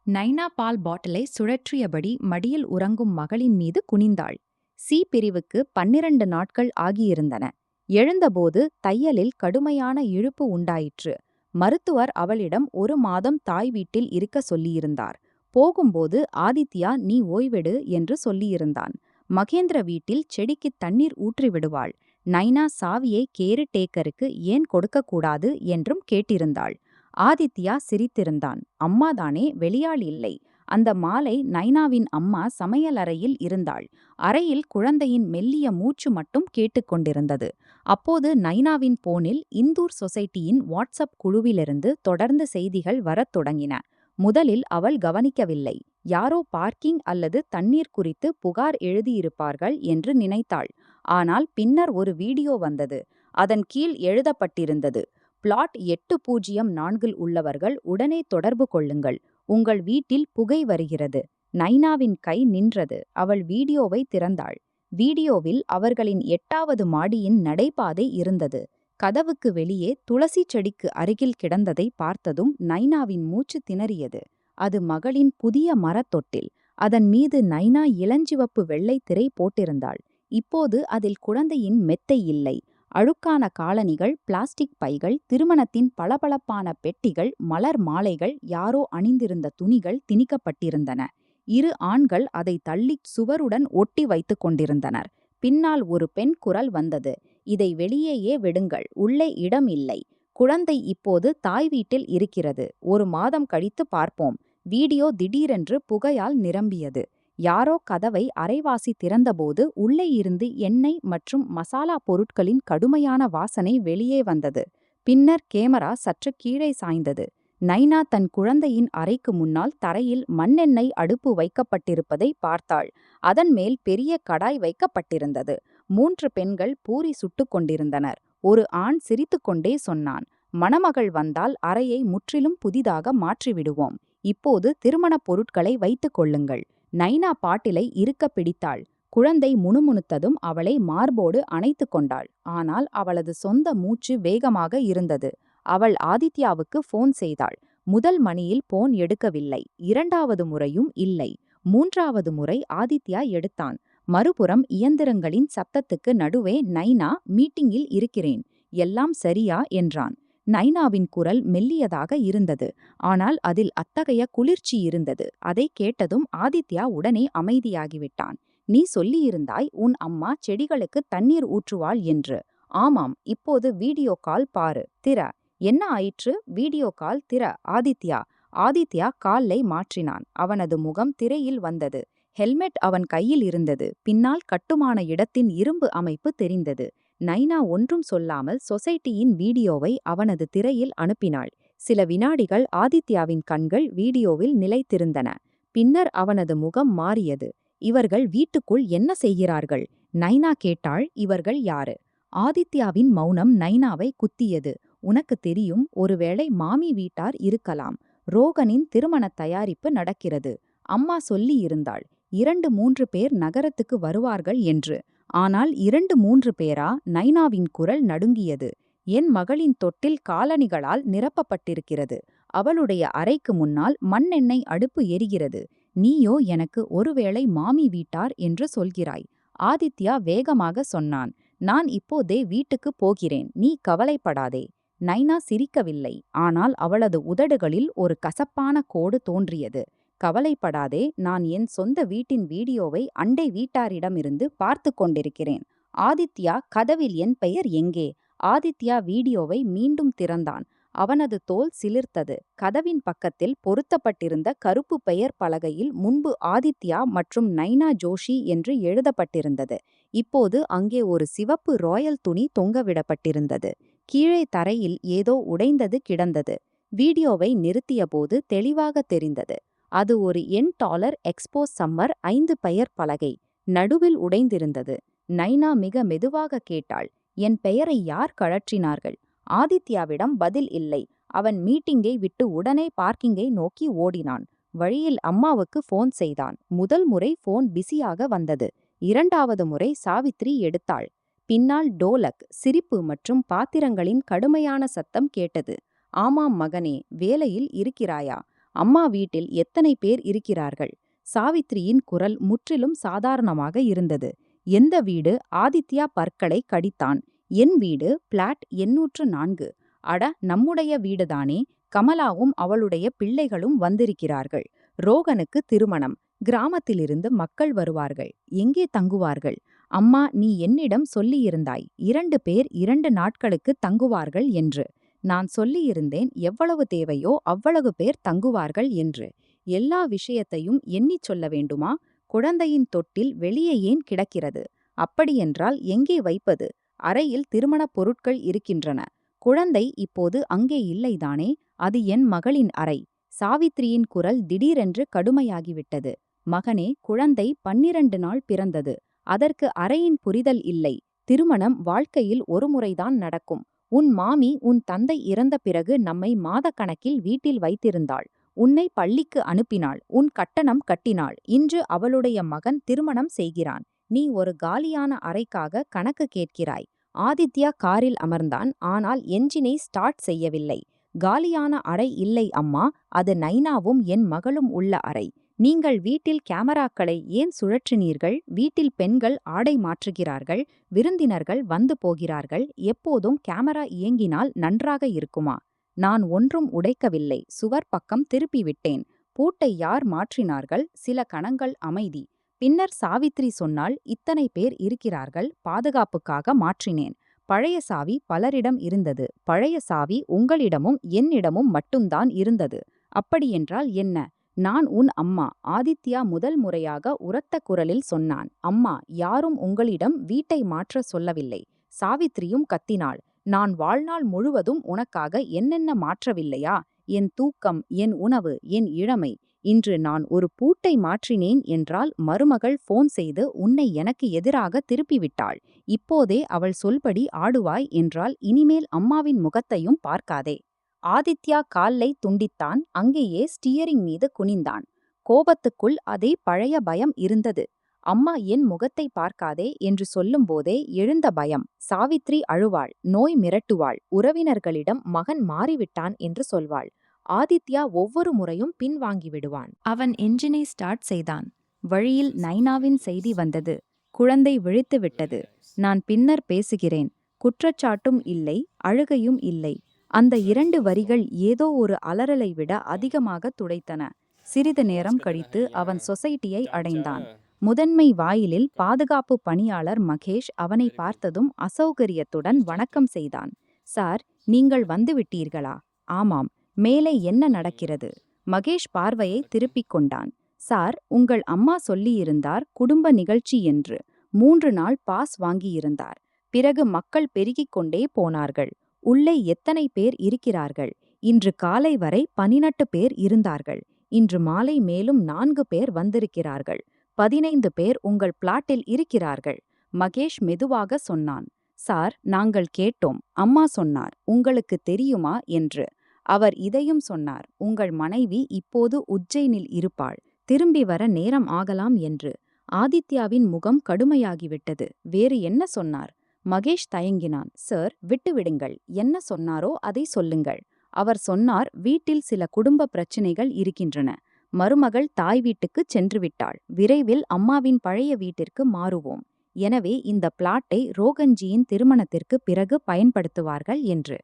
நைனா பால் பாட்டிலை சுழற்றியபடி மடியில் உறங்கும் மகளின் மீது குனிந்தாள். சி பிரிவுக்கு 12 நாட்கள் ஆகியிருந்தன. எழுந்தபோது தையலில் கடுமையான இழுப்பு உண்டாயிற்று. மருத்துவர் அவளிடம் 1 மாதம் தாய் வீட்டில் இருக்க சொல்லியிருந்தார். போகும்போது ஆதித்யா நீ ஓய்வெடு என்று சொல்லியிருந்தான். மகேந்திர வீட்டில் செடிக்குத் தண்ணீர் ஊற்றிவிடுவாள். நைனா சாவியை கேரு டேக்கருக்கு ஏன் கொடுக்கக்கூடாது என்றும் கேட்டிருந்தாள். ஆதித்யா சிரித்திருந்தான். அம்மாதானே, வெளியாள் இல்லை. அந்த மாலை நைனாவின் அம்மா சமையலறையில் இருந்தாள். அறையில் குழந்தையின் மெல்லிய மூச்சு மட்டும் கேட்டுக்கொண்டிருந்தது. அப்போது நைனாவின் போனில் இந்தூர் சொசைட்டியின் வாட்ஸ்அப் குழுவிலிருந்து தொடர்ந்து செய்திகள் வரத் தொடங்கின. முதலில் அவள் கவனிக்கவில்லை. யாரோ பார்க்கிங் அல்லது தண்ணீர் குறித்து புகார் எழுதியிருப்பார்கள் என்று நினைத்தாள். ஆனால் பின்னர் ஒரு வீடியோ வந்தது. அதன் கீழ் எழுதப்பட்டிருந்தது, பிளாட் 804 உள்ளவர்கள் உடனே தொடர்பு கொள்ளுங்கள். உங்கள் வீட்டில் புகை வருகிறது. நைனாவின் கை நின்றது. அவள் வீடியோவை திறந்தாள். வீடியோவில் அவர்களின் 8வது மாடியின் நடைபாதை இருந்தது. கதவுக்கு வெளியே துளசி செடிக்கு அருகில் கிடந்ததை பார்த்ததும் நைனாவின் மூச்சு திணறியது. அது மகளின் புதிய மரத்தொட்டில். அதன் மீது நைனா இளஞ்சிவப்பு வெள்ளை திரை போட்டிருந்தாள். இப்போது அதில் குழந்தையின் மெத்தை இல்லை. அழுக்கான காலணிகள், பிளாஸ்டிக் பைகள், திருமணத்தின் பளபளப்பான பெட்டிகள், மலர் மாலைகள், யாரோ அணிந்திருந்த துணிகள் திணிக்கப்பட்டிருந்தன. 2 ஆண்கள் அதை தள்ளி சுவருடன் ஒட்டி வைத்துக் கொண்டிருந்தனர். பின்னால் ஒரு பெண் குரல் வந்தது, இதை வெளியேயே விடுங்கள், உள்ளே இடம் இல்லை. குழந்தை இப்போது தாய் வீட்டில் இருக்கிறது. 1 மாதம் கழித்து பார்ப்போம். வீடியோ திடீரென்று புகையால் நிரம்பியது. யாரோ கதவை அரைவாசி திறந்தபோது உள்ளே இருந்து எண்ணெய் மற்றும் மசாலா பொருட்களின் கடுமையான வாசனை வெளியே வந்தது. பின்னர் கேமரா சற்று கீழே சாய்ந்தது. நைனா தன் குழந்தையின் அறைக்கு முன்னால் தரையில் மண்ணெண்ணெய் அடுப்பு வைக்கப்பட்டிருப்பதை பார்த்தாள். அதன் மேல் பெரிய கடாய் வைக்கப்பட்டிருந்தது. 3 பெண்கள் பூரி சுட்டுக் கொண்டிருந்தனர். ஒரு ஆண் சிரித்துக்கொண்டே சொன்னான், மணமகள் வந்தால் அறையை முற்றிலும் புதிதாக மாற்றிவிடுவோம். இப்போது திருமணப் பொருட்களை வைத்துக் கொள்ளுங்கள். நைனா பாட்டிலை இறுக்க பிடித்தாள். குழந்தை முணுமுணுத்ததும் அவளை மார்போடு அணைத்து கொண்டாள். ஆனால் அவளது சொந்த மூச்சு வேகமாக இருந்தது. அவள் ஆதித்யாவுக்கு போன் செய்தாள். முதல் மணியில் போன் எடுக்கவில்லை. 2வது முறையும் இல்லை. 3வது முறை ஆதித்யா எடுத்தான். மறுபுறம் இயந்திரங்களின் சத்தத்துக்கு நடுவே நைனா, மீட்டிங்கில் இருக்கிறேன். எல்லாம் சரியா என்றான். நைனாவின் குரல் மெல்லியதாக இருந்தது. ஆனால் அதில் அத்தகைய குளிர்ச்சி இருந்தது. அதை கேட்டதும் ஆதித்யா உடனே அமைதியாகிவிட்டான். நீ சொல்லியிருந்தாய் உன் அம்மா செடிகளுக்கு தண்ணீர் ஊற்றுவாள் என்று. ஆமாம், இப்போது வீடியோ கால் பாரு. திற. என்ன ஆயிற்று? வீடியோ கால் திற ஆதித்யா. ஆதித்யா காலை மாற்றினான். அவனது முகம் திரையில் வந்தது. ஹெல்மெட் அவன் கையில் இருந்தது. பின்னால் கட்டுமான இடத்தின் இரும்பு அமைப்பு தெரிந்தது. நைனா ஒன்றும் சொல்லாமல் சொசைட்டியின் வீடியோவை அவனது திரையில் அனுப்பினாள். சில வினாடிகள் ஆதித்யாவின் கண்கள் வீடியோவில் நிலைத்திருந்தன. பின்னர் அவனது முகம் மாறியது. இவர்கள் வீட்டுக்குள் என்ன செய்கிறார்கள்? நைனா கேட்டாள். இவர்கள் யாரு? ஆதித்யாவின் மௌனம் நைனாவை குத்தியது. உனக்கு தெரியும், ஒருவேளை மாமி வீட்டார் இருக்கலாம். ரோகனின் திருமண தயாரிப்பு நடக்கிறது. அம்மா சொல்லியிருந்தாள், 2-3 பேர் நகரத்துக்கு வருவார்கள் என்று. ஆனால் 2-3 பேரா? நைனாவின் குரல் நடுங்கியது. என் மகளின் தொட்டில் காலணிகளால் நிரப்பப்பட்டிருக்கிறது. அவளுடைய அறைக்கு முன்னால் மண்ணெண்ணெய் அடுப்பு எரிகிறது. நீயோ எனக்கு ஒருவேளை மாமி வீட்டார் என்று சொல்கிறாய். ஆதித்யா வேகமாக சொன்னான். நான் இப்போதே வீட்டுக்கு போகிறேன். நீ கவலைப்படாதே. நைனா சிரிக்கவில்லை. ஆனால் அவளது உதடுகளில் ஒரு கசப்பான கோடு தோன்றியது. கவலைப்படாதே, நான் என் சொந்த வீட்டின் வீடியோவை அண்டை வீட்டாரிடமிருந்து பார்த்து கொண்டிருக்கிறேன். ஆதித்யா, கதவில் என் பெயர் எங்கே? ஆதித்யா வீடியோவை மீண்டும் திறந்தான். அவனது தோல் சிலிர்த்தது. கதவின் பக்கத்தில் பொருத்தப்பட்டிருந்த கருப்பு பெயர் பலகையில் முன்பு ஆதித்யா மற்றும் நைனா ஜோஷி என்று எழுதப்பட்டிருந்தது. இப்போது அங்கே ஒரு சிவப்பு ராயல் துணி தொங்கவிடப்பட்டிருந்தது. கீழே தரையில் ஏதோ உடைந்தது கிடந்தது. வீடியோவை நிறுத்தியபோது தெளிவாக தெரிந்தது. அது ஒரு $10 எக்ஸ்போஸ் சம்மர் 5 பெயர் பலகை. நடுவில் உடைந்திருந்தது. நைனா மிக மெதுவாக கேட்டாள், என் பெயரை யார் கழற்றினார்கள்? ஆதித்யாவிடம் பதில் இல்லை. அவன் மீட்டிங்கை விட்டு உடனே பார்க்கிங்கை நோக்கி ஓடினான். வழியில் அம்மாவுக்கு போன் செய்தான். முதல் முறை போன் பிஸியாக வந்தது. 2வது முறை சாவித்ரி எடுத்தாள். பின்னால் டோலக், சிரிப்பு மற்றும் பாத்திரங்களின் கடுமையான சத்தம் கேட்டது. ஆமாம் மகனே, வேலையில் இருக்கிறாயா? அம்மா வீட்டில் எத்தனை பேர் இருக்கிறார்கள்? சாவித்திரியின் குரல் முற்றிலும் சாதாரணமாக இருந்தது. எந்த வீடு? ஆதித்யா பற்களை கடித்தான். என் வீடு, பிளாட் 804. அட, நம்முடைய வீடுதானே. கமலாவும் அவளுடைய பிள்ளைகளும் வந்திருக்கிறார்கள். ரோகனுக்கு திருமணம். கிராமத்திலிருந்து மக்கள் வருவார்கள். எங்கே தங்குவார்கள்? அம்மா, நீ என்னிடம் சொல்லியிருந்தாய் 2 பேர் 2 நாட்களுக்கு தங்குவார்கள் என்று. நான் சொல்லியிருந்தேன் எவ்வளவு தேவையோ அவ்வளவு பேர் தங்குவார்கள் என்று. எல்லா விஷயத்தையும் எண்ணிச் சொல்ல வேண்டுமா? குழந்தையின் தொட்டில் வெளியே ஏன் கிடக்கிறது? அப்படியென்றால் எங்கே வைப்பது? அறையில் திருமணப் பொருட்கள் இருக்கின்றன. குழந்தை இப்போது அங்கே இல்லைதானே. அது என் மகளின் அறை. சாவித்திரியின் குரல் திடீரென்று கடுமையாகிவிட்டது. மகனே, குழந்தை 12 நாள் பிறந்தது. அதற்கு அறையின் புரிதல் இல்லை. திருமணம் வாழ்க்கையில் ஒருமுறைதான் நடக்கும். உன் மாமி உன் தந்தை இறந்த பிறகு நம்மை மாதக்கணக்கில் வீட்டில் வைத்திருந்தாள். உன்னை பள்ளிக்கு அனுப்பினாள். உன் கட்டணம் கட்டினாள். இன்று அவளுடைய மகன் திருமணம் செய்கிறான். நீ ஒரு காலியான அறைக்காக கணக்கு கேட்கிறாய். ஆதித்யா காரில் அமர்ந்தான். ஆனால் என்ஜினை ஸ்டார்ட் செய்யவில்லை. காலியான அறை இல்லை அம்மா. அது நைனாவும் என் மகளும் உள்ள அறை. நீங்கள் வீட்டில் கேமராக்களை ஏன் சுழற்றினீர்கள்? வீட்டில் பெண்கள் ஆடை மாற்றுகிறார்கள். விருந்தினர்கள் வந்து போகிறார்கள். எப்போதும் கேமரா இயங்கினால் நன்றாக இருக்குமா? நான் ஒன்றும் உடைக்கவில்லை. சுவர் பக்கம் திருப்பிவிட்டேன். பூட்டை யார் மாற்றினார்கள்? சில கணங்கள் அமைதி. பின்னர் சாவித்திரி சொன்னாள், இத்தனை பேர் இருக்கிறார்கள், பாதுகாப்புக்காக மாற்றினேன். பழைய சாவி பலரிடம் இருந்தது. பழைய சாவி உங்களிடமும் என்னிடமும் மட்டும்தான் இருந்தது. அப்படியென்றால் என்ன? நான் உன் அம்மா. ஆதித்யா முதல் முறையாக உரத்த குரலில் சொன்னான். அம்மா, யாரும் உங்களிடம் வீட்டை மாற்ற சொல்லவில்லை. சாவித்திரியும் கத்தினாள். நான் வாழ்நாள் முழுவதும் உனக்காக என்னென்ன மாற்றவில்லையா? என் தூக்கம், என் உணவு, என் இளமை. இன்று நான் ஒரு பூட்டை மாற்றினேன் என்றால் மருமகள் போன் செய்து உன்னை எனக்கு எதிராக திருப்பிவிட்டாள். இப்போதே அவள் சொல்படி ஆடுவாய் என்றால் இனிமேல் அம்மாவின் முகத்தையும் பார்க்காதே. ஆதித்யா கால்லை துண்டித்தான். அங்கேயே ஸ்டியரிங் மீது குனிந்தான். கோபத்துக்குள் அதே பழைய பயம் இருந்தது. அம்மா என் முகத்தை பார்க்காதே என்று சொல்லும்போதே எழுந்த பயம். சாவித்ரி அழுவாள், நோய் மிரட்டுவாள், உறவினர்களிடம் மகன் மாறிவிட்டான் என்று சொல்வாள். ஆதித்யா ஒவ்வொரு முறையும் பின்வாங்கிவிடுவான். அவன் என்ஜினை ஸ்டார்ட் செய்தான். வழியில் நைனாவின் செய்தி வந்தது. குழந்தை விழித்து விட்டது. நான் பின்னர் பேசுகிறேன். குற்றச்சாட்டும் இல்லை, அழுகையும் இல்லை. அந்த 2 வரிகள் ஏதோ ஒரு அலறலை விட அதிகமாக துடைத்தன. சிறிது நேரம் கழித்து அவன் சொசைட்டியை அடைந்தான். முதன்மை வாயிலில் பாதுகாப்பு பணியாளர் மகேஷ் அவனை பார்த்ததும் அசௌகரியத்துடன் வணக்கம் செய்தான். சார், நீங்கள் வந்துவிட்டீர்களா? ஆமாம். மேலே என்ன நடக்கிறது? மகேஷ் பார்வையை திருப்பிக் கொண்டான். சார், உங்கள் அம்மா சொல்லியிருந்தார் குடும்ப நிகழ்ச்சி என்று. 3 நாள் பாஸ் வாங்கியிருந்தார். பிறகு மக்கள் பெருகிக் கொண்டே போனார்கள். உள்ளே எத்தனை பேர் இருக்கிறார்கள்? இன்று காலை வரை 18 பேர் இருந்தார்கள். இன்று மாலை மேலும் 4 பேர் வந்திருக்கிறார்கள். 15 பேர் உங்கள் பிளாட்டில் இருக்கிறார்கள். மகேஷ் மெதுவாக சொன்னான். சார், நாங்கள் கேட்டோம். அம்மா சொன்னார், உங்களுக்கு தெரியுமா என்று. அவர் இதையும் சொன்னார், உங்கள் மனைவி இப்போது உஜ்ஜைனில் இருப்பாள். திரும்பி வர நேரம் ஆகலாம் என்று. ஆதித்யாவின் முகம் கடுமையாகிவிட்டது. வேறு என்ன சொன்னார்? மகேஷ் தயங்கினான். சார், விட்டுவிடுங்கள். என்ன சொன்னாரோ அதை சொல்லுங்கள். அவர் சொன்னார், வீட்டில் சில குடும்ப பிரச்சினைகள் இருக்கின்றன. மருமகள் தாய் வீட்டுக்குச் சென்றுவிட்டாள். விரைவில் அம்மாவின் பழைய வீட்டிற்கு மாறுவோம். எனவே இந்த பிளாட்டை ரோகன்ஜியின் திருமணத்திற்கு பிறகு பயன்படுத்துவார்கள் என்று.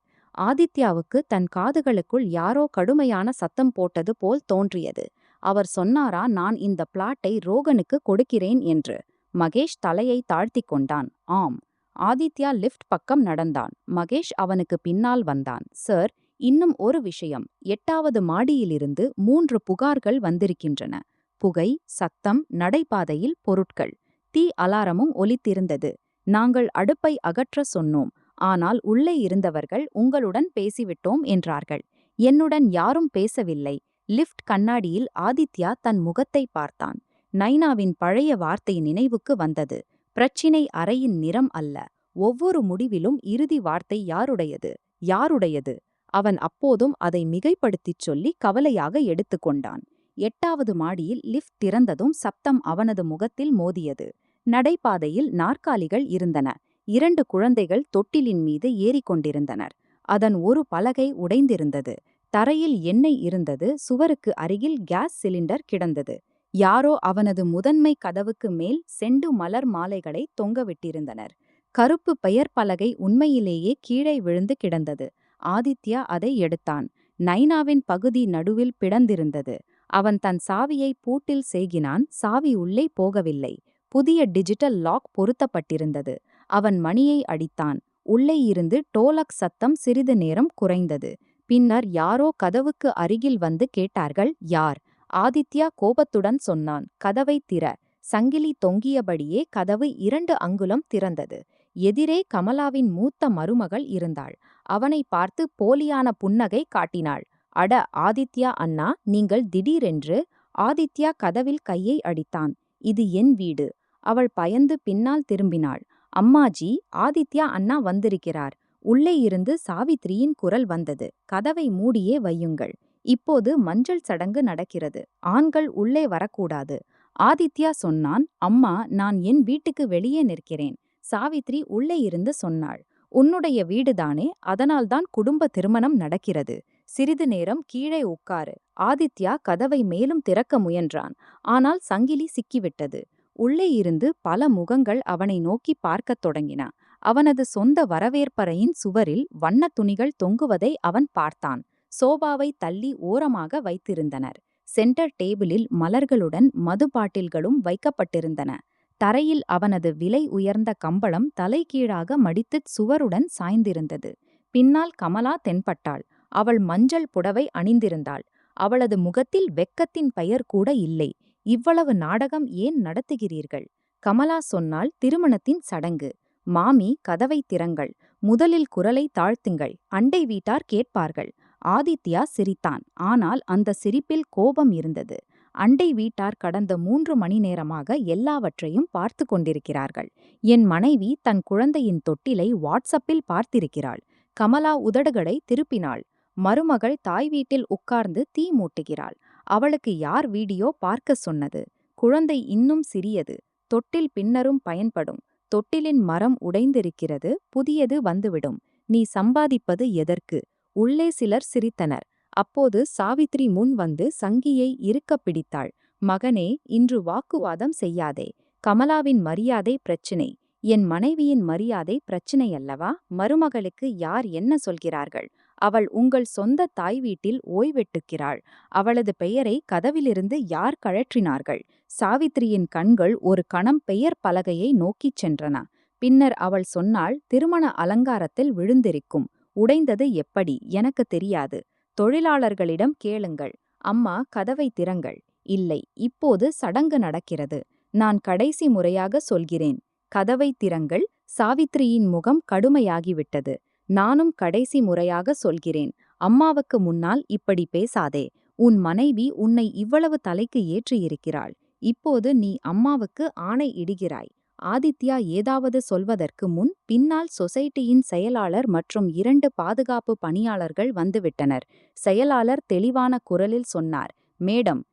ஆதித்யாவுக்கு தன் காதுகளுக்குள் யாரோ கடுமையான சத்தம் போட்டது போல் தோன்றியது. அவர் சொன்னாரா, நான் இந்த பிளாட்டை ரோகனுக்கு கொடுக்கிறேன் என்று? மகேஷ் தலையை தாழ்த்திக் கொண்டான். ஆம். ஆதித்யா லிஃப்ட் பக்கம் நடந்தான். மகேஷ் அவனுக்கு பின்னால் வந்தான். சார், இன்னும் ஒரு விஷயம். 8வது மாடியிலிருந்து 3 புகார்கள் வந்திருக்கின்றன. புகை, சத்தம், நடைபாதையில் பொருட்கள். தீ அலாரமும் ஒலித்திருந்தது. நாங்கள் அடுப்பை அகற்ற சொன்னோம். ஆனால் உள்ளே இருந்தவர்கள் உங்களுடன் பேசிவிட்டோம் என்றார்கள். என்னுடன் யாரும் பேசவில்லை. லிஃப்ட் கண்ணாடியில் ஆதித்யா தன் முகத்தை பார்த்தான். நைனாவின் பழைய வார்த்தை நினைவுக்கு வந்தது. பிரச்சினை அறையின் நிறம் அல்ல. ஒவ்வொரு முடிவிலும் இறுதி வார்த்தை யாருடையது? யாருடையது? அவன் அப்போதும் அதை மிகைப்படுத்திச் சொல்லி கவலையாக எடுத்துக்கொண்டான். 8வது மாடியில் லிஃப்ட் திறந்ததும் சப்தம் அவனது முகத்தில் மோதியது. நடைபாதையில் நாற்காலிகள் இருந்தன. 2 குழந்தைகள் தொட்டிலின் மீது ஏறிக்கொண்டிருந்தனர். அதன் ஒரு பலகை உடைந்திருந்தது. தரையில் எண்ணெய் இருந்தது, சுவருக்கு அருகில் கேஸ் சிலிண்டர் கிடந்தது. யாரோ அவனது முதன்மை கதவுக்கு மேல் செண்டு மலர் மாலைகளை தொங்கவிட்டிருந்தனர். கருப்பு பெயர் பலகை உண்மையிலேயே கீழே விழுந்து கிடந்தது. ஆதித்யா அதை எடுத்தான். நைனாவின் பகுதி நடுவில் பிளந்திருந்தது. அவன் தன் சாவியை பூட்டில் செருகினான். சாவி உள்ளே போகவில்லை. புதிய டிஜிட்டல் லாக் பொருத்தப்பட்டிருந்தது. அவன் மணியை அடித்தான். உள்ளே இருந்து டோலக் சத்தம் சிறிது நேரம் குறைந்தது. பின்னர் யாரோ கதவுக்கு அருகில் வந்து கேட்டார்கள், யார்? ஆதித்யா கோபத்துடன் சொன்னான், கதவை திற. சங்கிலி தொங்கியபடியே கதவு 2 அங்குலம் திறந்தது. எதிரே கமலாவின் மூத்த மருமகள் இருந்தாள். அவனை பார்த்து போலியான புன்னகை காட்டினாள். அட ஆதித்யா அண்ணா, நீங்கள் திடீரென்று. ஆதித்யா கதவில் கையை அடித்தான். இது என் வீடு. அவள் பயந்து பின்னால் திரும்பினாள். அம்மாஜி, ஆதித்யா அண்ணா வந்திருக்கிறார். உள்ளே இருந்து சாவித்ரியின் குரல் வந்தது. கதவை மூடியே வையுங்கள். இப்போது மஞ்சள் சடங்கு நடக்கிறது. ஆண்கள் உள்ளே வரக்கூடாது. ஆதித்யா சொன்னான், அம்மா, நான் என் வீட்டுக்கு வெளியே நிற்கிறேன். சாவித்ரி உள்ளே இருந்து சொன்னாள், உன்னுடைய வீடுதானே, அதனால்தான் குடும்ப திருமணம் நடக்கிறது. சிறிது நேரம் கீழே உட்காரு. ஆதித்யா கதவை மேலும் திறக்க முயன்றான். ஆனால் சங்கிலி சிக்கிவிட்டது. உள்ளே இருந்து பல முகங்கள் அவனை நோக்கி பார்க்கத் தொடங்கின. அவனது சொந்த வரவேற்பறையின் சுவரில் வண்ணத் துணிகள் தொங்குவதை அவன் பார்த்தான். சோபாவை தள்ளி ஓரமாக வைத்திருந்தனர். சென்டர் டேபிளில் மலர்களுடன் மது பாட்டில்களும் வைக்கப்பட்டிருந்தன. தரையில் அவனது விலை உயர்ந்த கம்பளம் தலைகீழாக மடித்துச் சுவருடன் சாய்ந்திருந்தது. பின்னால் கமலா தென்பட்டாள். அவள் மஞ்சள் புடவை அணிந்திருந்தாள். அவளது முகத்தில் வெட்கத்தின் பெயர் கூட இல்லை. இவ்வளவு நாடகம் ஏன் நடத்துகிறீர்கள்? கமலா சொன்னாள், திருமணத்தின் சடங்கு. மாமி, கதவை திறங்கள். முதலில் குரலை தாழ்த்துங்கள். அண்டை வீட்டார் கேட்பார்கள். ஆதித்யா சிரித்தான். ஆனால் அந்த சிரிப்பில் கோபம் இருந்தது. அண்டை வீட்டார் கடந்த 3 மணி நேரமாக எல்லாவற்றையும் பார்த்து கொண்டிருக்கிறார்கள். என் மனைவி தன் குழந்தையின் தொட்டிலை வாட்ஸ்அப்பில் பார்த்திருக்கிறாள். கமலா உதடுகளை திருப்பினாள். மருமகள் தாய் வீட்டில் உட்கார்ந்து தீ மூட்டுகிறாள். அவளுக்கு யார் வீடியோ பார்க்க சொன்னது? குழந்தை இன்னும் சிறியது. தொட்டில் பின்னரும் பயன்படும். தொட்டிலின் மரம் உடைந்திருக்கிறது. புதியது வந்துவிடும். நீ சம்பாதிப்பது எதற்கு? உள்ளே சிலர் சிரித்தனர். அப்போது சாவித்ரி முன் வந்து சங்கியை இறுக்கப் பிடித்தாள். மகனே, இன்று வாக்குவாதம் செய்யாதே. கமலாவின் மரியாதை பிரச்சினை. என் மனைவியின் மரியாதை பிரச்சினையல்லவா? மருமகளுக்கு யார் என்ன சொல்கிறார்கள்? அவள் உங்கள் சொந்த தாய் வீட்டில் ஓய்வெட்டுக்கிறாள். அவளது பெயரை கதவிலிருந்து யார் கழற்றினார்கள்? சாவித்ரியின் கண்கள் ஒரு கணம் பெயர் பலகையை நோக்கிச் சென்றன. பின்னர் அவள் சொன்னாள், திருமண அலங்காரத்தில் விழுந்திருக்கும். உடைந்தது எப்படி? எனக்கு தெரியாது. தொழிலாளர்களிடம் கேளுங்கள். அம்மா, கதவை திறங்கள். இல்லை, இப்போது சடங்கு நடக்கிறது. நான் கடைசி முறையாக சொல்கிறேன். கதவை திறங்கள். சாவித்ரியின் முகம் கடுமையாகிவிட்டது. நானும் கடைசி முறையாக சொல்கிறேன். அம்மாவுக்கு முன்னால் இப்படி பேசாதே. உன் மனைவி உன்னை இவ்வளவு தலைக்கு ஏற்றியிருக்கிறாள். இப்போது நீ அம்மாவுக்கு ஆணை இடுகிறாய். ஆதித்யா ஏதாவது சொல்வதற்கு முன் பின்னால் சொசைட்டியின் செயலாளர் மற்றும் 2 பாதுகாப்பு பணியாளர்கள் வந்துவிட்டனர். செயலாளர் தெளிவான குரலில் சொன்னார், மேடம்,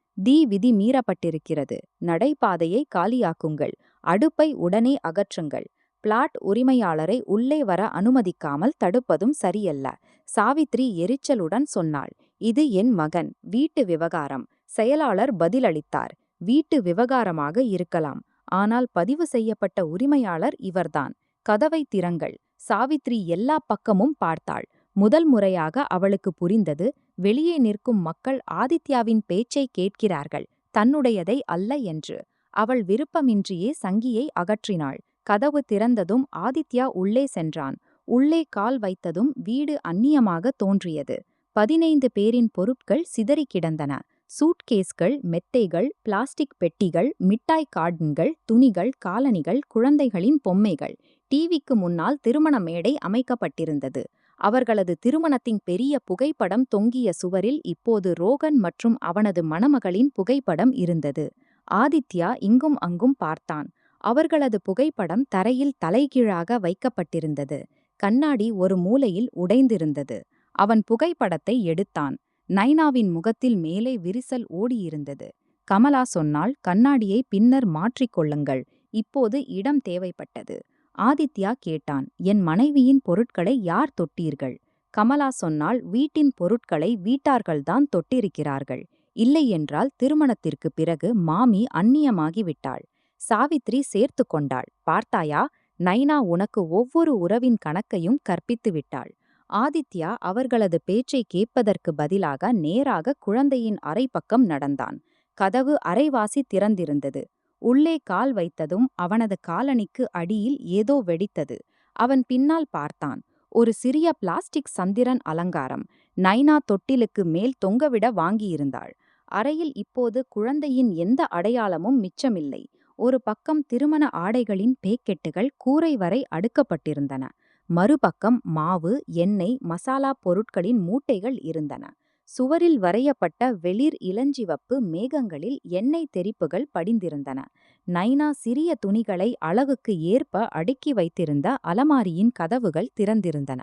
விதி மீறப்பட்டிருக்கிறது. நடைபாதையை காலியாக்குங்கள். அடுப்பை உடனே அகற்றுங்கள். பிளாட் உரிமையாளரை உள்ளே வர அனுமதிக்காமல் தடுப்பதும் சரியல்ல. சாவித்ரி எரிச்சலுடன் சொன்னாள், இது என் மகன், வீட்டு விவகாரம். செயலாளர் பதிலளித்தார், வீட்டு விவகாரமாக இருக்கலாம். ஆனால் பதிவு செய்யப்பட்ட உரிமையாளர் இவர்தான். கதவை திறங்கள். சாவித்ரி எல்லா பக்கமும் பார்த்தாள். முதல் முறையாக அவளுக்கு புரிந்தது, வெளியே நிற்கும் மக்கள் ஆதித்யாவின் பேச்சை கேட்கிறார்கள், தன்னுடையதை அல்ல என்று. அவள் விருப்பமின்றியே சங்கியை அகற்றினாள். கதவு திறந்ததும் ஆதித்யா உள்ளே சென்றான். உள்ளே கால் வைத்ததும் வீடு அந்நியமாக தோன்றியது. 15 பேரின் பொருட்கள் சிதறி கிடந்தன. சூட்கேஸ்கள், மெத்தைகள், பிளாஸ்டிக் பெட்டிகள், மிட்டாய் கார்டன்கள், துணிகள், காலணிகள், குழந்தைகளின் பொம்மைகள். டிவிக்கு முன்னால் திருமண மேடை அமைக்கப்பட்டிருந்தது. அவர்களது திருமணத்தின் பெரிய புகைப்படம் தொங்கிய சுவரில் இப்போது ரோகன் மற்றும் அவனது மணமகளின் புகைப்படம் இருந்தது. ஆதித்யா இங்கும் அங்கும் பார்த்தான். அவர்களது புகைப்படம் தரையில் தலைகீழாக வைக்கப்பட்டிருந்தது. கண்ணாடி ஒரு மூலையில் உடைந்திருந்தது. அவன் புகைப்படத்தை எடுத்தான். நைனாவின் முகத்தில் மேலே விரிசல் ஓடியிருந்தது. கமலா சொன்னாள், கண்ணாடியை பின்னர் மாற்றிக்கொள்ளுங்கள். இப்போது இடம் தேவைப்பட்டது. ஆதித்யா கேட்டான், என் மனைவியின் பொருட்களை யார் தொட்டீர்கள்? கமலா சொன்னாள், வீட்டின் பொருட்களை வீட்டார்கள்தான் தொட்டிருக்கிறார்கள். இல்லையென்றால் திருமணத்திற்கு பிறகு மாமி அந்நியமாகிவிட்டாள். சாவித்ரி சேர்த்து கொண்டாள். பார்த்தாயா, நைனா உனக்கு ஒவ்வொரு உறவின் கணக்கையும் கற்பித்து விட்டாள். ஆதித்யா அவர்களது பேச்சை கேட்பதற்கு பதிலாக நேராக குழந்தையின் அறை பக்கம் நடந்தான். கதவு அரைவாசி திறந்திருந்தது. உள்ளே கால் வைத்ததும் அவனது காலணிக்கு அடியில் ஏதோ வெடித்தது. அவன் பின்னால் பார்த்தான். ஒரு சிறிய பிளாஸ்டிக் சந்திரன் அலங்காரம் நைனா தொட்டிலுக்கு மேல் தொங்கவிட வாங்கியிருந்தாள். அறையில் இப்போது குழந்தையின் எந்த அடையாளமும் மிச்சமில்லை. ஒரு பக்கம் திருமண ஆடைகளின் பேக்கெட்டுகள் கூரை வரை அடுக்கப்பட்டிருந்தன. மறுபக்கம் மாவு, எண்ணெய், மசாலா பொருட்களின் மூட்டைகள் இருந்தன. சுவரில் வரையப்பட்ட வெளிர் இளஞ்சிவப்பு மேகங்களில் எண்ணெய் தெறிப்புகள் படிந்திருந்தன. நைனா சிறிய துணிகளை அளவுக்கு ஏற்ப அடுக்கி வைத்திருந்த அலமாரியின் கதவுகள் திறந்திருந்தன.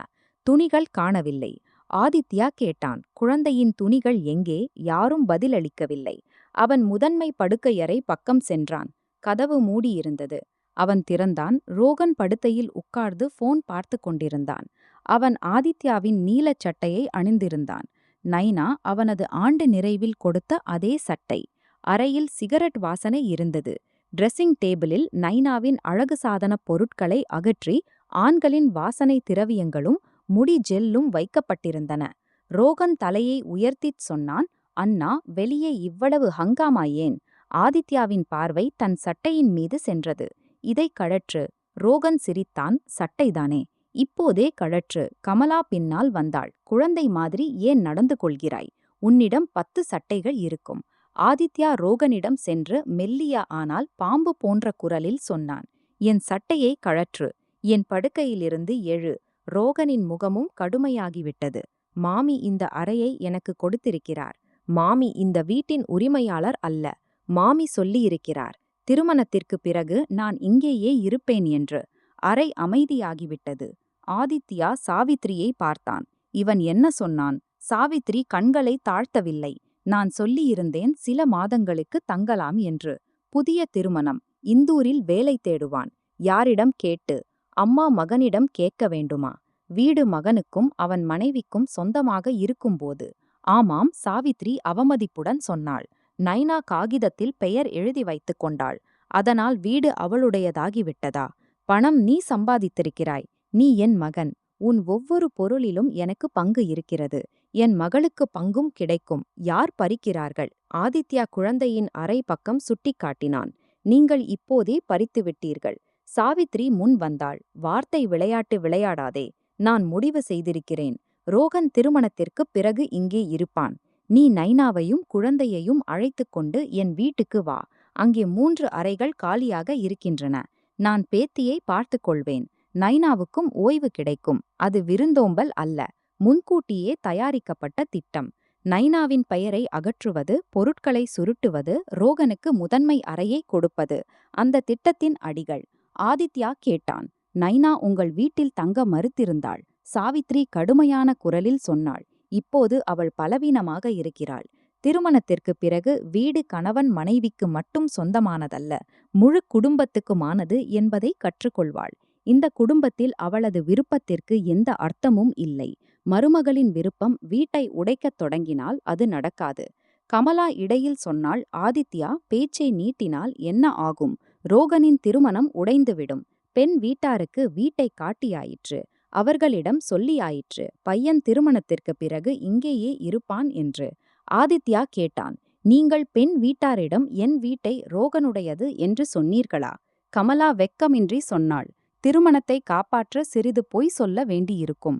துணிகள் காணவில்லை. ஆதித்யா கேட்டான், குழந்தையின் துணிகள் எங்கே? யாரும் பதிலளிக்கவில்லை. அவன் முதன்மை படுக்கையறை பக்கம் சென்றான். கதவு மூடியிருந்தது. அவன் திறந்தான். ரோகன் படுத்தையில் உட்கார்ந்து போன் பார்த்து கொண்டிருந்தான். அவன் ஆதித்யாவின் நீலச் சட்டையை அணிந்திருந்தான். நைனா அவனது ஆண்டு நிறைவில் கொடுத்த அதே சட்டை. அறையில் சிகரெட் வாசனை இருந்தது. ட்ரெஸ்ஸிங் டேபிளில் நைனாவின் அழகு சாதனப் பொருட்களை அகற்றி ஆண்களின் வாசனை திரவியங்களும் முடி ஜெல்லும் வைக்கப்பட்டிருந்தன. ரோகன் தலையை உயர்த்திச் சொன்னான், அண்ணா, வெளியே இவ்வளவு ஹங்காமா ஏன்? ஆதித்யாவின் பார்வை தன் சட்டையின் மீது சென்றது. இதை கழற்று. ரோகன் சிரித்தான். சட்டைதானே, இப்போதே கழற்று. கமலா பின்னால் வந்தாள். குழந்தை மாதிரி ஏன் நடந்து கொள்கிறாய்? உன்னிடம் 10 சட்டைகள் இருக்கும். ஆதித்யா ரோகனிடம் சென்று மெல்லிய ஆனால் பாம்பு போன்ற குரலில் சொன்னான், என் சட்டையை கழற்று. என் படுக்கையிலிருந்து எழு. ரோகனின் முகமும் கடுமையாகிவிட்டது. மாமி இந்த அறையை எனக்கு கொடுத்திருக்கிறார். மாமி இந்த வீட்டின் உரிமையாளர் அல்ல. மாமி சொல்லியிருக்கிறார், திருமணத்திற்கு பிறகு நான் இங்கேயே இருப்பேன் என்று. அறை அமைதியாகிவிட்டது. ஆதித்யா சாவித்ரியை பார்த்தான். இவன் என்ன சொன்னான்? சாவித்ரி கண்களை தாழ்த்தவில்லை. நான் சொல்லியிருந்தேன் சில மாதங்களுக்கு தங்கலாம் என்று. புதிய திருமணம். இந்தூரில் வேலை தேடுவான். யாரிடம் கேட்டு? அம்மா மகனிடம் கேட்க வேண்டுமா? வீடு மகனுக்கும் அவன் மனைவிக்கும் சொந்தமாக இருக்கும்போது. ஆமாம், சாவித்ரி அவமதிப்புடன் சொன்னாள். நைனா காகிதத்தில் பெயர் எழுதி வைத்துக் கொண்டாள். அதனால் வீடு அவளுடையதாகிவிட்டதா? பணம் நீ சம்பாதித்திருக்கிறாய். நீ என் மகன். உன் ஒவ்வொரு பொருளிலும் எனக்கு பங்கு இருக்கிறது. என் மகளுக்கு பங்கும் கிடைக்கும். யார் பறிக்கிறார்கள்? ஆதித்யா குழந்தையின் அறை பக்கம் சுட்டிக்காட்டினான். நீங்கள் இப்போதே பறித்துவிட்டீர்கள். சாவித்ரி முன் வந்தாள். வார்த்தை விளையாட்டு விளையாடாதே. நான் முடிவு செய்திருக்கிறேன். ரோகன் திருமணத்திற்குப் பிறகு இங்கே இருப்பான். நீ நைனாவையும் குழந்தையையும் அழைத்துக் கொண்டு என் வீட்டுக்கு வா. அங்கே 3 அறைகள் காலியாக இருக்கின்றன. நான் பேத்தியை பார்த்துக் கொள்வேன். நைனாவுக்கும் ஓய்வு கிடைக்கும். அது விருந்தோம்பல் அல்ல, முன்கூட்டியே தயாரிக்கப்பட்ட திட்டம். நைனாவின் பெயரை அகற்றுவது, பொருட்களை சுருட்டுவது, ரோகனுக்கு முதன்மை அறையை கொடுப்பது. அந்த திட்டத்தின் அடிகள். ஆதித்யா கேட்டான், நைனா உங்கள் வீட்டில் தங்க மறுத்திருந்தாள். சாவித்ரி கடுமையான குரலில் சொன்னாள். இப்போது அவள் பலவீனமாக இருக்கிறாள். திருமணத்திற்கு பிறகு வீடு கணவன் மனைவிக்கு மட்டும் சொந்தமானதல்ல, முழு குடும்பத்துக்குமானது என்பதை கற்றுக்கொள்வாள். இந்த குடும்பத்தில் அவளது விருப்பத்திற்கு எந்த அர்த்தமும் இல்லை. மருமகளின் விருப்பம் வீட்டை உடைக்கத் தொடங்கினால் அது நடக்காது. கமலா இடையில் சொன்னாள். ஆதித்யா பேச்சை நீட்டினால் என்ன ஆகும்? ரோகனின் திருமணம் உடைந்துவிடும். பெண் வீட்டாருக்கு வீட்டை காட்டியாயிற்று. அவர்களிடம் சொல்லியாயிற்று, பையன் திருமணத்திற்கு பிறகு இங்கேயே இருப்பான் என்று. ஆதித்யா கேட்டான், நீங்கள் பெண் வீட்டாரிடம் என் வீட்டை ரோகனுடையது என்று சொன்னீர்களா? கமலா வெட்கமின்றி சொன்னாள், திருமணத்தை காப்பாற்ற சிறிது பொய் சொல்ல வேண்டியிருக்கும்.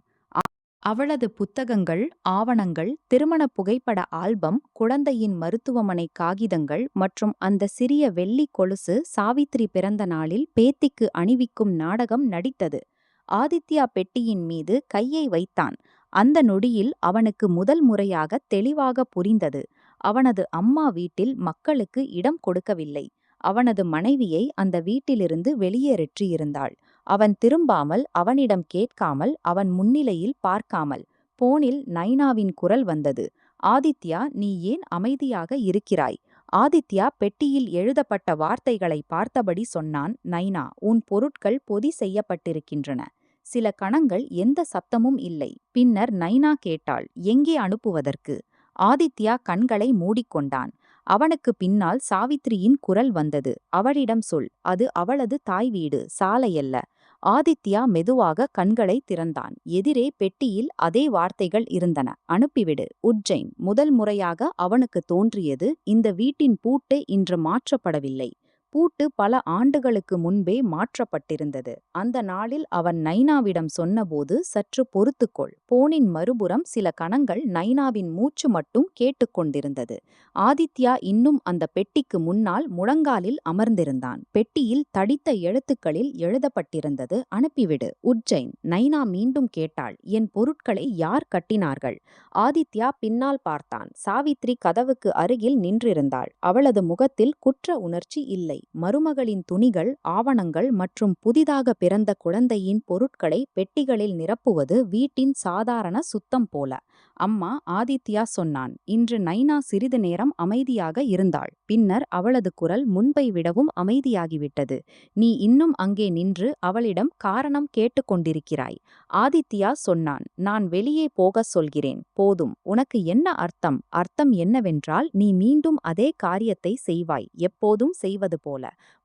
அவளது புத்தகங்கள், ஆவணங்கள், திருமண புகைப்பட ஆல்பம், குழந்தையின் மருத்துவமனை காகிதங்கள் மற்றும் அந்த சிறிய வெள்ளி கொலுசு சாவித்ரி பிறந்த நாளில் பேத்திக்கு அணிவிக்கும் நாடகம் நடித்தது. ஆதித்யா பெட்டியின் மீது கையை வைத்தான். அந்த நொடியில் அவனுக்கு முதல் முறையாக தெளிவாக புரிந்தது. அவனது அம்மா வீட்டில் மக்களுக்கு இடம் கொடுக்கவில்லை. அவனது மனைவியை அந்த வீட்டிலிருந்து வெளியேற்றியிருந்தாள். அவன் திரும்பாமல், அவனிடம் கேட்காமல், அவன் முன்னிலையில் பார்க்காமல். போனில் நைனாவின் குரல் வந்தது. ஆதித்யா, நீ ஏன் அமைதியாக இருக்கிறாய்? ஆதித்யா பெட்டியில் எழுதப்பட்ட வார்த்தைகளை பார்த்தபடி சொன்னான். நைனா, உன் பொருட்கள் பொதி செய்யப்பட்டிருக்கின்றன. சில கணங்கள் எந்த சத்தமும் இல்லை. பின்னர் நைனா கேட்டாள், எங்கே அனுப்புவதற்கு? ஆதித்யா கண்களை மூடிக்கொண்டான். அவனுக்கு பின்னால் சாவித்திரியின் குரல் வந்தது. அவளிடம் சொல், அது அவளது தாய் வீடு, சாலையல்ல. ஆதித்யா மெதுவாக கண்களை திறந்தான். எதிரே பெட்டியில் அதே வார்த்தைகள் இருந்தன, அனுப்பிவிடு. உஜ்ஜைன். முதல் முறையாக அவனுக்கு தோன்றியது, இந்த வீட்டின் பூட்டு இன்று மாற்றப்படவில்லை. பூட்டு பல ஆண்டுகளுக்கு முன்பே மாற்றப்பட்டிருந்தது. அந்த நாளில் அவன் நைனாவிடம் சொன்னபோது, சற்று பொறுத்துக்கொள். போனின் மறுபுறம் சில கணங்கள் நைனாவின் மூச்சு மட்டும் கேட்டுக்கொண்டிருந்தது. ஆதித்யா இன்னும் அந்த பெட்டிக்கு முன்னால் முழங்காலில் அமர்ந்திருந்தான். பெட்டியில் தடித்த எழுத்துக்களில் எழுதப்பட்டிருந்தது, அனுப்பிவிடு. உஜ்ஜைன். நைனா மீண்டும் கேட்டாள், என் பொருட்களை யார் கட்டினார்கள்? ஆதித்யா பின்னால் பார்த்தான். சாவித்ரி கதவுக்கு அருகில் நின்றிருந்தாள். அவளது முகத்தில் குற்ற உணர்ச்சி இல்லை. மருமகளின் துணிகள், ஆவணங்கள் மற்றும் புதிதாக பிறந்த குழந்தையின் பொருட்களை பெட்டிகளில் நிரப்புவது வீட்டின் சாதாரண சுத்தம் போல. அம்மா, ஆதித்யா சொன்னான். இன்று நைனா சிறிது நேரம் அமைதியாக இருந்தாள். பின்னர் அவளது குரல் முன்பை விடவும் அமைதியாகிவிட்டது. நீ இன்னும் அங்கே நின்று அவளிடம் காரணம் கேட்டுக்கொண்டிருக்கிறாய். ஆதித்யா சொன்னான், நான் வெளியே போகச் சொல்கிறேன். போதும். உனக்கு என்ன அர்த்தம்? அர்த்தம் என்னவென்றால், நீ மீண்டும் அதே காரியத்தை செய்வாய், எப்போதும் செய்வது போல.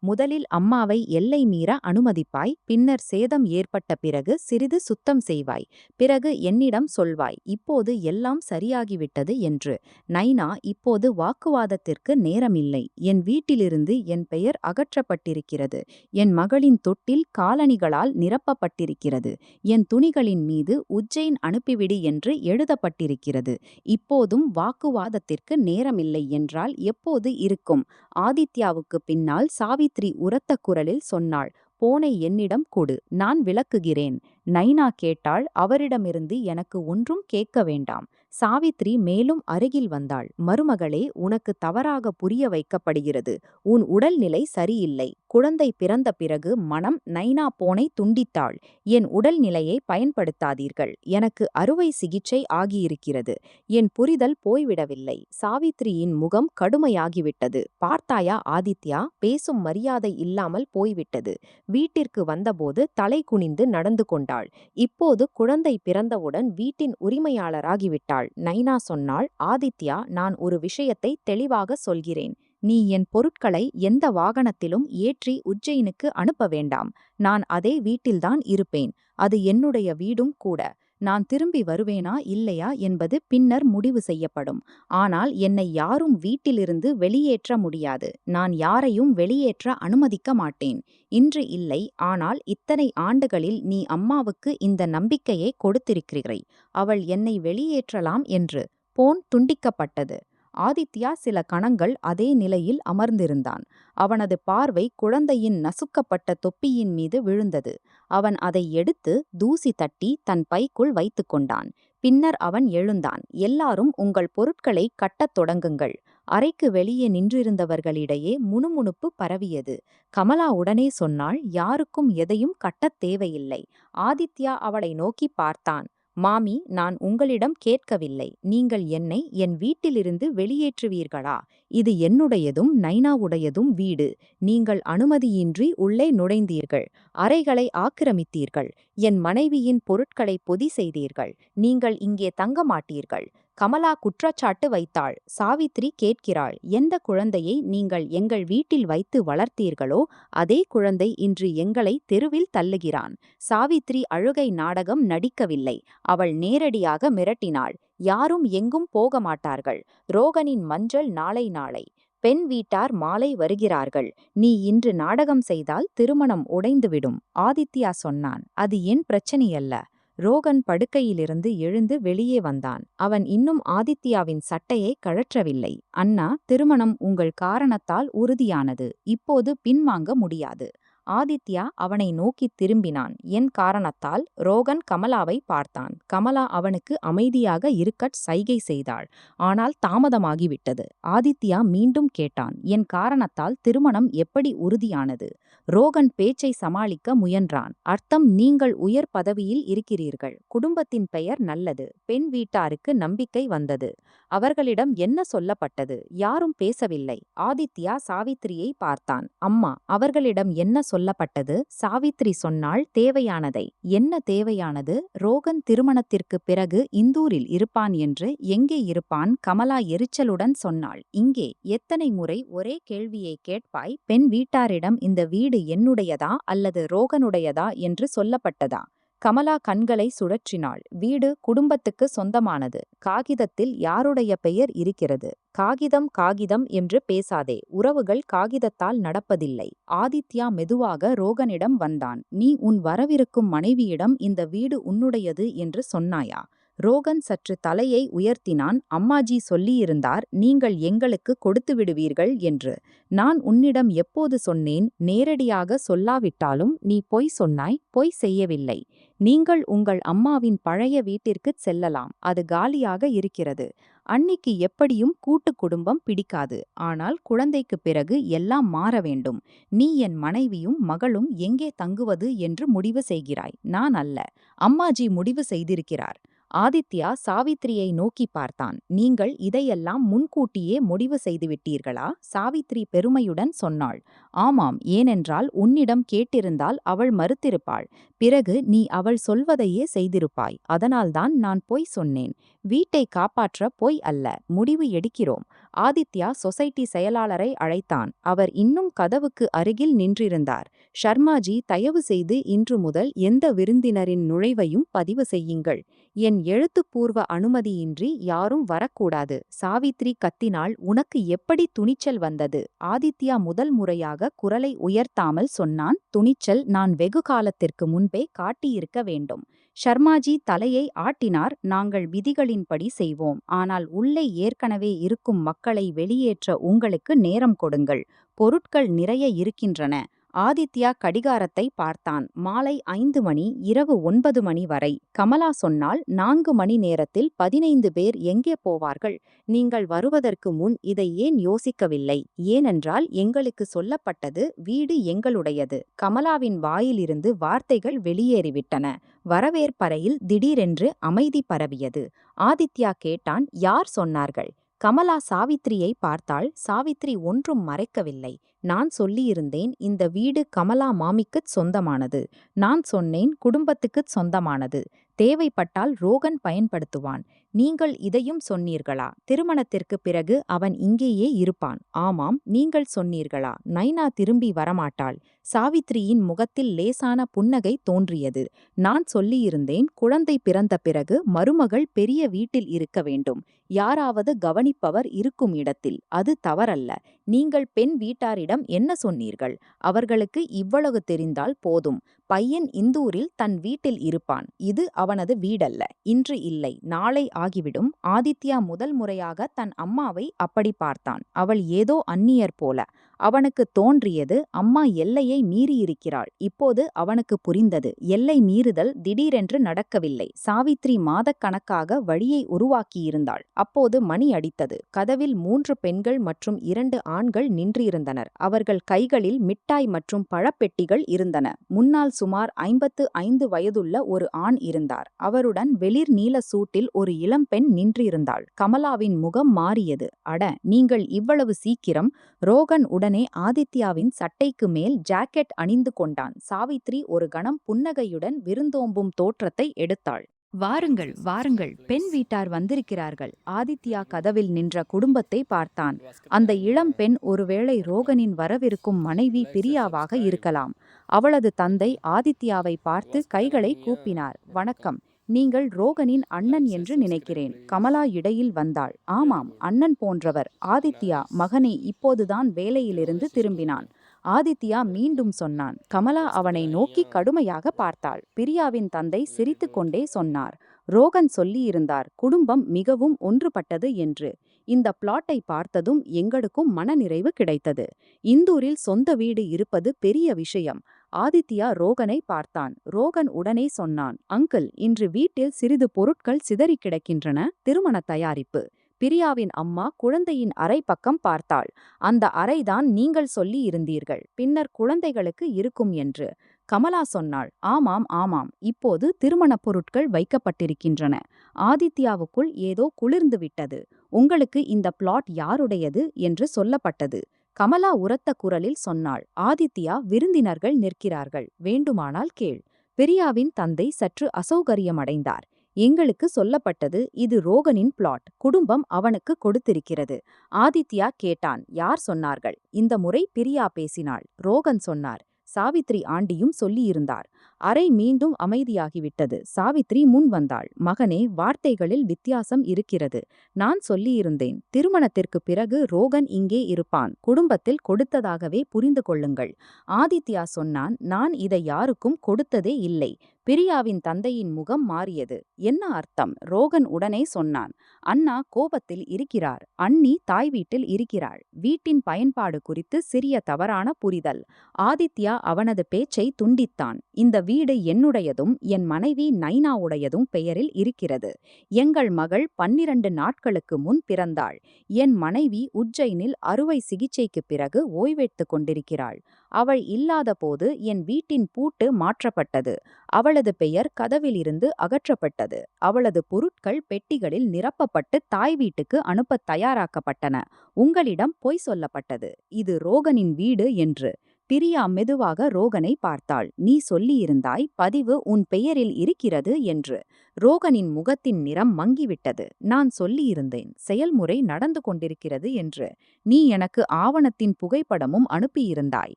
முதலில் அம்மாவை எல்லை மீற அனுமதிப்பாய், பின்னர் சேதம் ஏற்பட்ட பிறகு சிறிது சுத்தம் செய்வாய், பிறகு என்னிடம் சொல்வாய், இப்போது எல்லாம் சரியாகிவிட்டது என்று. நைனா, இப்போது வாக்குவாதத்திற்கு நேரமில்லை. என் வீட்டிலிருந்து என் பெயர் அகற்றப்பட்டிருக்கிறது. என் மகளின் தொட்டில் காலணிகளால் நிரப்பப்பட்டிருக்கிறது. என் துணிகளின் மீது உஜ்ஜைன் அனுப்பிவிடு என்று எழுதப்பட்டிருக்கிறது. இப்போதும் வாக்குவாதத்திற்கு நேரமில்லை என்றால் எப்போது இருக்கும்? ஆதித்யாவுக்கு பின்னால் சாவித்ரி உரத்த குரலில் சொன்னாள், போனை என்னிடம் கொடு, நான் விளக்குகிறேன். நைனா கேட்டாள், அவரிடமிருந்து எனக்கு ஒன்றும் கேட்க வேண்டாம். சாவித்ரி மேலும் அருகில் வந்தாள். மருமகளே, உனக்கு தவறாக புரிய வைக்கப்படுகிறது. உன் உடல்நிலை சரியில்லை. குழந்தை பிறந்த பிறகு மனம் நைனா போனை துண்டித்தாள். என் உடல்நிலையை பயன்படுத்தாதீர்கள். எனக்கு அறுவை சிகிச்சை ஆகியிருக்கிறது. என் புரிதல் போய்விடவில்லை. சாவித்ரியின் முகம் கடுமையாகிவிட்டது. பார்த்தாயா ஆதித்யா, பேசும் மரியாதை இல்லாமல் போய்விட்டது. வீட்டிற்கு வந்தபோது தலை குனிந்து நடந்து கொண்டாள். இப்போது குழந்தை பிறந்தவுடன் வீட்டின் உரிமையாளராகிவிட்டாள். நைனா சொன்னாள், ஆதித்யா, நான் ஒரு விஷயத்தை தெளிவாக சொல்கிறேன். நீ என் பொருட்களை எந்த வாகனத்திலும் ஏற்றி உஜ்ஜைனுக்கு அனுப்ப வேண்டாம். நான் அதே வீட்டில்தான் இருப்பேன். அது என்னுடைய வீடும் கூட. நான் திரும்பி வருவேனா இல்லையா என்பது பின்னர் முடிவு செய்யப்படும். ஆனால் என்னை யாரும் வீட்டிலிருந்து வெளியேற்ற முடியாது. நான் யாரையும் வெளியேற்ற அனுமதிக்க மாட்டேன். இன்று இல்லை, ஆனால் இத்தனை ஆண்டுகளில் நீ அம்மாவுக்கு இந்த நம்பிக்கையை கொடுத்திருக்கிறாய், அவள் என்னை வெளியேற்றலாம் என்று. போன் துண்டிக்கப்பட்டது. ஆதித்யா சில கணங்கள் அதே நிலையில் அமர்ந்திருந்தான். அவனது பார்வை குழந்தையின் நசுக்கப்பட்ட தொப்பியின் மீது விழுந்தது. அவன் அதை எடுத்து தூசி தட்டி தன் பைக்குள் வைத்து கொண்டான். பின்னர் அவன் எழுந்தான். எல்லாரும் உங்கள் பொருட்களை கட்டத் தொடங்குங்கள். அறைக்கு வெளியே நின்றிருந்தவர்களிடையே முணுமுணுப்பு பரவியது. கமலா உடனே சொன்னாள், யாருக்கும் எதையும் கட்டத் தேவையில்லை. ஆதித்யா அவளை நோக்கி பார்த்தான். மாமி, நான் உங்களிடம் கேட்கவில்லை. நீங்கள் என்னை என் வீட்டிலிருந்து வெளியேற்றுவீர்களா? இது என்னுடையதும் நைனாவுடையதும் வீடு. நீங்கள் அனுமதியின்றி உள்ளே நுழைந்தீர்கள். அறைகளை ஆக்கிரமித்தீர்கள். என் மனைவியின் பொருட்களை பொதி செய்தீர்கள். நீங்கள் இங்கே தங்க மாட்டீர்கள். கமலா குற்றச்சாட்டு வைத்தாள். சாவித்ரி கேட்கிறாள், எந்த குழந்தையை நீங்கள் எங்கள் வீட்டில் வைத்து வளர்த்தீர்களோ அதே குழந்தை இன்று எங்களை தெருவில் தள்ளுகிறான். சாவித்ரி அழுகை நாடகம் நடிக்கவில்லை. அவள் நேரடியாக மிரட்டினாள். யாரும் எங்கும் போக மாட்டார்கள். ரோகனின் மஞ்சள் நாளை. பெண் வீட்டார் மாலை வருகிறார்கள். நீ இன்று நாடகம் செய்தால் திருமணம் உடைந்துவிடும். ஆதித்யா சொன்னான். அது என் பிரச்சனையல்ல. ரோகன் படுக்கையிலிருந்து எழுந்து வெளியே வந்தான். அவன் இன்னும் ஆதித்யாவின் சட்டையை கழற்றவில்லை. அண்ணா, திருமணம் உங்கள் காரணத்தால் உறுதியானது. இப்போது பின்வாங்க முடியாது. ஆதித்யா அவனை நோக்கித் திரும்பினான். என் காரணத்தால்? ரோகன் கமலாவை பார்த்தான். கமலா அவனுக்கு அமைதியாக இருக்கச் சைகை செய்தாள். ஆனால் தாமதமாகிவிட்டது. ஆதித்யா மீண்டும் கேட்டான், என் காரணத்தால் திருமணம் எப்படி உறுதியானது? ரோகன் பேச்சை சமாளிக்க முயன்றான். அர்த்தம், நீங்கள் உயர் பதவியில் இருக்கிறீர்கள். குடும்பத்தின் பெயர் நல்லது. பெண் வீட்டாருக்கு நம்பிக்கை வந்தது. அவர்களிடம் என்ன சொல்லப்பட்டது? யாரும் பேசவில்லை. ஆதித்யா சாவித்திரியை பார்த்தான். அம்மா, அவர்களிடம் என்ன சொல்லப்பட்டது. சாவித்ரி சொன்னாள், தேவையானதை. என்ன தேவையானது? ரோகன் திருமணத்திற்குப் பிறகு இந்தூரில் இருப்பான் என்று. எங்கே இருப்பான்? கமலா எரிச்சலுடன் சொன்னாள். இங்கே. எத்தனை முறை ஒரே கேள்வியை கேட்பாய்? பெண் வீட்டாரிடம் இந்த வீடு என்னுடையதா அல்லது ரோகனுடையதா என்று சொல்லப்பட்டதா? கமலா கண்களை சுழற்றினாள். வீடு குடும்பத்துக்கு சொந்தமானது. காகிதத்தில் யாருடைய பெயர் இருக்கிறது? காகிதம் காகிதம் என்று பேசாதே. உறவுகள் காகிதத்தால் நடப்பதில்லை. ஆதித்யா மெதுவாக ரோகனிடம் வந்தான். நீ உன் வரவிருக்கும் மனைவியிடம் இந்த வீடு உன்னுடையது என்று சொன்னாயா? ரோகன் சற்று தலையை உயர்த்தினான். அம்மாஜி சொல்லியிருந்தார், நீங்கள் எங்களுக்கு கொடுத்து விடுவீர்கள் என்று. நான் உன்னிடம் எப்போது சொன்னேன்? நேரடியாக சொல்லாவிட்டாலும் நீ பொய் சொன்னாய். பொய் செய்யவில்லை. நீங்கள் உங்கள் அம்மாவின் பழைய வீட்டிற்குச் செல்லலாம். அது காலியாக இருக்கிறது. அன்னிக்கு எப்படியும் கூட்டு குடும்பம் பிடிக்காது. ஆனால் குழந்தைக்குப் பிறகு எல்லாம் மாற வேண்டும். நீ என் மனைவியும் மகளும் எங்கே தங்குவது என்று முடிவு செய்கிறாய். நான் அல்ல. அம்மாஜி முடிவு செய்திருக்கிறார். ஆதித்யா சாவித்ரியை நோக்கி பார்த்தான். நீங்கள் இதையெல்லாம் முன்கூட்டியே முடிவு செய்துவிட்டீர்களா? சாவித்ரி பெருமையுடன் சொன்னாள். ஆமாம், ஏனென்றால் உன்னிடம் கேட்டிருந்தால் அவள் மறுத்திருப்பாள். பிறகு நீ அவள் சொல்வதையே செய்திருப்பாய். அதனால்தான் நான் பொய் சொன்னேன். வீட்டை காப்பாற்ற பொய் அல்ல. முடிவு எடுக்கிறோம். ஆதித்யா சொசைட்டி செயலாளரை அழைத்தான். அவர் இன்னும் கதவுக்கு அருகில் நின்றிருந்தார். ஷர்மாஜி, தயவு செய்து இன்று முதல் எந்த விருந்தினரின் நுழைவையும் பதிவு செய்யுங்கள். என் எழுத்துப்பூர்வ அனுமதியின்றி யாரும் வரக்கூடாது. சாவித்ரி கத்தினாள். உனக்கு எப்படி துணிச்சல் வந்தது? ஆதித்யா முதல் முறையாக குரலை உயர்த்தாமல் சொன்னான். துணிச்சல் நான் வெகு காலத்திற்கு முன்பே காட்டியிருக்க வேண்டும். ஷர்மாஜி தலையை ஆட்டினார். நாங்கள் விதிகளின்படி செய்வோம். ஆனால் உள்ளே ஏற்கனவே இருக்கும் மக்களை வெளியேற்ற உங்களுக்கு நேரம் கொடுங்கள். பொருட்கள் நிறைய இருக்கின்றன. ஆதித்யா கடிகாரத்தை பார்த்தான். மாலை 5 மணி, இரவு 9 மணி வரை. கமலா சொன்னால், 4 மணி நேரத்தில் 15 பேர் எங்கே போவார்கள்? நீங்கள் வருவதற்கு முன் இதை ஏன் யோசிக்கவில்லை? ஏனென்றால் எங்களுக்கு சொல்லப்பட்டது வீடு எங்களுடையது. கமலாவின் வாயிலிருந்து வார்த்தைகள் வெளியேறிவிட்டன. வரவேற்பறையில் திடீரென்று அமைதி பரவியது. ஆதித்யா கேட்டான், யார் சொன்னார்கள்? கமலா சாவித்ரியை பார்த்தாள். சாவித்ரி ஒன்றும் மறைக்கவில்லை. நான் சொல்லியிருந்தேன், இந்த வீடு கமலா மாமிக்குச் சொந்தமானது. நான் சொன்னேன், குடும்பத்துக்குச் சொந்தமானது. தேவைப்பட்டால் ரோகன் பயன்படுத்துவான். நீங்கள் இதையும் சொன்னீர்களா? திருமணத்திற்கு பிறகு அவன் இங்கேயே இருப்பான். ஆமாம், நீங்கள் சொன்னீர்களா? நைனா திரும்பி வரமாட்டாள். சாவித்ரியின் முகத்தில் லேசான புன்னகை தோன்றியது. நான் சொல்லியிருந்தேன், குழந்தை பிறந்த பிறகு மருமகள் பெரிய வீட்டில் இருக்க வேண்டும். யாராவது கவனிப்பவர் இருக்கும் இடத்தில். அது தவறல்ல. நீங்கள் பெண் வீட்டாரிடம் என்ன சொன்னீர்கள்? அவர்களுக்கு இவ்வளவு தெரிந்தால் போதும். பையன் இந்தூரில் தன் வீட்டில் இருப்பான். இது அவனது வீடல்ல. இன்று இல்லை, நாளை ஆகிவிடும். ஆதித்யா முதல் முறையாக தன் அம்மாவை அப்படி பார்த்தான். அவள் ஏதோ அந்நியர் போல. அவனுக்கு தோன்றியது, அம்மா எல்லையை மீறியிருக்கிறாள். இப்போது அவனுக்கு புரிந்தது, எல்லை மீறுதல் திடீரென்று நடக்கவில்லை. சாவித்ரி மாதக்கணக்காக வழியை உருவாக்கியிருந்தாள். அப்போது மணி அடித்தது. கதவில் 3 பெண்கள் மற்றும் 2 ஆண்கள் நின்றிருந்தனர். அவர்கள் கைகளில் மிட்டாய் மற்றும் பழப்பெட்டிகள் இருந்தன. முன்னால் சுமார் 55 வயதுள்ள ஒரு ஆண் இருந்தார். அவருடன் வெளிர் நீல சூட்டில் ஒரு இளம்பெண் நின்றிருந்தாள். கமலாவின் முகம் மாறியது. அட, நீங்கள் இவ்வளவு சீக்கிரம்? ரோகன் உடனே ஆதித்யாவின் சட்டைக்கு மேல் ஜாக்கெட் அணிந்து கொண்டான். சாவித்ரி ஒரு கணம் புன்னகையுடன் விருந்தோம்பும் தோற்றத்தை எடுத்தாள். வாருங்கள், வாருங்கள், பெண் வீட்டார் வந்திருக்கிறார்கள். ஆதித்யா கதவில் நின்ற குடும்பத்தை பார்த்தான். அந்த இளம் பெண் ஒருவேளை ரோகனின் வரவிருக்கும் மனைவி பிரியாவாக இருக்கலாம். அவளது தந்தை ஆதித்யாவை பார்த்து கைகளை கூப்பினார். வணக்கம், நீங்கள் ரோகனின் அண்ணன் என்று நினைக்கிறேன். கமலா இடையில் வந்தாள். ஆமாம், அண்ணன் போன்றவர். ஆதித்யா, மகனே, இப்போதுதான் வேலையிலிருந்து திரும்பினான். ஆதித்யா மீண்டும் சொன்னான். கமலா அவனை நோக்கி கடுமையாக பார்த்தாள். பிரியாவின் தந்தை சிரித்துக்கொண்டே சொன்னார். ரோகன் சொல்லியிருந்தார், குடும்பம் மிகவும் ஒன்றுபட்டது என்று. இந்த பிளாட்டை பார்த்ததும் எங்களுக்கும் மனநிறைவு கிடைத்தது. இந்தூரில் சொந்த வீடு இருப்பது பெரிய விஷயம். ஆதித்யா ரோகனை பார்த்தான். ரோகன் உடனே சொன்னான், அங்கிள், இன்று வீட்டில் சிறிது பொருட்கள் சிதறி கிடக்கின்றன. திருமண தயாரிப்பு. பிரியாவின் அம்மா குழந்தையின் அறை பக்கம் பார்த்தாள். அந்த அறைதான் நீங்கள் சொல்லி இருந்தீர்கள். பின்னர் குழந்தைகளுக்கு இருக்கும் என்று. கமலா சொன்னாள். ஆமாம், ஆமாம், இப்போது திருமணப் பொருட்கள் வைக்கப்பட்டிருக்கின்றன. ஆதித்யாவுக்குள் ஏதோ குளிர்ந்து விட்டது. உங்களுக்கு இந்த பிளாட் யாருடையது என்று சொல்லப்பட்டது. கமலா உரத்த குரலில் சொன்னாள். ஆதித்யா, விருந்தினர்கள் நிற்கிறார்கள், வேண்டுமானால் கேள். பிரியாவின் தந்தை சற்று அசௌகரியமடைந்தார். எங்களுக்கு சொல்லப்பட்டது இது ரோகனின் பிளாட், குடும்பம் அவனுக்கு கொடுத்திருக்கிறது. ஆதித்யா கேட்டான். யார் சொன்னார்கள்? இந்த முறை பிரியா பேசினாள். ரோகன் சொன்னார். சாவித்ரி ஆண்டியும் சொல்லியிருந்தார். அறை மீண்டும் அமைதியாகிவிட்டது. சாவித்ரி முன் வந்தாள். மகனே, வார்த்தைகளில் வித்தியாசம் இருக்கிறது. நான் சொல்லியிருந்தேன், திருமணத்திற்கு பிறகு ரோகன் இங்கே இருப்பான். குடும்பத்தில் கொடுத்ததாகவே புரிந்து கொள்ளுங்கள். ஆதித்யா சொன்னான். நான் இதை யாருக்கும் கொடுத்ததே இல்லை. பிரியாவின் தந்தையின் முகம் மாறியது. என்ன அர்த்தம்? ரோகன் உடனே சொன்னான். அண்ணா கோபத்தில் இருக்கிறார். அண்ணி தாய் வீட்டில் இருக்கிறாள். வீட்டின் பயன்பாடு குறித்து சிறிய தவறான புரிதல். ஆதித்யா அவனது பேச்சை துண்டித்தான். இந்த வீடு என்னுடையதும் என் மனைவி நைனாவுடையதும் பெயரில் இருக்கிறது. எங்கள் மகள் 12 நாட்களுக்கு முன் பிறந்தாள். என் மனைவி உஜ்ஜைனில் அறுவை சிகிச்சைக்குப் பிறகு ஓய்வெடுத்துக் கொண்டிருக்கிறாள். அவள் இல்லாத போது என் வீட்டின் பூட்டு மாற்றப்பட்டது. அவளது பெயர் கதவிலிருந்து அகற்றப்பட்டது. அவளது பொருட்கள் பெட்டிகளில் நிரப்பப்பட்டு தாய் வீட்டுக்கு அனுப்ப தயாராக்கப்பட்டன. உங்களிடம் பொய் சொல்லப்பட்டது. இது ரோகனின் வீடு என்று. பிரியா மெதுவாக ரோகனை பார்த்தாள். நீ சொல்லியிருந்தாய், பதிவு உன் பெயரில் இருக்கிறது என்று. ரோகனின் முகத்தின் நிறம் மங்கிவிட்டது. நான் சொல்லியிருந்தேன், செயல்முறை நடந்து கொண்டிருக்கிறது என்று. நீ எனக்கு ஆவணத்தின் புகைப்படமும் அனுப்பியிருந்தாய்.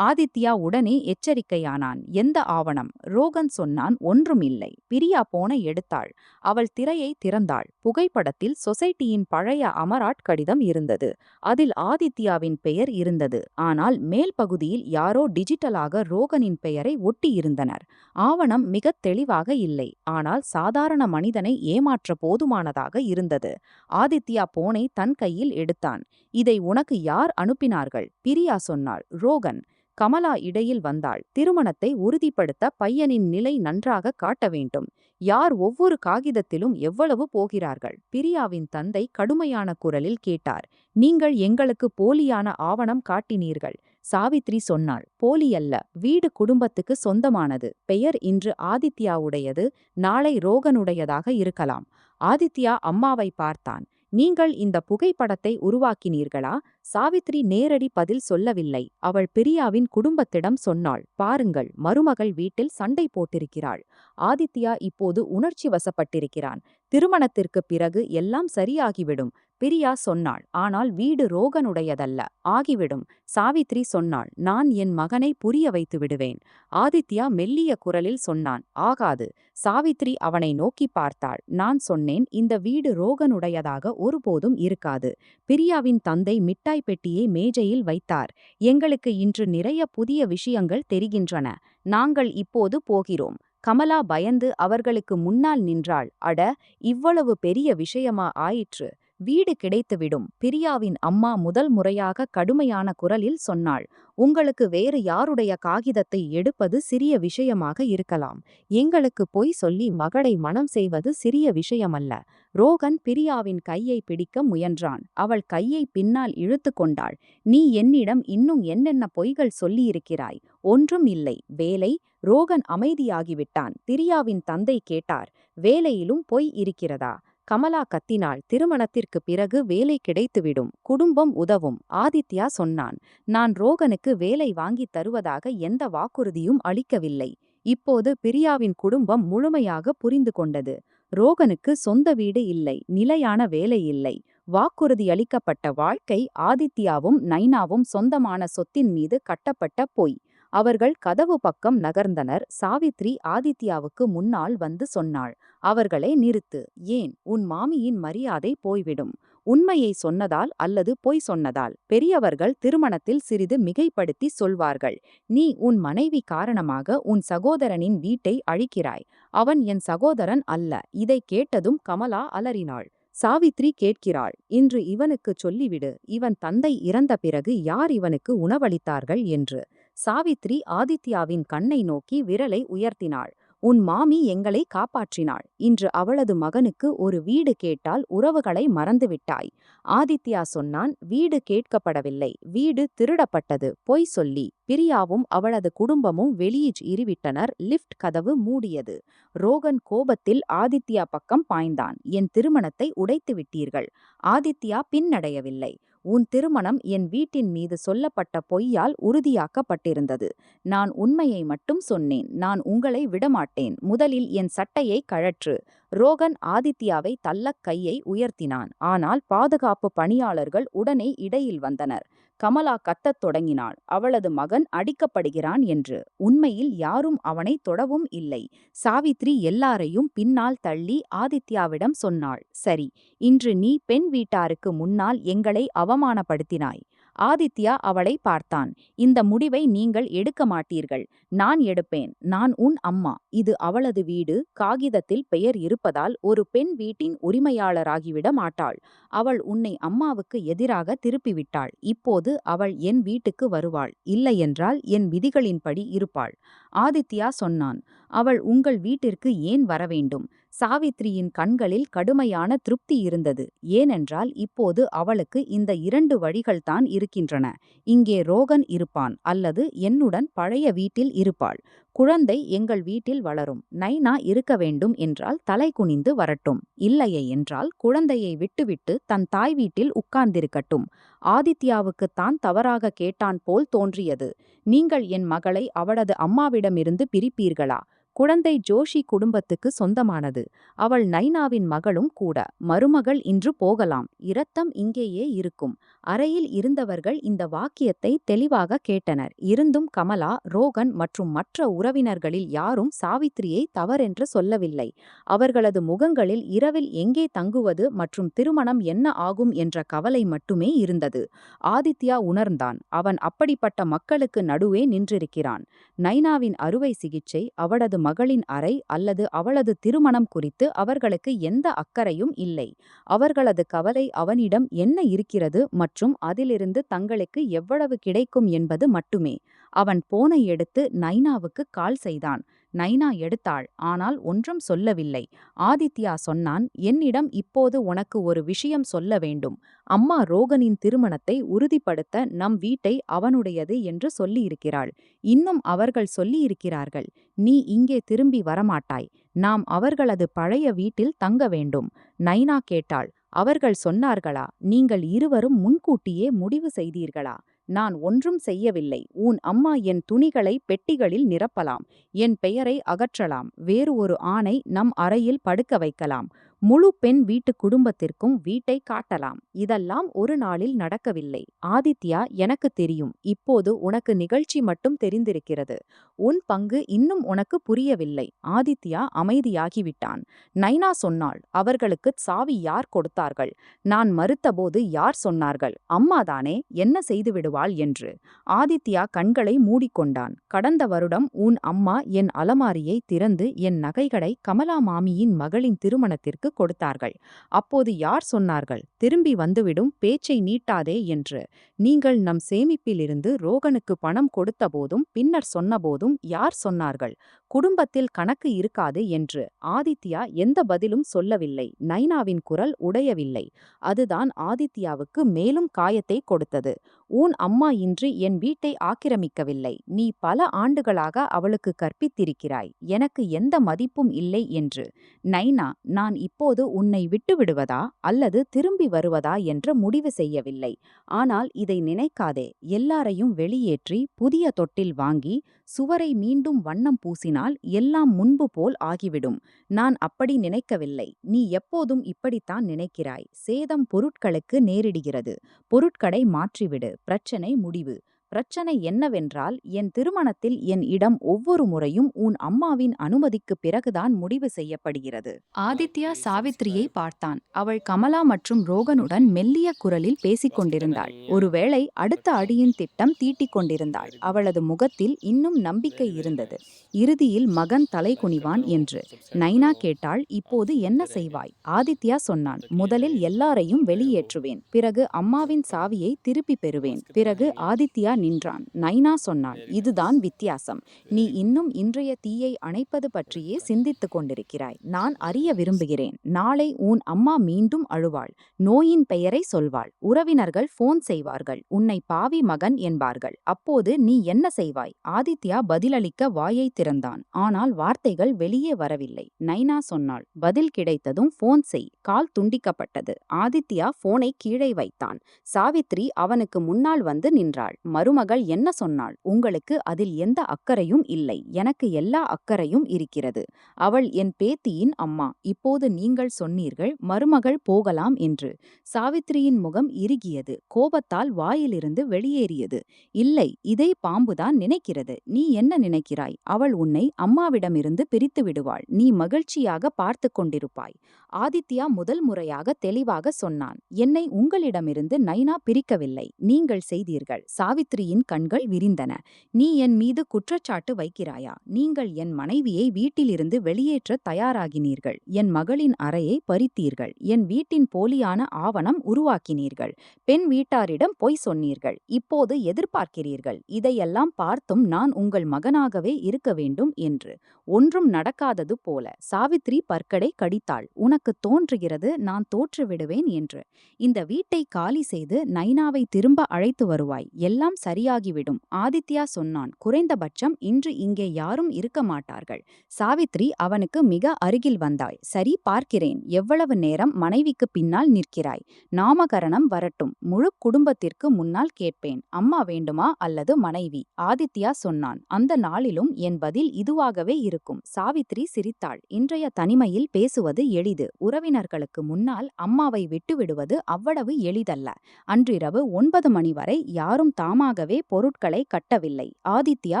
ஆதித்யா உடனே எச்சரிக்கையானான். எந்த ஆவணம்? ரோகன் சொன்னான். ஒன்றுமில்லை. பிரியா போனை எடுத்தாள். அவள் திரையை திறந்தாள். புகைப்படத்தில் சொசைட்டியின் பழைய அமராட் கடிதம் இருந்தது. அதில் ஆதித்யாவின் பெயர் இருந்தது. ஆனால் மேல் பகுதியில் யாரோ டிஜிட்டலாக ரோகனின் பெயரை ஒட்டியிருந்தனர். ஆவணம் மிகத் தெளிவாக இல்லை, ஆனால் சாதாரண மனிதனை ஏமாற்ற போதுமானதாக இருந்தது. ஆதித்யா போனை தன் கையில் எடுத்தான். இதை உனக்கு யார் அனுப்பினார்கள்? பிரியா சொன்னாள். ரோகன். கமலா இடையில் வந்தாள். திருமணத்தை உறுதிப்படுத்த பையனின் நிலை நன்றாக காட்ட வேண்டும். யார் ஒவ்வொரு காகிதத்திலும் எவ்வளவு போகிறார்கள்? பிரியாவின் தந்தை கடுமையான குரலில் கேட்டார். நீங்கள் எங்களுக்கு போலியான ஆவணம் காட்டினீர்கள். சாவித்ரி சொன்னாள். போலியல்ல, வீடு குடும்பத்துக்கு சொந்தமானது. பெயர் இன்று ஆதித்யாவுடையது, நாளை ரோகனுடையதாக இருக்கலாம். ஆதித்யா அம்மாவை பார்த்தான். நீங்கள் இந்த புகைப்படத்தை உருவாக்கினீர்களா? சாவித்ரி நேரடி பதில் சொல்லவில்லை. அவள் பிரியாவின் குடும்பத்திடம் சொன்னாள். பாருங்கள், மருமகள் வீட்டில் சண்டை போட்டிருக்கிறாள். ஆதித்யா இப்போது உணர்ச்சி வசப்பட்டிருக்கிறான். திருமணத்திற்கு பிறகு எல்லாம் சரியாகிவிடும். பிரியா சொன்னாள். ஆனால் வீடு ரோகனுடையதல்ல. ஆகிவிடும். சாவித்ரி சொன்னாள். நான் என் மகனை புரிய வைத்து விடுவேன். ஆதித்யா மெல்லிய குரலில் சொன்னான். ஆகாது. சாவித்ரி அவனை நோக்கி பார்த்தாள். நான் சொன்னேன், இந்த வீடு ரோகனுடையதாக ஒருபோதும் இருக்காது. பிரியாவின் தந்தை மிட்டாய் பெட்டியை மேஜையில் வைத்தார். எங்களுக்கு இன்று நிறைய புதிய விஷயங்கள் தெரிகின்றன. நாங்கள் இப்போது போகிறோம். கமலா பயந்து அவர்களுக்கு முன்னால் நின்றாள். அட, இவ்வளவு பெரிய விஷயமா ஆயிற்று? வீடு கிடைத்துவிடும். பிரியாவின் அம்மா முதல் முறையாக கடுமையான குரலில் சொன்னாள். உங்களுக்கு வேறு யாருடைய காகிதத்தை எடுப்பது சிறிய விஷயமாக இருக்கலாம். எங்களுக்கு பொய் சொல்லி மகளை மணம் செய்வது சிறிய விஷயமல்ல. ரோகன் பிரியாவின் கையை பிடிக்க முயன்றான். அவள் கையை பின்னால் இழுத்து கொண்டாள். நீ என்னிடம் இன்னும் என்னென்ன பொய்கள் சொல்லியிருக்கிறாய்? ஒன்றும் இல்லை. வேலை? ரோகன் அமைதியாகிவிட்டான். பிரியாவின் தந்தை கேட்டார். வேலையிலும் பொய் இருக்கிறதா? கமலா கத்தினாள். திருமணத்திற்கு பிறகு வேலை கிடைத்துவிடும். குடும்பம் உதவும். ஆதித்யா சொன்னான். நான் ரோகனுக்கு வேலை வாங்கித் தருவதாக எந்த வாக்குறுதியும் அளிக்கவில்லை. இப்போது பிரியாவின் குடும்பம் முழுமையாக புரிந்து கொண்டது. ரோகனுக்கு சொந்த வீடு இல்லை, நிலையான வேலை இல்லை. வாக்குறுதி அளிக்கப்பட்ட வாழ்க்கை ஆதித்யாவும் நைனாவும் சொந்தமான சொத்தின் மீது கட்டப்பட்ட பொய். அவர்கள் கதவு பக்கம் நகர்ந்தனர். சாவித்ரி ஆதித்யாவுக்கு முன்னால் வந்து சொன்னாள். அவர்களை நிறுத்து. ஏன்? உன் மாமியின் மரியாதை போய்விடும். உண்மையை சொன்னதால் அல்லது பொய் சொன்னதால்? பெரியவர்கள் திருமணத்தில் சிறிது மிகைப்படுத்தி சொல்வார்கள். நீ உன் மனைவி காரணமாக உன் சகோதரனின் வீட்டை அழிக்கிறாய். அவன் என் சகோதரன் அல்ல. இதை கேட்டதும் கமலா அலறினாள். சாவித்ரி கேட்கிறாள். இன்று இவனுக்கு சொல்லிவிடு, இவன் தந்தை இறந்த பிறகு யார் இவனுக்கு உணவளித்தார்கள் என்று. சாவித்ரி ஆதித்யாவின் கண்ணை நோக்கி விரலை உயர்த்தினாள். உன் மாமி எங்களை காப்பாற்றினாள். இன்று அவளது மகனுக்கு ஒரு வீடு கேட்டால் உறவுகளை மறந்துவிட்டாய். ஆதித்யா சொன்னான். வீடு கேட்கப்படவில்லை, வீடு திருடப்பட்டது. பொய் சொல்லி. பிரியாவும் அவளது குடும்பமும் வெளியே இறிவிட்டனர். லிஃப்ட் கதவு மூடியது. ரோகன் கோபத்தில் ஆதித்யா பக்கம் பாய்ந்தான். என் திருமணத்தை உடைத்து விட்டீர்கள். ஆதித்யா பின்னடையவில்லை. உன் திருமணம் என் வீட்டின் மீது சொல்லப்பட்ட பொய்யால் உறுதியாக்கப்பட்டிருந்தது. நான் உண்மையை மட்டும் சொன்னேன். நான் உங்களை விடமாட்டேன். முதலில் என் சட்டையை கழற்று. ரோகன் ஆதித்யாவை தள்ளக் கையை உயர்த்தினான். ஆனால் பாதுகாப்பு பணியாளர்கள் உடனே இடையில் வந்தனர். கமலா கத்தத் தொடங்கினாள். அவளது மகன் அடிக்கப்படுகிறான் என்று. உண்மையில் யாரும் அவனை தொடவும் இல்லை. சாவித்ரி எல்லாரையும் பின்னால் தள்ளி ஆதித்யாவிடம் சொன்னாள். சரி, இன்று நீ பெண் வீட்டாருக்கு முன்னால் எங்களை அவமானப்படுத்தினாய். ஆதித்யா அவளை பார்த்தான். இந்த முடிவை நீங்கள் எடுக்க மாட்டீர்கள். நான் எடுப்பேன். நான் உன் அம்மா. இது அவளது வீடு. காகிதத்தில் பெயர் இருப்பதால் ஒரு பெண் வீட்டின் உரிமையாளராகிவிட மாட்டாள். அவள் உன்னை அம்மாவுக்கு எதிராக திருப்பிவிட்டாள். இப்போது அவள் என் வீட்டுக்கு வருவாள். இல்லையென்றால் என் விதிகளின்படி இருப்பாள். ஆதித்யா சொன்னான். அவள் உங்கள் வீட்டிற்கு ஏன் வரவேண்டும்? சாவித்ரியின் கண்களில் கடுமையான திருப்தி இருந்தது. ஏனென்றால் இப்போது அவளுக்கு இந்த 2 வழிகள்தான் இருக்கின்றன. இங்கே ரோகன் இருப்பான், அல்லது என்னுடன் பழைய வீட்டில் இருப்பாள். குழந்தை எங்கள் வீட்டில் வளரும். நைனா இருக்க வேண்டும் என்றால் தலை குனிந்து வரட்டும். இல்லையே என்றால் குழந்தையை விட்டுவிட்டு தன் தாய் வீட்டில் உட்கார்ந்திருக்கட்டும். ஆதித்யாவுக்குத்தான் தவறாக கேட்டான் போல் தோன்றியது. நீங்கள் என் மகளை அவளது அம்மாவிடமிருந்து பிரிப்பீர்களா? குழந்தை ஜோஷி குடும்பத்துக்கு சொந்தமானது. அவள் நைனாவின் மகளும் கூட. மருமகள் இன்று போகலாம். இரத்தம் இங்கேயே இருக்கும். அறையில் இருந்தவர்கள் இந்த வாக்கியத்தை தெளிவாக கேட்டனர். இருந்தும் கமலா, ரோகன் மற்றும் மற்ற உறவினர்களில் யாரும் சாவித்ரியை தவறென்று சொல்லவில்லை. அவர்களது முகங்களில் இரவில் எங்கே தங்குவது மற்றும் திருமணம் என்ன ஆகும் என்ற கவலை மட்டுமே இருந்தது. ஆதித்யா உணர்ந்தான். அவன் அப்படிப்பட்ட மக்களுக்கு நடுவே நின்றிருக்கிறான். நைனாவின் அறுவை சிகிச்சை, அவளது மகளின் அறை அல்லது அவளது திருமணம் குறித்து அவர்களுக்கு எந்த அக்கறையும் இல்லை. அவர்களது கவலை அவனிடம் என்ன இருக்கிறது மற்றும் அதிலிருந்து தங்களுக்கு எவ்வளவு கிடைக்கும் என்பது மட்டுமே. அவன் போனை எடுத்து நைனாவுக்கு கால் செய்தான். நைனா எடுத்தாள். ஆனால் ஒன்றும் சொல்லவில்லை. ஆதித்யா சொன்னான். என்னிடம் இப்போது உனக்கு ஒரு விஷயம் சொல்ல வேண்டும். அம்மா ரோகனின் திருமணத்தை உறுதிப்படுத்த நம் வீட்டை அவனுடையது என்று சொல்லியிருக்கிறாள். இன்னும் அவர்கள் சொல்லியிருக்கிறார்கள். நீ இங்கே திரும்பி வரமாட்டாய். நாம் அவர்களது பழைய வீட்டில் தங்க வேண்டும். நைனா கேட்டாள். அவர்கள் சொன்னார்களா? நீங்கள் இருவரும் முன்கூட்டியே முடிவு செய்தீர்களா? நான் ஒன்றும் செய்யவில்லை. உன் அம்மா என் துணிகளை பெட்டிகளில் நிரப்பலாம். என் பெயரை அகற்றலாம். வேறு ஒரு ஆணை நம் அறையில் படுக்க வைக்கலாம். முழு பெண் வீட்டு குடும்பத்திற்கும் வீட்டை காட்டலாம். இதெல்லாம் ஒரு நாளில் நடக்கவில்லை. ஆதித்யா, எனக்கு தெரியும். இப்போது உனக்கு நிகழ்ச்சி மட்டும் தெரிந்திருக்கிறது. உன் பங்கு இன்னும் உனக்கு புரியவில்லை. ஆதித்யா அமைதியாகிவிட்டான். நைனா சொன்னாள். அவர்களுக்கு சாவி யார் கொடுத்தார்கள்? நான் மறுத்தபோது யார் சொன்னார்கள்? அம்மாதானே. என்ன செய்துவிடுவாள் என்று. ஆதித்யா கண்களை மூடிக்கொண்டான். கடந்த வருடம் உன் அம்மா என் அலமாரியை திறந்து என் நகைகளை கமலா மாமியின் மகளின் திருமணத்திற்கு கொடுத்தார்கள். அப்போது யார் சொன்னார்கள்? திரும்பி வந்துவிடும், பேச்சை நீட்டாதே என்று. நீங்கள் நம் சேமிப்பிலிருந்து ரோகனுக்கு பணம் கொடுத்தபோதும் பின்னர் சொன்னபோதும் யார் சொன்னார்கள்? குடும்பத்தில் கணக்கு இருக்காது என்று. ஆதித்யா எந்த பதிலும் சொல்லவில்லை. நைனாவின் குரல் உடையவில்லை. அதுதான் ஆதித்யாவுக்கு மேலும் காயத்தை கொடுத்தது. உன் அம்மா இன்று என் வீட்டை ஆக்கிரமிக்கவில்லை. நீ பல ஆண்டுகளாக அவளுக்கு கற்பித்திருக்கிறாய் எனக்கு எந்த மதிப்பும் இல்லை என்று. நைனா, நான் இப்போது உன்னை விட்டுவிடுவதா அல்லது திரும்பி வருவதா என்ற முடிவு செய்யவில்லை. ஆனால் இதை நினைக்காதே. எல்லாரையும் வெளியேற்றி புதிய தொட்டில் வாங்கி சுவரை மீண்டும் வண்ணம் பூசினால் எல்லாம் முன்பு போல் ஆகிவிடும். நான் அப்படி நினைக்கவில்லை. நீ எப்போதும் இப்படித்தான் நினைக்கிறாய். சேதம் பொருட்களுக்கு நேரிடுகிறது. பொருட்களை மாற்றிவிடு. பிரச்சனை முடிவு. பிரச்சனை என்னவென்றால், என் திருமணத்தில் என் இடம் ஒவ்வொரு முறையும் உன் அம்மாவின் அனுமதிக்கு பிறகுதான் முடிவு செய்யப்படுகிறது. ஆதித்யா சாவித்ரியை பார்த்தான். அவள் கமலா மற்றும் ரோகனுடன் மெல்லிய குரலில் பேசிக் கொண்டிருந்தாள். ஒருவேளை அடுத்த அடியின் திட்டம் தீட்டிக் கொண்டிருந்தாள். அவளது முகத்தில் இன்னும் நம்பிக்கை இருந்தது. இறுதியில் மகன் தலை குனிவான் என்று. நைனா கேட்டாள். இப்போது என்ன செய்வாய்? ஆதித்யா சொன்னான். முதலில் எல்லாரையும் வெளியேற்றுவேன். பிறகு அம்மாவின் சாவியை திருப்பி பெறுவேன். பிறகு ஆதித்யா நின்றான். நைனா சொன்னாள், இதுதான் வித்தியாசம். நீ இன்னும் இன்றைய தீயை அணைப்பது பற்றியே சிந்தித்துக் கொண்டிருக்கிறாய். நான் அறிய விரும்புகிறேன். நாளை உன் அம்மா மீண்டும் அழுவாள். நோயின் பெயரை சொல்வாள். உறவினர்கள் போன் செய்வார்கள். உன்னை பாவி மகன் என்பார்கள். அப்போது நீ என்ன செய்வாய்? ஆதித்யா பதிலளிக்க வாயை திறந்தான். ஆனால் வார்த்தைகள் வெளியே வரவில்லை. நைனா சொன்னாள், பதில் கிடைத்ததும் போன் செய். கால் துண்டிக்கப்பட்டது. ஆதித்யா போனை கீழே வைத்தான். சாவித்ரி அவனுக்கு முன்னால் வந்து நின்றாள். மருமகள் என்ன சொன்னாள்? உங்களுக்கு அதில் எந்த அக்கறையும் இல்லை. எனக்கு எல்லா அக்கறையும் இருக்கிறது. அவள் என் பேத்தியின் அம்மா. இப்போது நீங்கள் சொன்னீர்கள் மருமகள் போகலாம் என்று. சாவித்ரியின் முகம் இறுகியது. கோபத்தால் வாயிலிருந்து வெளியேறியது. இல்லை, இதே பாம்புதான் நினைக்கிறது. நீ என்ன நினைக்கிறாய்? அவள் உன்னை அம்மாவிடமிருந்து பிரித்து விடுவாள். நீ மகிழ்ச்சியாக பார்த்து கொண்டிருப்பாய். ஆதித்யா முதல் முறையாக தெளிவாக சொன்னான். என்னை உங்களிடமிருந்து நைனா பிரிக்கவில்லை. நீங்கள் செய்தீர்கள். சாவித்ரியின் கண்கள் விரிந்தன. நீ என் மீது குற்றச்சாட்டு வைக்கிறாயா? நீங்கள் என் மனைவியை வீட்டிலிருந்து வெளியேற்ற தயாராகினீர்கள். என் மகளின் அறையை பறித்தீர்கள். என் வீட்டின் போலியான ஆவணம் உருவாக்கினீர்கள். பெண் வீட்டாரிடம் பொய் சொன்னீர்கள். இப்போது எதிர்பார்க்கிறீர்கள். இதையெல்லாம் பார்த்தும் நான் உங்கள் மகனாகவே இருக்க வேண்டும் என்று. ஒன்றும் நடக்காதது போல சாவித்ரி பற்களை கடித்தாள். உனக்கு தோன்றுகிறது நான் தோற்றுவிடுவேன் என்று. இந்த வீட்டை காலி செய்து நைனாவை திரும்ப அழைத்து வருவாய். எல்லாம் சரியாகிவிடும். ஆதித்யா சொன்னான். குறைந்தபட்சம் இன்று இங்கே யாரும் இருக்க மாட்டார்கள். சாவித்ரி அவனுக்கு மிக அருகில் வந்தாள். சரி, பார்க்கிறேன். எவ்வளவு நேரம் மனைவிக்கு பின்னால் நிற்கிறாய்? நாமகரணம் வரட்டும். முழு குடும்பத்திற்கு முன்னால் கேட்பேன். அம்மா வேண்டுமா அல்லது மனைவி? ஆதித்யா சொன்னான். அந்த நாளிலும் என் பதில் இதுவாகவே இருக்கும். சாவித்ரி சிரித்தாள். இன்றைய தனிமையில் பேசுவது எளிது. உறவினர்களுக்கு முன்னால் அம்மாவை விட்டுவிடுவது அவ்வளவு எளிதல்ல. அன்றிரவு 9 மணி வரை யாரும் தாமாகவே பொருட்களை கட்டவில்லை. ஆதித்யா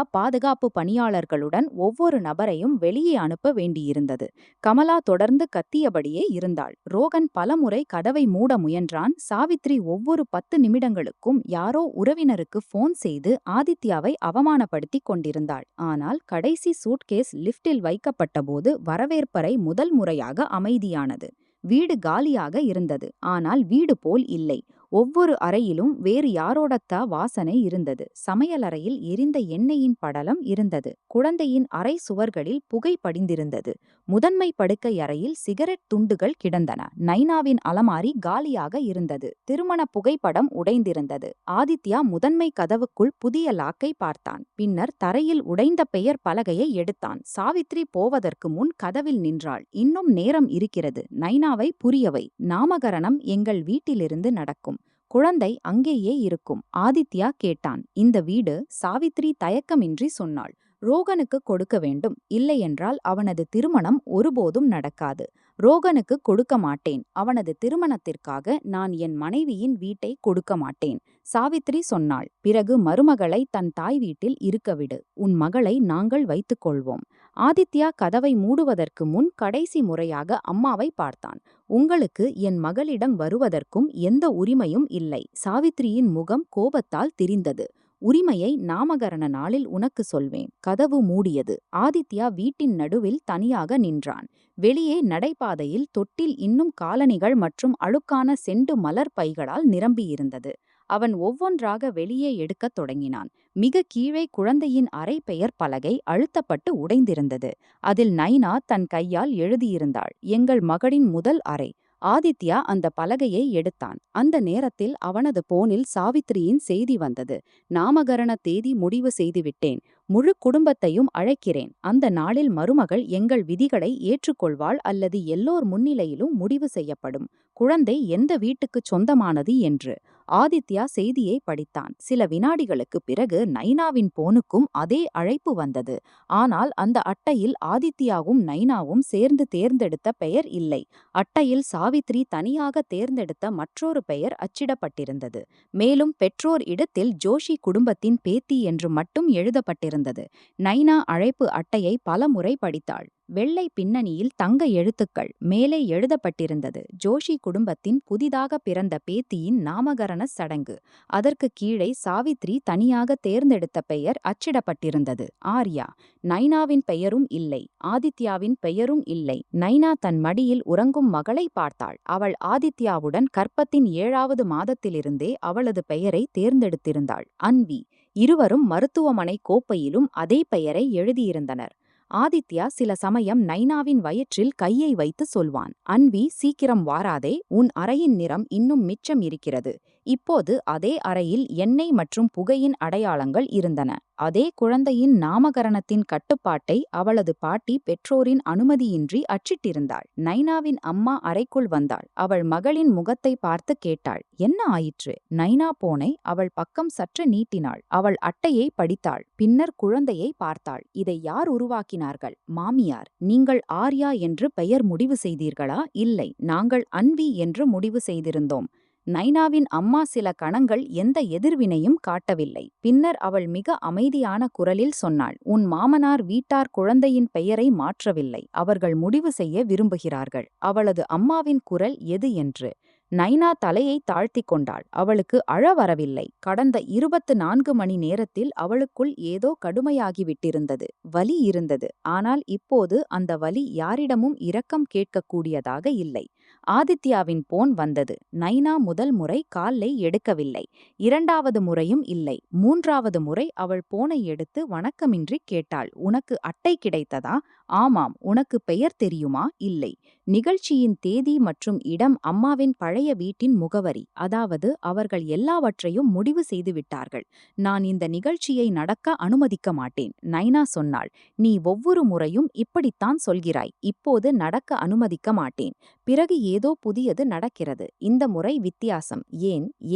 பாதுகாப்பு பணியாளர்களுடன் ஒவ்வொரு நபரையும் வெளியே அனுப்ப வேண்டியிருந்தது. கமலா தொடர்ந்து கத்தியபடியே இருந்தாள். ரோகன் பலமுறை கதவை மூட முயன்றான். சாவித்ரி ஒவ்வொரு 10 நிமிடங்களுக்கும் யாரோ உறவினருக்கு போன் செய்து ஆதித்யாவை அவமானப்படுத்திக் கொண்டிருந்தாள். ஆனால் கடைசி சூட்கேஸ் லிப்டில் வைக்கப்பட்டபோது வரவேற்பறை முதல் முறையாக அமைதியானது. வீடு காலியாக இருந்தது. ஆனால் வீடு போல் இல்லை. ஒவ்வொரு அறையிலும் வேறு யாரோடத்தா வாசனை இருந்தது. சமையலறையில் எரிந்த எண்ணெயின் படலம் இருந்தது. குழந்தையின் அறை சுவர்களில் புகை படிந்திருந்தது. முதன்மை படுக்கை அறையில் சிகரெட் துண்டுகள் கிடந்தன. நைனாவின் அலமாரி காலியாக இருந்தது. திருமண புகைப்படம் உடைந்திருந்தது. ஆதித்யா முதன்மை கதவுக்குள் புதிய லாக்கை பார்த்தான். பின்னர் தரையில் உடைந்த பெயர் பலகையை எடுத்தான். சாவித்ரி போவதற்கு முன் கதவில் நின்றாள். இன்னும் நேரம் இருக்கிறது. நைனாவை புரியவை. நாமகரணம் எங்கள் வீட்டிலிருந்து நடக்கும். குழந்தை அங்கேயே இருக்கும். ஆதித்யா கேட்டான். இந்த வீடு? சாவித்ரி தயக்கமின்றி சொன்னாள். ரோகனுக்கு கொடுக்க வேண்டும். இல்லையென்றால் அவனது திருமணம் ஒருபோதும் நடக்காது. ரோகனுக்கு கொடுக்க மாட்டேன். அவனது திருமணத்திற்காக நான் என் மனைவியின் வீட்டை கொடுக்க மாட்டேன். சாவித்ரி சொன்னாள். பிறகு மருமகளை தன் தாய் வீட்டில் இருக்கவிடு. உன் மகளை நாங்கள் வைத்துக் கொள்வோம். ஆதித்யா கதவை மூடுவதற்கு முன் கடைசி முறையாக அம்மாவை பார்த்தான். உங்களுக்கு என் மகளிடம் வருவதற்கும் எந்த உரிமையும் இல்லை. சாவித்ரியின் முகம் கோபத்தால் திரிந்தது. உரிமையை நாமகரண நாளில் உனக்கு சொல்வேன். கதவு மூடியது. ஆதித்யா வீட்டின் நடுவில் தனியாக நின்றான். வெளியே நடைபாதையில் தொட்டில் இன்னும் காலணிகள் மற்றும் அழுக்கான செண்டு மலர் பைகளால் நிரம்பியிருந்தது. அவன் ஒவ்வொன்றாக வெளியே எடுக்கத் தொடங்கினான். மிக கீழே குழந்தையின் அறை பெயர் பலகை அழுத்தப்பட்டு உடைந்திருந்தது. அதில் நைனா தன் கையால் எழுதியிருந்தாள். எங்கள் மகளின் முதல் அறை. ஆதித்யா அந்த பலகையை எடுத்தான். அந்த நேரத்தில் அவனது போனில் சாவித்ரியின் செய்தி வந்தது. நாமகரண தேதி முடிவு செய்துவிட்டேன். முழு குடும்பத்தையும் அழைக்கிறேன். அந்த நாளில் மருமகள் எங்கள் விதிகளை ஏற்றுக்கொள்வாள் அல்லது எல்லோர் முன்னிலையிலும் முடிவு செய்யப்படும். குழந்தை எந்த வீட்டுக்கு சொந்தமானது என்று. ஆதித்யா செய்தியை படித்தான். சில வினாடிகளுக்குப் பிறகு நைனாவின் போனுக்கும் அதே அழைப்பு வந்தது. ஆனால் அந்த அட்டையில் ஆதித்யாவும் நைனாவும் சேர்ந்து தேர்ந்தெடுத்த பெயர் இல்லை. அட்டையில் சாவித்ரி தனியாக தேர்ந்தெடுத்த மற்றொரு பெயர் அச்சிடப்பட்டிருந்தது. மேலும் பெற்றோர் இடத்தில் ஜோஷி குடும்பத்தின் பேத்தி என்று மட்டும் எழுதப்பட்டிருந்தது. நைனா அழைப்பு அட்டையை பல முறை படித்தாள். வெள்ளை பின்னணியில் தங்க எழுத்துக்கள். மேலே எழுதப்பட்டிருந்தது. ஜோஷி குடும்பத்தின் புதிதாக பிறந்த பேத்தியின் நாமகரண சடங்கு. அதற்கு கீழே சாவித்ரி தனியாக தேர்ந்தெடுத்த பெயர் அச்சிடப்பட்டிருந்தது. ஆர்யா. நைனாவின் பெயரும் இல்லை. ஆதித்யாவின் பெயரும் இல்லை. நைனா தன் மடியில் உறங்கும் மகளை பார்த்தாள். அவள் ஆதித்யாவுடன் கர்ப்பத்தின் 7வது மாதத்திலிருந்தே அவளது பெயரை தேர்ந்தெடுத்திருந்தாள். அன்வி. இருவரும் மருத்துவமனை கோப்பையிலும் அதே பெயரை எழுதியிருந்தனர். ஆதித்யா சில சமயம் நைனாவின் வயிற்றில் கையை வைத்து சொல்வான், அன்வி, சீக்கிரம் வாராதே, உன் அறையின் நிறம் இன்னும் மிச்சம் இருக்கிறது. இப்போது அதே அறையில் எண்ணெய் மற்றும் புகையின் அடையாளங்கள் இருந்தன. அதே குழந்தையின் நாமகரணத்தின் கட்டுப்பாட்டை அவளது பாட்டி பெற்றோரின் அனுமதியின்றி அச்சிட்டிருந்தாள். நைனாவின் அம்மா அறைக்குள் வந்தாள். அவள் மகளின் முகத்தை பார்த்து கேட்டாள், என்ன ஆயிற்று? நைனா போனை அவள் பக்கம் சற்று நீட்டினாள். அவள் அட்டையை படித்தாள். பின்னர் குழந்தையை பார்த்தாள். இதை யார் உருவாக்கினார்கள்? மாமியார். நீங்கள் ஆர்யா என்று பெயர் முடிவு செய்தீர்களா? இல்லை, நாங்கள் அன்வி என்று முடிவு செய்திருந்தோம். நைனாவின் அம்மா சில கணங்கள் எந்த எதிர்வினையும் காட்டவில்லை. பின்னர் அவள் மிக அமைதியான குரலில் சொன்னாள், உன் மாமனார் வீட்டார் குழந்தையின் பெயரை மாற்றவில்லை. அவர்கள் முடிவு செய்ய விரும்புகிறார்கள். அவளது அம்மாவின் குரல் எது என்று. நைனா தலையை தாழ்த்திக் கொண்டாள். அவளுக்கு அழ வரவில்லை. கடந்த 24 மணி நேரத்தில் அவளுக்குள் ஏதோ கடுமையாகிவிட்டிருந்தது. வலி இருந்தது. ஆனால் இப்போது அந்த வலி யாரிடமும் இரக்கம் கேட்கக்கூடியதாக இல்லை. ஆதித்யாவின் போன் வந்தது. நைனா முதல் முறை காலை எடுக்கவில்லை. 2வது முறையும் இல்லை. 3வது முறை அவள் போனை எடுத்து வணக்கமின்றி கேட்டாள், உனக்கு அட்டை கிடைத்ததா? ஆமாம். உனக்கு பெயர் தெரியுமா? இல்லை. நிகழ்ச்சியின் தேதி மற்றும் இடம் அம்மாவின் பழைய வீட்டின் முகவரி. அதாவது அவர்கள் எல்லாவற்றையும் முடிவு செய்துவிட்டார்கள். நான் இந்த நிகழ்ச்சியை நடக்க அனுமதிக்க மாட்டேன். நைனா சொன்னாள், நீ ஒவ்வொரு முறையும் இப்படித்தான் சொல்கிறாய். இப்போது நடக்க அனுமதிக்க மாட்டேன். பிறகு ஏதோ புதியது நடக்கிறது. இந்த முறை வித்தியாசம்.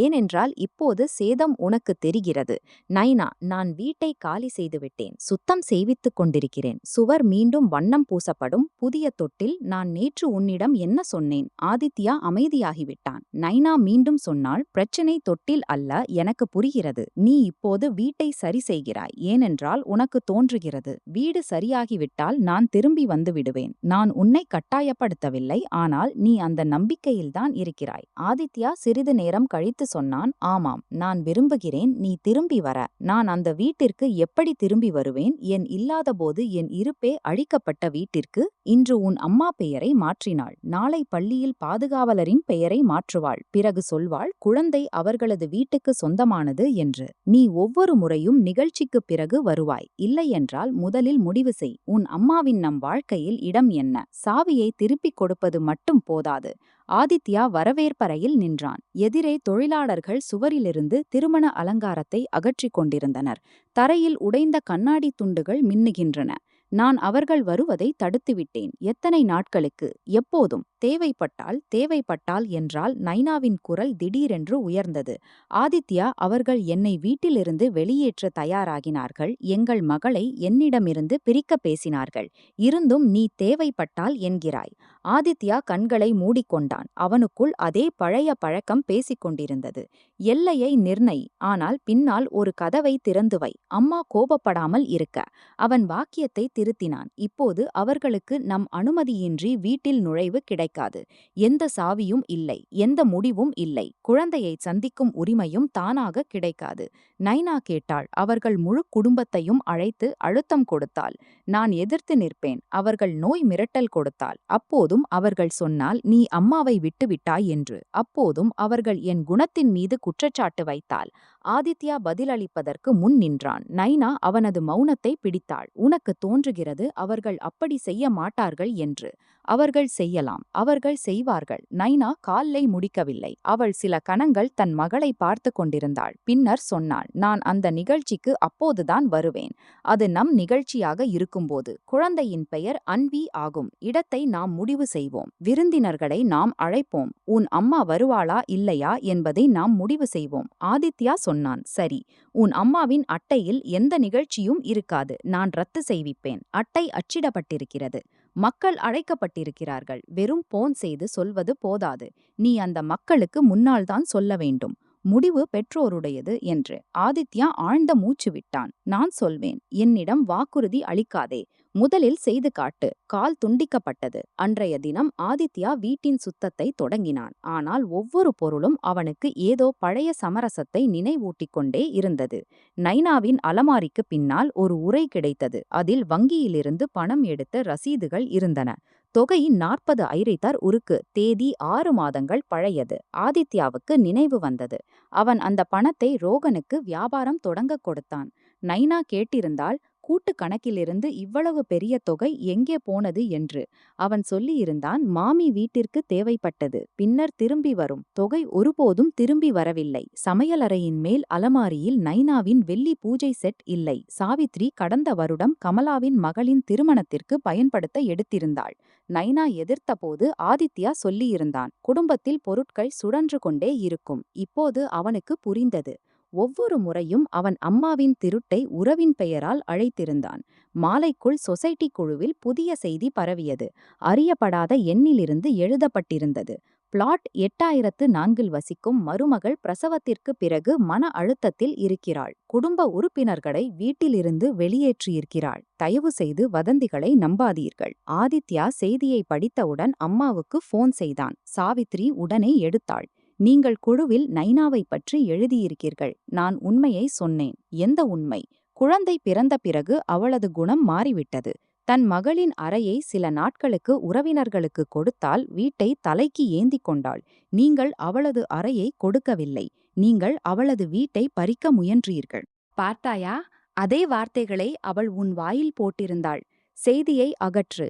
ஏனென்றால் இப்போது சேதம் உனக்கு தெரிகிறது. நைனா, நான் வீட்டை காலி செய்துவிட்டேன். சுத்தம் செய்வித்துக் கொண்டிருக்கிறேன். சுவர் மீண்டும் வண்ணம் பூசப்படும். புதிய தொட்டில். நான் நேற்று உன்னிடம் என்ன சொன்னேன்? ஆதித்யா அமைதியாகிவிட்டான். நைனா மீண்டும் சொன்னாள், பிரச்சனை தொட்டில் அல்ல, எனக்கு புரிகிறது. நீ இப்போது வீட்டை சரி செய்கிறாய். ஏனென்றால் உனக்கு தோன்றுகிறது, வீடு சரியாகிவிட்டால் நான் திரும்பி வந்து விடுவேன். நான் உன்னை கட்டாயப்படுத்தவில்லை, ஆனால் நீ அந்த நம்பிக்கையில்தான் இருக்கிறாய். ஆதித்யா சிறிது நேரம் கழித்து சொன்னான், ஆமாம், நான் விரும்புகிறேன் நீ திரும்பி வர. நான் அந்த வீட்டிற்கு எப்படி திரும்பி வருவேன்? என் இல்லாதபோது என் இருப்பே அழிக்கப்பட்ட வீட்டிற்கு. இன்று உன் அம்மா பெயரை மாற்றினாள். நாளை பள்ளியில் பாதுகாவலரின் பெயரை மாற்றுவாள். பிறகு சொல்வாள், குழந்தை அவர்களது வீட்டுக்கு சொந்தமானது என்று. நீ ஒவ்வொரு முறையும் நிகழ்ச்சிக்குப் பிறகு வருவாய். இல்லையென்றால் முதலில் முடிவு செய். உன் அம்மாவின் நம் வாழ்க்கையில் இடம் என்ன? சாவியை திருப்பிக் கொடுப்பது மட்டும் போதாது. ஆதித்யா வரவேற்பறையில் நின்றான். எதிரே தொழிலாளர்கள் சுவரிலிருந்து திருமண அலங்காரத்தை அகற்றிக் கொண்டிருந்தனர். தரையில் உடைந்த கண்ணாடி துண்டுகள் மின்னுகின்றன. நான் அவர்கள் வருவதை தடுத்துவிட்டேன். எத்தனை நாட்களுக்கு? எப்போதும். தேவைப்பட்டால் என்றால் நைனாவின் குரல் திடீரென்று உயர்ந்தது. ஆதித்யா, அவர்கள் என்னை வீட்டிலிருந்து வெளியேற்ற தயாராகினார்கள். எங்கள் மகளை என்னிடமிருந்து பிரிக்க பேசினார்கள். இருந்தும் நீ தேவைப்பட்டால் என்கிறாய். ஆதித்யா கண்களை மூடிக்கொண்டான். அவனுக்குள் அதே பழைய பழக்கம் பேசிக்கொண்டிருந்தது. எல்லையை நிர்ணய், ஆனால் பின்னால் ஒரு கதவை திறந்து வை. அம்மா கோபப்படாமல் இருக்க. அவன் வாக்கியத்தை திருத்தினான். இப்போது அவர்களுக்கு நம் அனுமதியின்றி வீட்டில் நுழைவு கிடைக்காது. எந்த சாவியும் இல்லை. எந்த முடிவும் இல்லை. குழந்தையை சந்திக்கும் உரிமையும் தானாக கிடைக்காது. நைனா கேட்டாள். அவர்கள் முழு குடும்பத்தையும் அழைத்து அழுத்தம் கொடுத்தாள். நான் எதிர்த்து நிற்பேன். அவர்கள் நோய் மிரட்டல் கொடுத்தாள். அப்போதும் அவர்கள் சொன்னால் நீ அம்மாவை விட்டுவிட்டாய் என்று. அப்போதும் அவர்கள் என் குணத்தின் மீது குற்றச்சாட்டு வைத்தாள். ஆதித்யா பதிலளிப்பதற்கு முன் நின்றான். நைனா அவனது மௌனத்தை பிடித்தாள். உனக்கு தோன்றுகிறது அவர்கள் அப்படி செய்ய மாட்டார்கள் என்று. அவர்கள் செய்யலாம். அவர்கள் செய்வார்கள். நைனா காலை முடிக்கவில்லை. அவள் சில கணங்கள் தன் மகளை பார்த்து கொண்டிருந்தாள். பின்னர் சொன்னாள், நான் அந்த நிகழ்ச்சிக்கு அப்போதுதான் வருவேன். அது நம் நிகழ்ச்சியாக இருக்கும்போது. குழந்தையின் பெயர் அன்வி ஆகும். இடத்தை நாம் முடிவு செய்வோம். விருந்தினர்களை நாம் அழைப்போம். உன் அம்மா வருவாளா இல்லையா என்பதை நாம் முடிவு செய்வோம். ஆதித்யா சொன்னான், சரி. உன் அம்மாவின் அட்டையில் எந்த நிகழ்ச்சியும் இருக்காது. நான் ரத்து செய்விப்பேன். அட்டை அச்சிடப்பட்டிருக்கிறது. மக்கள் அழைக்கப்பட்டிருக்கிறார்கள். வெறும் போன் செய்து சொல்வது போதாது. நீ அந்த மக்களுக்கு முன்னால்தான் சொல்ல வேண்டும். முடிவு பெற்றோருடையது என்று. ஆதித்யா ஆழ்ந்த மூச்சு விட்டான். நான் சொல்வேன். என்னிடம் வாக்குறுதி அளிக்காதே. முதலில் செய்து காட்டு. கால் துண்டிக்கப்பட்டது. அன்றைய தினம் ஆதித்யா வீட்டின் சுத்தத்தை தொடங்கினான். ஆனால் ஒவ்வொரு பொருளும் அவனுக்கு ஏதோ பழைய சமரசத்தை நினைவூட்டிக் கொண்டே இருந்தது. நைனாவின் அலமாரிக்கு பின்னால் ஒரு உறை கிடைத்தது. அதில் வங்கியிலிருந்து பணம் எடுத்த ரசீதுகள் இருந்தன. தொகை 40 ஐரித்தர் உருக்கு. தேதி 6 மாதங்கள் பழையது. ஆதித்யாவுக்கு நினைவு வந்தது. அவன் அந்த பணத்தை ரோகனுக்கு வியாபாரம் தொடங்கக் கொடுத்தான். நைனா கேட்டிருந்தாள், கூட்டு கணக்கிலிருந்து இவ்வளவு பெரிய தொகை எங்கே போனது என்று. அவன் சொல்லியிருந்தான், மாமி வீட்டிற்கு தேவைப்பட்டது, பின்னர் திரும்பி வரும். தொகை ஒருபோதும் திரும்பி வரவில்லை. சமையலறையின் மேல் அலமாரியில் நைனாவின் வெள்ளி பூஜை செட் இல்லை. சாவித்ரி கடந்த வருடம் கமலாவின் மகளின் திருமணத்திற்கு பயன்படுத்த எடுத்திருந்தாள். நைனா எதிர்த்தபோது ஆதித்யா சொல்லியிருந்தான், குடும்பத்தில் பொருட்கள் சுழன்று கொண்டே இருக்கும். இப்போது அவனுக்கு புரிந்தது. ஒவ்வொரு முறையும் அவன் அம்மாவின் திருட்டை உறவின் பெயரால் அழைத்திருந்தான். மாலைக்குள் சொசைட்டி குழுவில் புதிய செய்தி பரவியது. அறியப்படாத எண்ணிலிருந்து எழுதப்பட்டிருந்தது. பிளாட் 8004 வசிக்கும் மருமகள் பிரசவத்திற்கு பிறகு மன அழுத்தத்தில் இருக்கிறாள். குடும்ப உறுப்பினர்களை வீட்டிலிருந்து வெளியேற்றியிருக்கிறாள். தயவு செய்து வதந்திகளை நம்பாதீர்கள். ஆதித்யா செய்தியை படித்தவுடன் அம்மாவுக்கு போன் செய்தான். சாவித்ரி உடனே எடுத்தாள். நீங்கள் குழுவில் நைனாவை பற்றி எழுதியிருக்கீர்கள். நான் உண்மையை சொன்னேன். எந்த உண்மை? குழந்தை பிறந்த பிறகு அவளது குணம் மாறிவிட்டது. தன் மகளின் அறையை சில நாட்களுக்கு உறவினர்களுக்கு கொடுத்தால் வீட்டை தலைக்கு ஏந்திக் கொண்டாள். நீங்கள் அவளது அறையை கொடுக்கவில்லை. நீங்கள் அவளது வீட்டை பறிக்க முயன்றீர்கள். பார்த்தாயா? அதே வார்த்தைகளை அவள் உன் வாயில் போட்டிருந்தாள். செய்தியை அகற்று.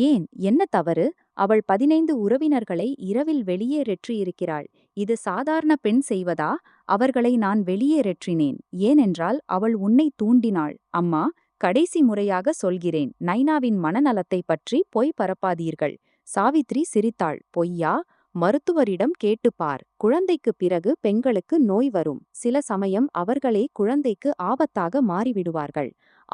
ஏன்? என்ன தவறு? அவள் 15 உறவினர்களை இரவில் வெளியேற்றியிருக்கிறாள். இது சாதாரண பெண் செய்வதா? அவர்களை நான் வெளியேற்றினேன். ஏனென்றால் அவள் உன்னை தூண்டினாள். அம்மா, கடைசி முறையாக சொல்கிறேன், நைனாவின் மனநலத்தை பற்றி பொய் பரப்பாதீர்கள். சாவித்ரி சிரித்தாள். பொய்யா? மருத்துவரிடம் கேட்டுப்பார். குழந்தைக்கு பிறகு பெண்களுக்கு நோய் வரும். சில சமயம் அவர்களே குழந்தைக்கு ஆபத்தாக மாறிவிடுவார்கள்.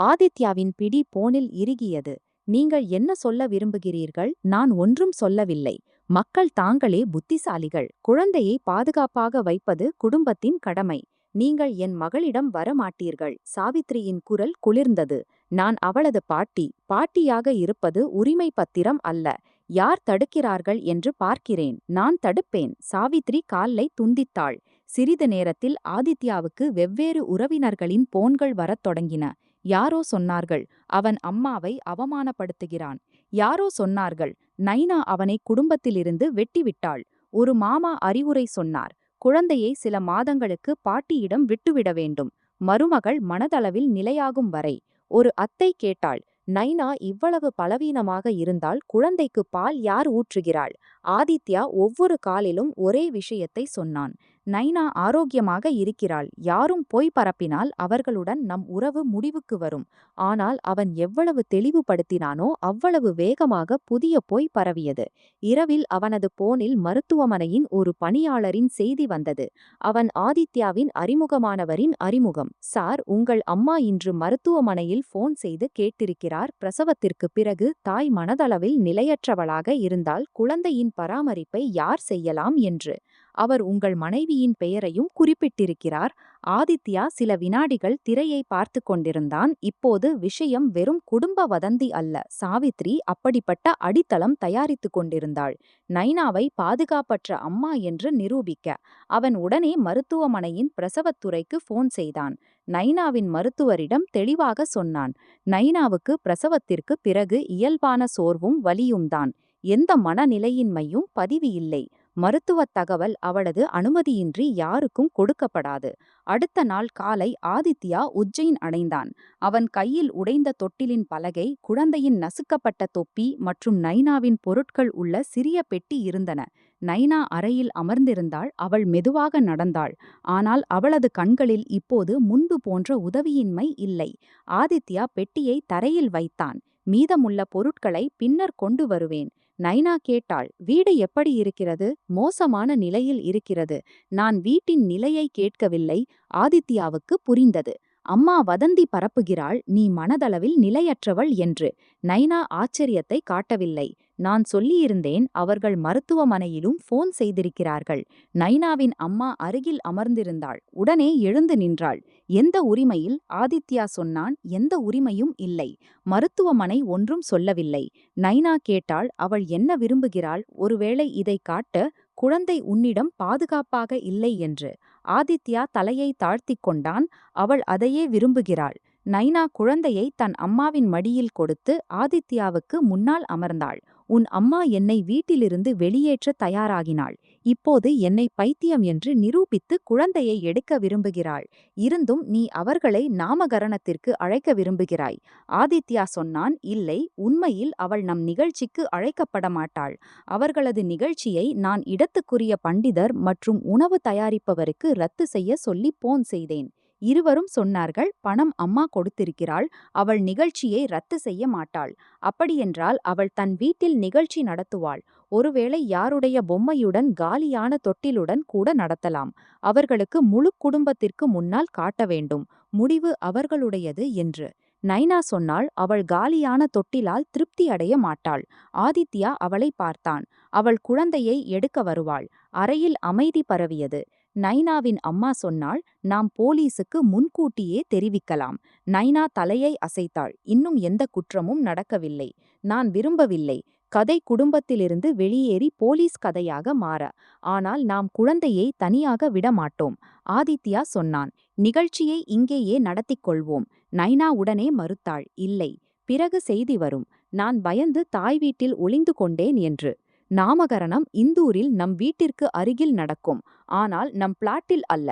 ஆதித்யாவின் பிடி போனில் இறுகியது. நீங்கள் என்ன சொல்ல விரும்புகிறீர்கள்? நான் ஒன்றும் சொல்லவில்லை. மக்கள் தாங்களே புத்திசாலிகள். குழந்தையை பாதுகாப்பாக வைப்பது குடும்பத்தின் கடமை. நீங்கள் என் மகளிடம் வரமாட்டீர்கள். சாவித்ரியின் குரல் குளிர்ந்தது. நான் அவளது பாட்டி. பாட்டியாக இருப்பது உரிமை பத்திரம் அல்ல. யார் தடுக்கிறார்கள் என்று பார்க்கிறேன். நான் தடுப்பேன். சாவித்ரி கால்லை துண்டித்தாள். சிறிது நேரத்தில் ஆதித்யாவுக்கு வெவ்வேறு உறவினர்களின் போன்கள் வரத் தொடங்கின. யாரோ சொன்னார்கள், அவன் அம்மாவை அவமானப்படுத்துகிறான். யாரோ சொன்னார்கள், நைனா அவனை குடும்பத்திலிருந்து வெட்டிவிட்டாள். ஒரு மாமா அறிவுரை சொன்னார், குழந்தையை சில மாதங்களுக்கு பாட்டியிடம் விட்டுவிட வேண்டும், மருமகள் மனதளவில் நிலையாகும் வரை. ஒரு அத்தை கேட்டாள், நைனா இவ்வளவு பலவீனமாக இருந்தால் குழந்தைக்கு பால் யார் ஊற்றுகிறாள்? ஆதித்யா ஒவ்வொரு காலிலும் ஒரே விஷயத்தை சொன்னான். நைனா ஆரோக்கியமாக இருக்கிறாள். யாரும் பொய் பரப்பினால் அவர்களுடன் நம் உறவு முடிவுக்கு வரும். ஆனால் அவன் எவ்வளவு தெளிவுபடுத்தினானோ அவ்வளவு வேகமாக புதிய பொய் பரவியது. இரவில் அவனது போனில் மருத்துவமனையின் ஒரு பணியாளரின் செய்தி வந்தது. அவன் ஆதித்யாவின் அறிமுகமானவரின் அறிமுகம். சார், உங்கள் அம்மா இன்று மருத்துவமனையில் போன் செய்து கேட்டிருக்கிறார். பிரசவத்திற்கு பிறகு தாய் மனதளவில் நிலையற்றவளாக இருந்தால் குழந்தையின் பராமரிப்பை யார் செய்யலாம் என்று. அவர் உங்கள் மனைவியின் பெயரையும் குறிப்பிட்டிருக்கிறார். ஆதித்யா சில வினாடிகள் திரையை பார்த்து கொண்டிருந்தான். இப்போது விஷயம் வெறும் குடும்ப வதந்தி அல்ல. சாவித்ரி அப்படிப்பட்ட அடித்தளம் தயாரித்து கொண்டிருந்தாள். நைனாவை பாதுகாப்பற்ற அம்மா என்று நிரூபிக்க. அவன் உடனே மருத்துவமனையின் பிரசவத்துறைக்கு போன் செய்தான். நைனாவின் மருத்துவரிடம் தெளிவாக சொன்னான். நைனாவுக்கு பிரசவத்திற்கு பிறகு இயல்பான சோர்வும் வலியும்தான். எந்த மனநிலையின்மையும் பதிவு இல்லை. மருத்துவத் தகவல் அவளது அனுமதியின்றி யாருக்கும் கொடுக்கப்படாது. அடுத்த நாள் காலை ஆதித்யா உஜ்ஜைன் அடைந்தான். அவன் கையில் உடைந்த தொட்டிலின் பலகை, குழந்தையின் நசுக்கப்பட்ட தொப்பி மற்றும் நைனாவின் பொருட்கள் உள்ள சிறிய பெட்டி இருந்தன. நைனா அறையில் அமர்ந்திருந்தாள். அவள் மெதுவாக நடந்தாள். ஆனால் அவளது கண்களில் இப்போது முன்பு போன்ற உதவியின்மை இல்லை. ஆதித்யா பெட்டியை தரையில் வைத்தான். மீதமுள்ள பொருட்களை பின்னர் கொண்டு வருவேன். நைனா கேட்டாள், வீடு எப்படி இருக்கிறது? மோசமான நிலையில் இருக்கிறது. நான் வீட்டின் நிலையை கேட்கவில்லை. ஆதித்யாவுக்கு புரிந்தது. அம்மா வதந்தி பரப்புகிறாள், நீ மனதளவில் நிலையற்றவள் என்று. நைனா ஆச்சரியத்தை காட்டவில்லை. நான் சொல்லியிருந்தேன், அவர்கள் மருத்துவமனையிலும் போன் செய்திருக்கிறார்கள். நைனாவின் அம்மா அருகில் அமர்ந்திருந்தாள். உடனே எழுந்து நின்றாள். எந்த உரிமையில்? ஆதித்யா சொன்னான். எந்த உரிமையும் இல்லை. மருத்துவமனை ஒன்றும் சொல்லவில்லை. நைனா கேட்டாள், அவள் என்ன விரும்புகிறாள்? ஒருவேளை இதை காட்ட, குழந்தை உன்னிடம் பாதுகாப்பாக இல்லை என்று. ஆதித்யா தலையை தாழ்த்திக் கொண்டான். அவள் அதையே விரும்புகிறாள். நைனா குழந்தையை தன் அம்மாவின் மடியில் கொடுத்து ஆதித்யாவுக்கு முன்னால் அமர்ந்தாள். உன் அம்மா என்னை வீட்டிலிருந்து வெளியேற்ற தயாராகினாள். இப்போது என்னை பைத்தியம் என்று நிரூபித்து குழந்தையை எடுக்க விரும்புகிறாள். இருந்தும் நீ அவர்களை நாமகரணத்திற்கு அழைக்க விரும்புகிறாய். ஆதித்யா சொன்னான், இல்லை, உண்மையில் அவள் நம் நிகழ்ச்சிக்கு அழைக்கப்பட மாட்டாள். அவர்களது நிகழ்ச்சியை நான் இடத்துக்குரிய பண்டிதர் மற்றும் உணவு தயாரிப்பவருக்கு ரத்து செய்ய சொல்லி போன் செய்தேன். இருவரும் சொன்னார்கள், பணம் அம்மா கொடுத்திருக்கிறாள், அவள் நிகழ்ச்சியை ரத்து செய்ய மாட்டாள். அப்படியென்றால் அவள் தன் வீட்டில் நிகழ்ச்சி நடத்துவாள். ஒருவேளை யாருடைய பொம்மையுடன் காலியான தொட்டிலுடன் கூட நடத்தலாம். அவர்களுக்கு முழு குடும்பத்திற்கு முன்னால் காட்ட வேண்டும். முடிவு அவர்களுடையது என்று. நைனா சொன்னாள், அவள் காலியான தொட்டிலால் திருப்தி அடைய மாட்டாள். ஆதித்யா அவளை பார்த்தான். அவள் குழந்தையை எடுக்க வருவாள். அறையில் அமைதி பரவியது. நைனாவின் அம்மா சொன்னாள், நாம் போலீசுக்கு முன்கூட்டியே தெரிவிக்கலாம். நைனா தலையை அசைத்தாள். இன்னும் எந்த குற்றமும் நடக்கவில்லை. நான் விரும்பவில்லை. கதை குடும்பத்திலிருந்து வெளியேறி போலீஸ் கதையாக மாற. ஆனால் நாம் குழந்தையை தனியாக விடமாட்டோம். ஆதித்யா சொன்னான், நிகழ்ச்சியை இங்கேயே நடத்திக் கொள்வோம். நைனா உடனே மறுத்தாள், இல்லை, பிறகு செய்தி வரும். நான் பயந்து தாய் வீட்டில் ஒளிந்து கொண்டேன் என்று. நாமகரணம் இந்தூரில் நம் வீட்டிற்கு அருகில் நடக்கும். ஆனால் நம் பிளாட்டில் அல்ல.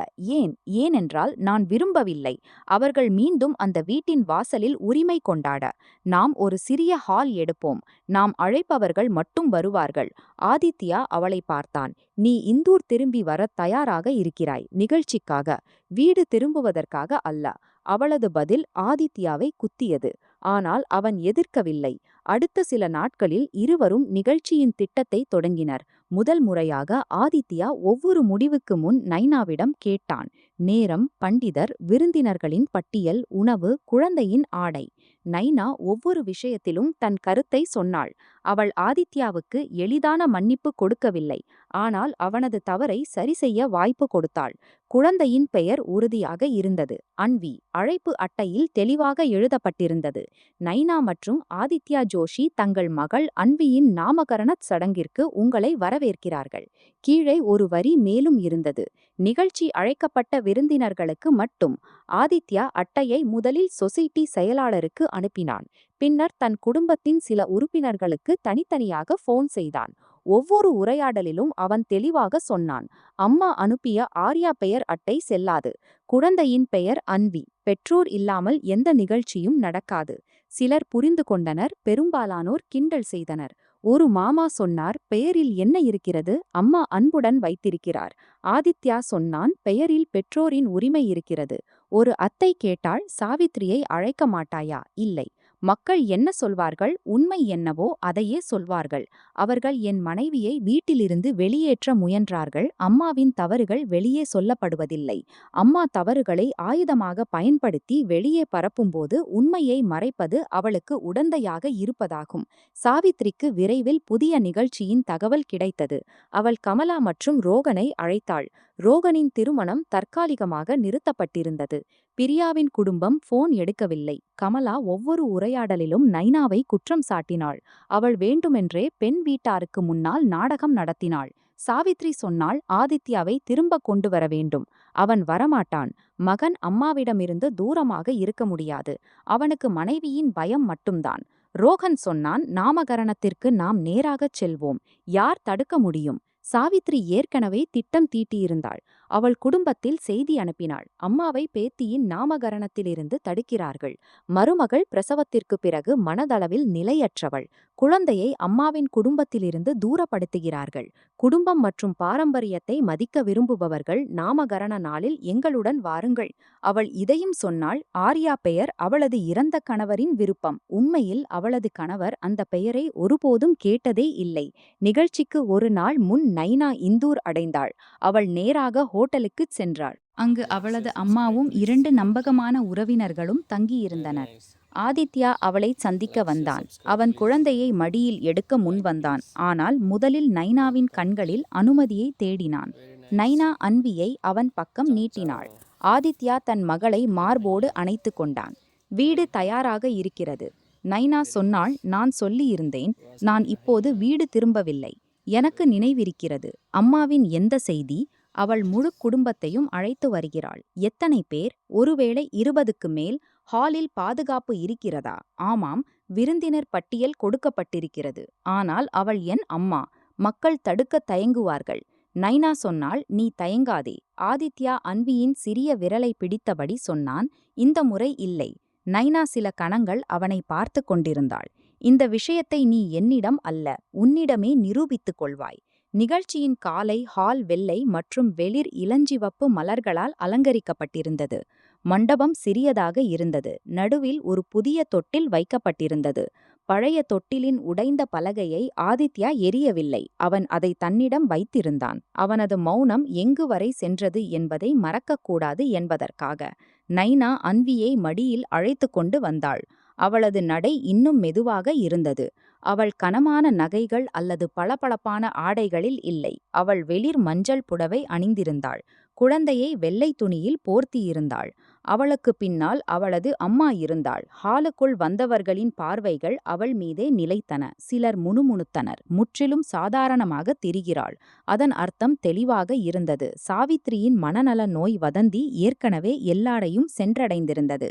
ஏனென்றால் நான் விரும்பவில்லை. அவர்கள் மீண்டும் அந்த வீட்டின் வாசலில் உரிமை கொண்டாட. நாம் ஒரு சிறிய ஹால் எடுப்போம். நாம் அழைப்பவர்கள் மட்டும் வருவார்கள். ஆதித்யா அவளை பார்த்தான். நீ இந்தூர் திரும்பி வர தயாராக இருக்கிறாய், நிகழ்ச்சிக்காக, வீடு திரும்புவதற்காக அல்ல. அவளது பதில் ஆதித்யாவை குத்தியது. ஆனால் அவன் எதிர்க்கவில்லை. அடுத்த சில நாட்களில் இருவரும் நிகழ்ச்சியின் திட்டத்தை தொடங்கினர். முதல் முறையாக ஆதித்யா ஒவ்வொரு முடிவுக்கு முன் நைனாவிடம் கேட்டான். நேரம், பண்டிதர், விருந்தினர்களின் பட்டியல், உணவு, குழந்தையின் ஆடை. நைனா ஒவ்வொரு விஷயத்திலும் தன் கருத்தை சொன்னாள். அவள் ஆதித்யாவுக்கு எளிதான மன்னிப்பு கொடுக்கவில்லை. ஆனால் அவனது தவறை சரிசெய்ய வாய்ப்பு கொடுத்தாள். குழந்தையின் பெயர் உறுதியாக இருந்தது, அன்வி. அழைப்பு அட்டையில் தெளிவாக எழுதப்பட்டிருந்தது, நைனா மற்றும் ஆதித்யா ஜோஷி தங்கள் மகள் அன்வியின் நாமகரணச் சடங்கிற்கு உங்களை வரவேற்கிறார்கள். கீழே ஒரு வரி மேலும் இருந்தது, நிகழ்ச்சி அழைக்கப்பட்ட விருந்தினர்களுக்கு மட்டும். ஆதித்யா அட்டையை முதலில் சொசைட்டி செயலாளருக்கு அனுப்பினான். பின்னர் தன் குடும்பத்தின் சில உறுப்பினர்களுக்கு தனித்தனியாக போன் செய்தான். ஒவ்வொரு உரையாடலிலும் அவன் தெளிவாக சொன்னான், அம்மா அனுப்பிய ஆர்யா பெயர் அட்டை செல்லாது. குழந்தையின் பெயர் அன்வி. பெற்றோர் இல்லாமல் எந்த நிகழ்ச்சியும் நடக்காது. சிலர் புரிந்து கொண்டனர், பெரும்பாலானோர் கிண்டல் செய்தனர். ஒரு மாமா சொன்னார், பெயரில் என்ன இருக்கிறது, அம்மா அன்புடன் வைத்திருக்கிறார். ஆதித்யா சொன்னான், பெயரில் பெற்றோரின் உரிமை இருக்கிறது. ஒரு அத்தை கேட்டாள், சாவித்ரியை அழைக்க மாட்டாயா? இல்லை. மக்கள் என்ன சொல்வார்கள், உண்மை என்னவோ அதையே சொல்வார்கள். அவர்கள் என் மனைவியை வீட்டிலிருந்து வெளியேற்ற முயன்றார்கள். அம்மாவின் தவறுகள் வெளியே சொல்லப்படுவதில்லை. அம்மா தவறுகளை ஆயுதமாக பயன்படுத்தி வெளியே பரப்பும்போது உண்மையை மறைப்பது அவளுக்கு உடந்தையாக இருப்பதாகும். சாவித்ரிக்கு விரைவில் புதிய நிகழ்ச்சியின் தகவல் கிடைத்தது. அவள் கமலா மற்றும் ரோகனை அழைத்தாள். ரோகனின் திருமணம் தற்காலிகமாக நிறுத்தப்பட்டிருந்தது. பிரியாவின் குடும்பம் போன் எடுக்கவில்லை. கமலா ஒவ்வொரு உரையாடலிலும் நைனாவை குற்றம் சாட்டினாள். அவள் வேண்டுமென்றே பெண் வீட்டாருக்கு முன்னால் நாடகம் நடத்தினாள். சாவித்ரி சொன்னாள், ஆதித்யாவை திரும்ப கொண்டு வர வேண்டும். அவன் வரமாட்டான். மகன் அம்மாவிடமிருந்து தூரமாக இருக்க முடியாது. அவனுக்கு மனைவியின் பயம் மட்டும்தான். ரோகன் சொன்னான், நாமகரணத்திற்கு நாம் நேராகச் செல்வோம். யார் தடுக்க முடியும்? சாவித்ரி ஏற்கனவே திட்டம் தீட்டியிருந்தாள். அவள் குடும்பத்தில் செய்தி அனுப்பினாள், அம்மாவை பேத்தியின் நாமகரணத்திலிருந்து தடுக்கிறார்கள். மருமகள் பிரசவத்திற்கு பிறகு மனதளவில் நிலையற்றவள். குழந்தையை அம்மாவின் குடும்பத்திலிருந்து தூரப்படுத்துகிறார்கள். குடும்பம் மற்றும் பாரம்பரியத்தை மதிக்க விரும்புபவர்கள் நாமகரண நாளில் எங்களுடன் வாருங்கள். அவள் இதையும் சொன்னாள், ஆர்யா பெயர் அவளது இறந்த கணவரின் விருப்பம். உண்மையில் அவளது கணவர் அந்த பெயரை ஒருபோதும் கேட்டதே இல்லை. நிகழ்ச்சிக்கு ஒரு நாள் முன் நைனா இந்தூர் அடைந்தாள். அவள் நேராக ஹோட்டலுக்குச் சென்றாள். அங்கு அவளது அம்மாவும் 2 நம்பகமான உறவினர்களும் தங்கியிருந்தனர். ஆதித்யா அவளை சந்திக்க வந்தான். அவன் குழந்தையை மடியில் எடுக்க முன் வந்தான். ஆனால் முதலில் நைனாவின் கண்களில் அனுமதியை தேடினான். நைனா அன்வியை அவன் பக்கம் நீட்டினாள். ஆதித்யா தன் மகளை மார்போடு அணைத்து கொண்டான். வீடு தயாராக இருக்கிறது. நைனா சொன்னாள், நான் சொல்லியிருந்தேன், நான் இப்போது வீடு திரும்பவில்லை. எனக்கு நினைவிருக்கிறது. அம்மாவின் எந்த செய்தி? அவள் முழு குடும்பத்தையும் அழைத்து வருகிறாள். எத்தனை பேர்? ஒருவேளை 20க்கு மேல். ஹாலில் பாதுகாப்பு இருக்கிறதா? ஆமாம். விருந்தினர் பட்டியல் கொடுக்கப்பட்டிருக்கிறது. ஆனால் அவள் என் அம்மா. மக்கள் தடுக்க தயங்குவார்கள். நைனா சொன்னாள், நீ தயங்காதே. ஆதித்யா அன்வியின் சிறிய விரலை பிடித்தபடி சொன்னான், இந்த முறை இல்லை. நைனா சில கணங்கள் அவனை பார்த்து கொண்டிருந்தாள். இந்த விஷயத்தை நீ என்னிடம் அல்ல, உன்னிடமே நிரூபித்துக் கொள்வாய். நிகழ்ச்சியின் காலை ஹால் வெள்ளை மற்றும் வெளிர் இளஞ்சிவப்பு மலர்களால் அலங்கரிக்கப்பட்டிருந்தது. மண்டபம் சிறியதாக இருந்தது. நடுவில் ஒரு புதிய தொட்டில் வைக்கப்பட்டிருந்தது. பழைய தொட்டிலின் உடைந்த பலகையை ஆதித்யா எரியவில்லை. அவன் அதை தன்னிடம் வைத்திருந்தான். அவனது மௌனம் எங்கு வரை சென்றது என்பதை மறக்கக்கூடாது என்பதற்காக. நைனா அன்வியை மடியில் அழைத்து கொண்டு வந்தாள். அவளது நடை இன்னும் மெதுவாக இருந்தது. அவள் கனமான நகைகள் அல்லது பளபளப்பான ஆடைகளில் இல்லை. அவள் வெளிர் மஞ்சள் புடவை அணிந்திருந்தாள். குழந்தையை வெள்ளை துணியில் போர்த்தியிருந்தாள். அவளுக்கு பின்னால் அவளது அம்மா இருந்தாள். ஹாலுக்குள் வந்தவர்களின் பார்வைகள் அவள் மீதே நிலைத்தன. சிலர் முணுமுணுத்தனர். முற்றிலும் சாதாரணமாக திரிகிறாள். அதன் அர்த்தம் தெளிவாக இருந்தது. சாவித்திரியின் மனநல நோய் வதந்தி ஏற்கனவே எல்லாரையும் சென்றடைந்திருந்தது.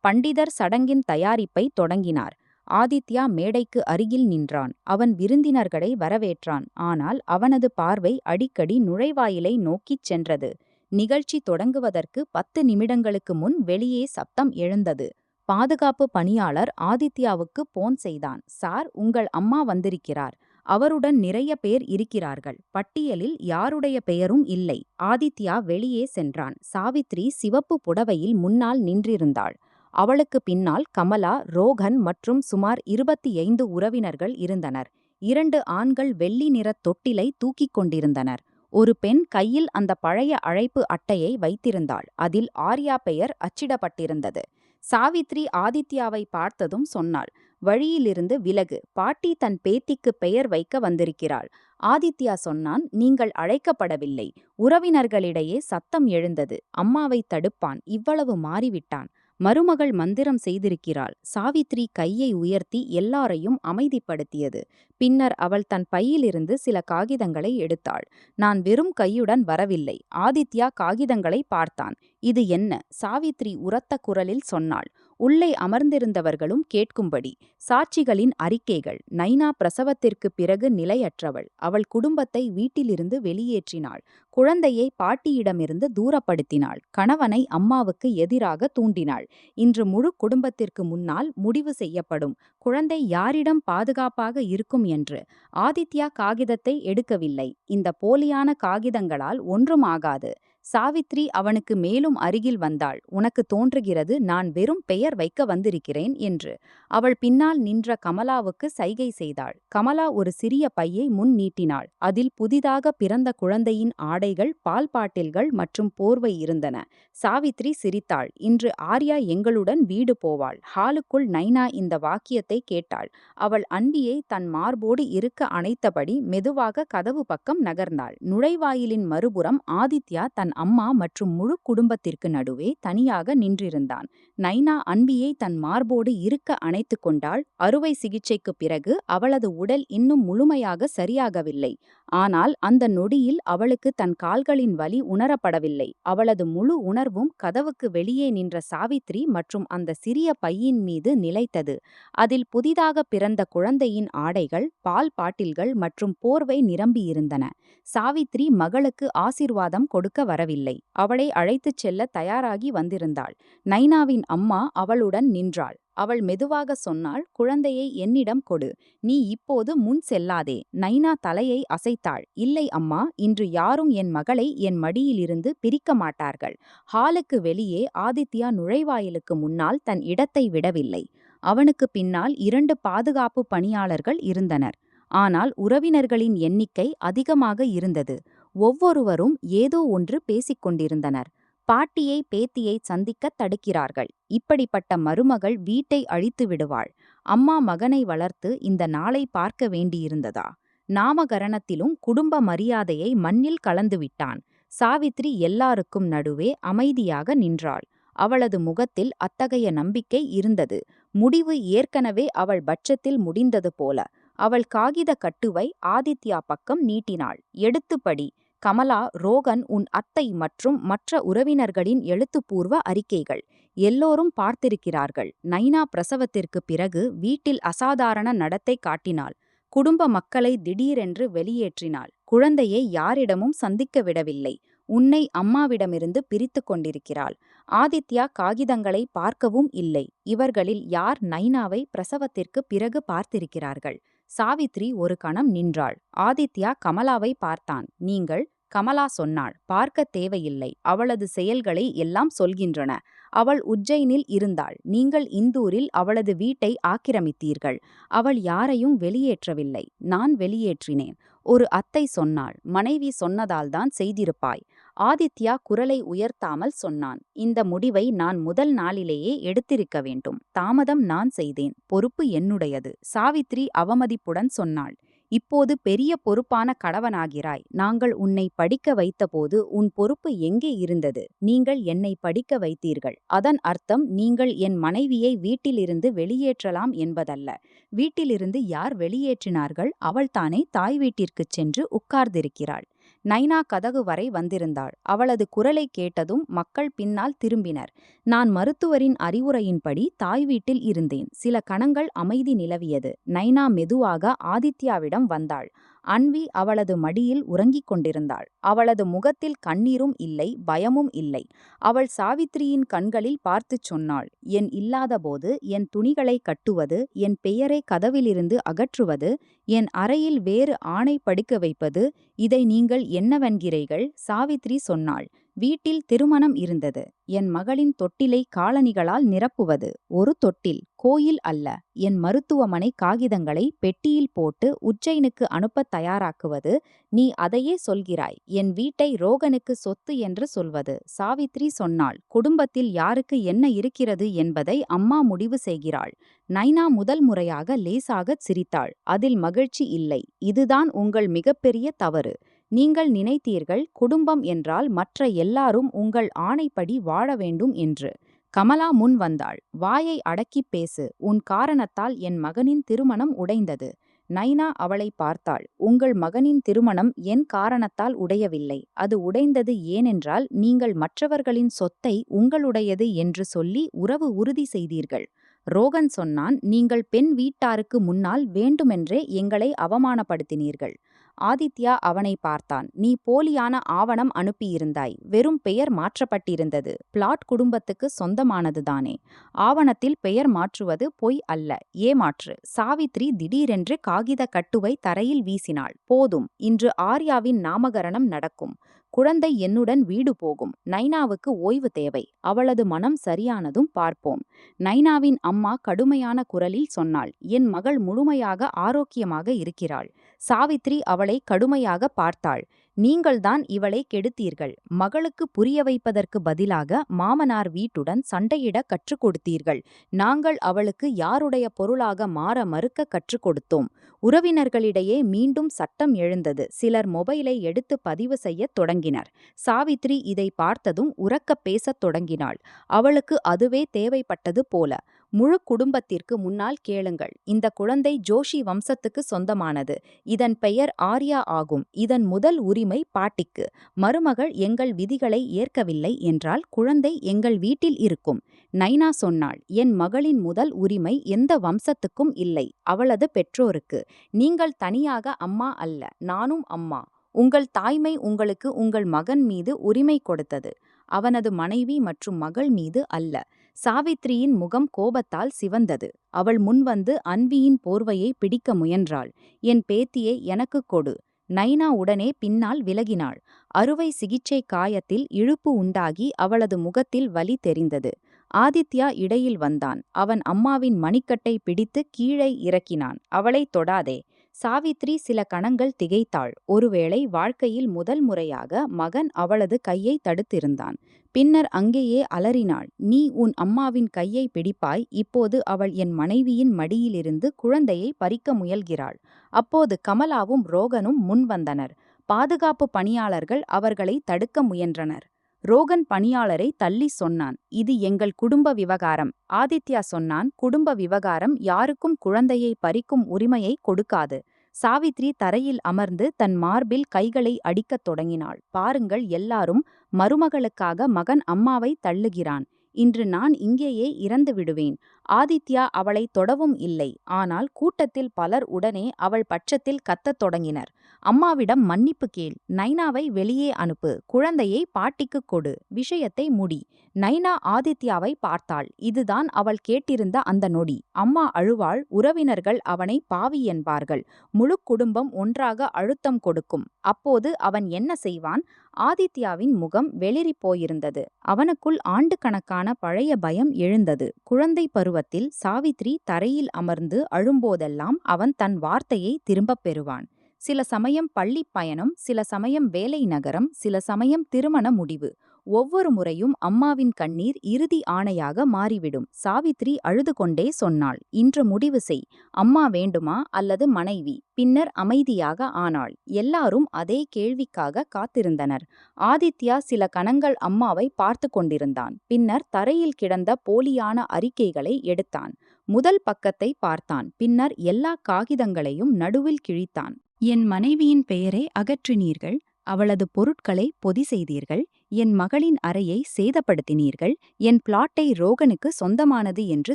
பண்டிதர் சடங்கின் தயாரிப்பை தொடங்கினார். ஆதித்யா மேடைக்கு அருகில் நின்றான். அவன் விருந்தினர்களை வரவேற்றான். ஆனால் அவனது பார்வை அடிக்கடி நுழைவாயிலை நோக்கிச் சென்றது. நிகழ்ச்சி தொடங்குவதற்கு 10 நிமிடங்களுக்கு முன் வெளியே சப்தம் எழுந்தது. பாதுகாப்பு பணியாளர் ஆதித்யாவுக்கு போன் செய்தான். சார், உங்கள் அம்மா வந்திருக்கிறார். அவருடன் நிறைய பேர் இருக்கிறார்கள். பட்டியலில் யாருடைய பெயரும் இல்லை. ஆதித்யா வெளியே சென்றான். சாவித்ரி சிவப்பு புடவையில் முன்னால் நின்றிருந்தாள். அவளுக்கு பின்னால் கமலா, ரோகன் மற்றும் சுமார் 25 உறவினர்கள் இருந்தனர். 2 ஆண்கள் வெள்ளி நிறத் தொட்டிலை தூக்கிக் கொண்டிருந்தனர். ஒரு பெண் கையில் அந்த பழைய அழைப்பு அட்டையை வைத்திருந்தாள். அதில் ஆர்யா பெயர் அச்சிடப்பட்டிருந்தது. சாவித்ரி ஆதித்யாவை பார்த்ததும் சொன்னாள், வழியிலிருந்து விலகு. பாட்டி தன் பேத்திக்கு பெயர் வைக்க வந்திருக்கிறாள். ஆதித்யா சொன்னான், நீங்கள் அழைக்கப்படவில்லை. உறவினர்களிடையே சத்தம் எழுந்தது. அம்மாவை தடுப்பான். இவ்வளவு மாறிவிட்டான். மருமகள் மந்திரம் செய்திருக்கிறாள். சாவித்ரி கையை உயர்த்தி எல்லாரையும் அமைதிப்படுத்தியது. பின்னர் அவள் தன் பையிலிருந்து சில காகிதங்களை எடுத்தாள். நான் வெறும் கையுடன் வரவில்லை. ஆதித்யா காகிதங்களை பார்த்தான். இது என்ன? சாவித்ரி உரத்த குரலில் சொன்னாள். உள்ளே அமர்ந்திருந்தவர்களும் கேட்கும்படி. சாட்சிகளின் அறிக்கைகள். நைனா பிரசவத்திற்கு பிறகு நிலையற்றவள். அவள் குடும்பத்தை வீட்டிலிருந்து வெளியேற்றினாள். குழந்தையை பாட்டியிடமிருந்து தூரப்படுத்தினாள். கணவனை அம்மாவுக்கு எதிராக தூண்டினாள். இன்று முழு குடும்பத்திற்கு முன்னால் முடிவு செய்யப்படும். குழந்தை யாரிடம் பாதுகாப்பாக இருக்கும் என்று. ஆதித்யா காகிதத்தை எடுக்கவில்லை. இந்த போலியான காகிதங்களால் ஒன்றும் ஆகாது. சாவித்ரி அவனுக்கு மேலும் அருகில் வந்தாள். உனக்கு தோன்றுகிறது நான் வெறும் பெயர் வைக்க வந்திருக்கிறேன் என்று. அவள் பின்னால் நின்ற கமலாவுக்கு சைகை செய்தாள். கமலா ஒரு சிறிய பையை முன் நீட்டினாள். அதில் புதிதாக பிறந்த குழந்தையின் ஆடைகள், பால் பாட்டில்கள் மற்றும் போர்வை இருந்தன. சாவித்ரி சிரித்தாள். இன்று ஆர்யா எங்களுடன் வீடு போவாள். ஹாலுக்குள் நைனா இந்த வாக்கியத்தை கேட்டாள். அவள் அன்வியை தன் மார்போடு இருக்க அணைத்தபடி மெதுவாக கதவு பக்கம் நகர்ந்தாள். நுழைவாயிலின் மறுபுறம் ஆதித்யா தன் அம்மா மற்றும் முழு குடும்பத்திற்கு நடுவே தனியாக நின்றிருந்தான். நைனா அன்வியை தன் மார்போடு இருக்க அணைத்து கொண்டாள். அறுவை சிகிச்சைக்கு பிறகு அவளது உடல் இன்னும் முழுமையாக சரியாகவில்லை. ஆனால் அந்த நொடியில் அவளுக்கு தன் கால்களின் வலி உணரப்படவில்லை. அவளது முழு உணர்வும் கதவுக்கு வெளியே நின்ற சாவித்ரி மற்றும் அந்த சிறிய பையின் மீது நிலைத்தது. அதில் புதிதாக பிறந்த குழந்தையின் ஆடைகள், பால் பாட்டில்கள் மற்றும் போர்வை நிரம்பியிருந்தன. சாவித்ரி மகளுக்கு ஆசீர்வாதம் கொடுக்க வரவில்லை. அவளை அழைத்துச் செல்ல தயாராகி வந்திருந்தாள். நைனாவின் அம்மா அவளுடன் நின்றாள். அவள் மெதுவாக சொன்னாள், குழந்தையை என்னிடம் கொடு. நீ இப்போது முன் செல்லாதே. நைனா தலையை அசைத்தாள். இல்லை அம்மா, இன்று யாரும் என் மகளை என் மடியிலிருந்து பிரிக்க மாட்டார்கள். ஹாலுக்கு வெளியே ஆதித்யா நுழைவாயிலுக்கு முன்னால் தன் இடத்தை விடவில்லை. அவனுக்கு பின்னால் 2 பாதுகாப்பு பணியாளர்கள் இருந்தனர். ஆனால் உறவினர்களின் எண்ணிக்கை அதிகமாக இருந்தது. ஒவ்வொருவரும் ஏதோ ஒன்று பேசிக் கொண்டிருந்தனர். பாட்டியை பேத்தியை சந்திக்க தடுக்கிறார்கள். இப்படிப்பட்ட மருமகள் வீட்டை அழித்து விடுவாள். அம்மா மகனை வளர்த்து இந்த நாளை பார்க்க வேண்டியிருந்ததா? நாமகரணத்திலும் குடும்ப மரியாதையை மண்ணில் கலந்துவிட்டான். சாவித்ரி எல்லாருக்கும் நடுவே அமைதியாக நின்றாள். அவளது முகத்தில் அத்தகைய நம்பிக்கை இருந்தது. முடிவு ஏற்கனவே அவள் பட்சத்தில் முடிந்தது போல. அவள் காகித கட்டுவை ஆதித்யா பக்கம் நீட்டினாள். எடுத்து படி. கமலா, ரோகன், உன் அத்தை மற்றும் மற்ற உறவினர்களின் எழுத்துப்பூர்வ அறிக்கைகள். எல்லோரும் பார்த்திருக்கிறார்கள். நைனா பிரசவத்திற்கு பிறகு வீட்டில் அசாதாரண நடத்தை காட்டினாள். குடும்ப மக்களை திடீரென்று வெளியேற்றினாள். குழந்தையை யாரிடமும் சந்திக்க விடவில்லை. உன்னை அம்மாவிடமிருந்து பிரித்து கொண்டிருக்கிறாள். ஆதித்யா காகிதங்களை பார்க்கவும் இல்லை. இவர்களில் யார் நைனாவை பிரசவத்திற்கு பிறகு பார்த்திருக்கிறார்கள்? சாவித்ரி ஒரு கணம் நின்றாள். ஆதித்யா கமலாவை பார்த்தான். நீங்கள்? கமலா சொன்னாள். பார்க்க தேவையில்லை. அவளது செயல்களை எல்லாம் சொல்கின்றன. அவள் உஜ்ஜைனில் இருந்தாள். நீங்கள் இந்தூரில் அவளது வீட்டை ஆக்கிரமித்தீர்கள். அவள் யாரையும் வெளியேற்றவில்லை. நான் வெளியேற்றினேன். ஒரு அத்தை சொன்னாள். மனைவி சொன்னதால்தான் செய்திருப்பாய். ஆதித்யா குரலை உயர்த்தாமல் சொன்னான். இந்த முடிவை நான் முதல் நாளிலேயே எடுத்திருக்க வேண்டும். தாமதம் நான் செய்தேன். பொறுப்பு என்னுடையது. சாவித்ரி அவமதிப்புடன் சொன்னாள். இப்போது பெரிய பொறுப்பான கணவனாகிறாய். நாங்கள் உன்னை படிக்க வைத்தபோது உன் பொறுப்பு எங்கே இருந்தது? நீங்கள் என்னை படிக்க வைத்தீர்கள். அதன் அர்த்தம் நீங்கள் என் மனைவியை வீட்டிலிருந்து வெளியேற்றலாம் என்பதல்ல. வீட்டிலிருந்து யார் வெளியேற்றினார்கள்? அவள்தானே தாய் வீட்டிற்குச் சென்று உட்கார்ந்திருக்கிறாள். நைனா கதகு வரை வந்திருந்தாள். அவளது குரலை கேட்டதும் மக்கள் பின்னால் திரும்பினர். நான் மருத்துவரின் அறிவுரையின்படி தாய் வீட்டில் இருந்தேன். சில கணங்கள் அமைதி நிலவியது. நைனா மெதுவாக ஆதித்யாவிடம் வந்தாள். அன்வி அவளது மடியில் உறங்கிக் கொண்டிருந்தாள். அவளது முகத்தில் கண்ணீரும் இல்லை, பயமும் இல்லை. அவள் சாவித்திரியின் கண்களில் பார்த்துச் சொன்னாள். என் இல்லாதபோது என் துணிகளை கட்டுவது, என் பெயரை கதவிலிருந்து அகற்றுவது, என் அறையில் வேறு ஆணை படுக்க வைப்பது, இதை நீங்கள் என்னவென்கிறீர்கள்? சாவித்ரி சொன்னாள். வீட்டில் திருமணம் இருந்தது. என் மகளின் தொட்டிலை காலணிகளால் நிரப்புவது. ஒரு தொட்டில், கோயில் அல்ல. என் மருத்துவமனை காகிதங்களை பெட்டியில் போட்டு உஜ்ஜைனுக்கு அனுப்ப தயாராக்குவது. நீ அதையே சொல்கிறாய். என் வீட்டை ரோகனுக்கு சொத்து என்று சொல்வது. சாவித்ரி சொன்னாள். குடும்பத்தில் யாருக்கு என்ன இருக்கிறது என்பதை அம்மா முடிவு செய்கிறாள். நைனா முதல் முறையாக லேசாகச் சிரித்தாள். அதில் மகிழ்ச்சி இல்லை. இதுதான் உங்கள் மிகப்பெரிய தவறு. நீங்கள் நினைத்தீர்கள் குடும்பம் என்றால் மற்ற எல்லாரும் உங்கள் ஆணைப்படி வாழ வேண்டும் என்று. கமலா முன் வந்தாள். வாயை அடக்கிப் பேசு. உன் காரணத்தால் என் மகனின் திருமணம் உடைந்தது. நைனா அவளை பார்த்தாள். உங்கள் மகனின் திருமணம் என் காரணத்தால் உடையவில்லை. அது உடைந்தது ஏனென்றால் நீங்கள் மற்றவர்களின் சொத்தை உங்களுடையது என்று சொல்லி உறவு உறுதி செய்தீர்கள். ரோகன் சொன்னான். நீங்கள் பெண் வீட்டாருக்கு முன்னால் வேண்டுமென்றே எங்களை அவமானப்படுத்தினீர்கள். ஆதித்யா அவனை பார்த்தான். நீ போலியான ஆவணம் அனுப்பியிருந்தாய். வெறும் பெயர் மாற்றப்பட்டிருந்தது. பிளாட் குடும்பத்துக்கு சொந்தமானதுதானே. ஆவணத்தில் பெயர் மாற்றுவது பொய் அல்ல, ஏமாற்று. சாவித்ரி திடீரென்று காகித கட்டுவை தரையில் வீசினாள். போதும், இன்று ஆர்யாவின் நாமகரணம் நடக்கும். குழந்தை என்னுடன் வீடு போகும். நைனாவுக்கு ஓய்வு தேவை. அவளது மனம் சரியானதும் பார்ப்போம். நைனாவின் அம்மா கடுமையான குரலில் சொன்னாள். என் மகள் முழுமையாக ஆரோக்கியமாக இருக்கிறாள். சாவித்ரி அவளை கடுமையாக பார்த்தாள். நீங்கள்தான் இவளை கெடுத்தீர்கள். மகளுக்கு புரிய வைப்பதற்கு பதிலாக மாமனார் வீட்டுடன் சண்டையிட கற்றுக் கொடுத்தீர்கள். நாங்கள் அவளுக்கு யாருடைய பொருளாக மாற மறுக்க கற்றுக் கொடுத்தோம். உறவினர்களிடையே மீண்டும் சட்டம் எழுந்தது. சிலர் மொபைலை எடுத்து பதிவு செய்யத் தொடங்கினர். சாவித்ரி இதை பார்த்ததும் உரக்கப் பேசத் தொடங்கினாள். அவளுக்கு அதுவே தேவைப்பட்டது போல. முழு குடும்பத்திற்கு முன்னால் கேளுங்கள். இந்த குழந்தை ஜோஷி வம்சத்துக்கு சொந்தமானது. இதன் பெயர் ஆர்யா ஆகும். இதன் முதல் உரிமை பாட்டிக்கு. மருமகள் எங்கள் விதிகளை ஏற்கவில்லை என்றால் குழந்தை எங்கள் வீட்டில் இருக்கும். நைனா சொன்னாள். என் மகளின் முதல் உரிமை எந்த வம்சத்துக்கும் இல்லை, அவளது பெற்றோருக்கு. நீங்கள் தனியாக அம்மா அல்ல, நானும் அம்மா. உங்கள் தாய்மை உங்களுக்கு உங்கள் மகன் மீது உரிமை கொடுத்தது, அவனது மனைவி மற்றும் மகள் மீது அல்ல. சாவித்ரியின் முகம் கோபத்தால் சிவந்தது. அவள் முன்வந்து அன்வியின் போர்வையை பிடிக்க முயன்றாள். என் பேத்தியை எனக்கு கொடு. நைனா உடனே பின்னால் விலகினாள். அறுவை சிகிச்சை காயத்தில் இழுப்பு உண்டாகி அவளது முகத்தில் வலி தெரிந்தது. ஆதித்யா இடையில் வந்தான். அவன் அம்மாவின் மணிக்கட்டை பிடித்து கீழே இறக்கினான். அவளை தொடாதே. சாவித்ரி சில கணங்கள் திகைத்தாள். ஒருவேளை வாழ்க்கையில் முதல் முறையாக மகன் அவளது கையை தடுத்திருந்தான். பின்னர் அங்கேயே அலறினாள். நீ உன் அம்மாவின் கையை பிடிப்பாய். இப்போது அவள் என் மனைவியின் மடியிலிருந்து குழந்தையை பறிக்க முயல்கிறாள். அப்போது கமலாவும் ரோகனும் முன் வந்தனர். பாதுகாப்பு பணியாளர்கள் அவர்களை தடுக்க முயன்றனர். ரோகன் பணியாளரை தள்ளி சொன்னான். இது எங்கள் குடும்ப விவகாரம். ஆதித்யா சொன்னான். குடும்ப விவகாரம் யாருக்கும் குழந்தையை பறிக்கும் உரிமையை கொடுக்காது. சாவித்ரி தரையில் அமர்ந்து தன் மார்பில் கைகளை அடிக்கத் தொடங்கினாள். பாருங்கள் எல்லாரும், மருமகளுக்காக மகன் அம்மாவை தள்ளுகிறான். இன்று நான் இங்கேயே இறந்து விடுவேன். ஆதித்யா அவளை தொடவும் இல்லை. ஆனால் கூட்டத்தில் பலர் உடனே அவள் பட்சத்தில் கத்தத் தொடங்கினர். அம்மாவிடம் மன்னிப்பு கேள். நைனாவை வெளியே அனுப்பு. குழந்தையை பாட்டிக்குக் கொடு. விஷயத்தை முடி. நைனா ஆதித்யாவை பார்த்தாள். இதுதான் அவள் கேட்டிருந்த அந்த நொடி. அம்மா அழுவாள். உறவினர்கள் அவனை பாவி என்பார்கள். முழு குடும்பம் ஒன்றாக அழுத்தம் கொடுக்கும். அப்போது அவன் என்ன செய்வான்? ஆதித்யாவின் முகம் வெளிறிப் போயிருந்தது. அவனுக்குள் ஆண்டுக்கணக்கான பழைய பயம் எழுந்தது. குழந்தை பருவத்தில் சாவித்ரி தரையில் அமர்ந்து அழும்போதெல்லாம் அவன் தன் வார்த்தையை திரும்பப் பெறுவான். சில சமயம் பள்ளிப் பயணம், சில சமயம் வேலை நகரம், சில சமயம் திருமண முடிவு. ஒவ்வொரு முறையும் அம்மாவின் கண்ணீர் இறுதி ஆணையாக மாறிவிடும். சாவித்ரி அழுது கொண்டே சொன்னாள், இன்று முடிவு செய். அம்மா வேண்டுமா அல்லது மனைவி? பின்னர் அமைதியாக ஆனாள். எல்லாரும் அதே கேள்விக்காக காத்திருந்தனர். ஆதித்யா சில கணங்கள் அம்மாவை பார்த்து கொண்டிருந்தான். பின்னர் தரையில் கிடந்த போலியான அறிக்கைகளை எடுத்தான். முதல் பக்கத்தை பார்த்தான். பின்னர் எல்லா காகிதங்களையும் நடுவில் கிழித்தான். என் மனைவியின் பெயரை அகற்றினீர்கள். அவளது பொருட்களை பொதி செய்தீர்கள். என் மகளின் அறையை சேதப்படுத்தினீர்கள். என் பிளாட்டை ரோகனுக்கு சொந்தமானது என்று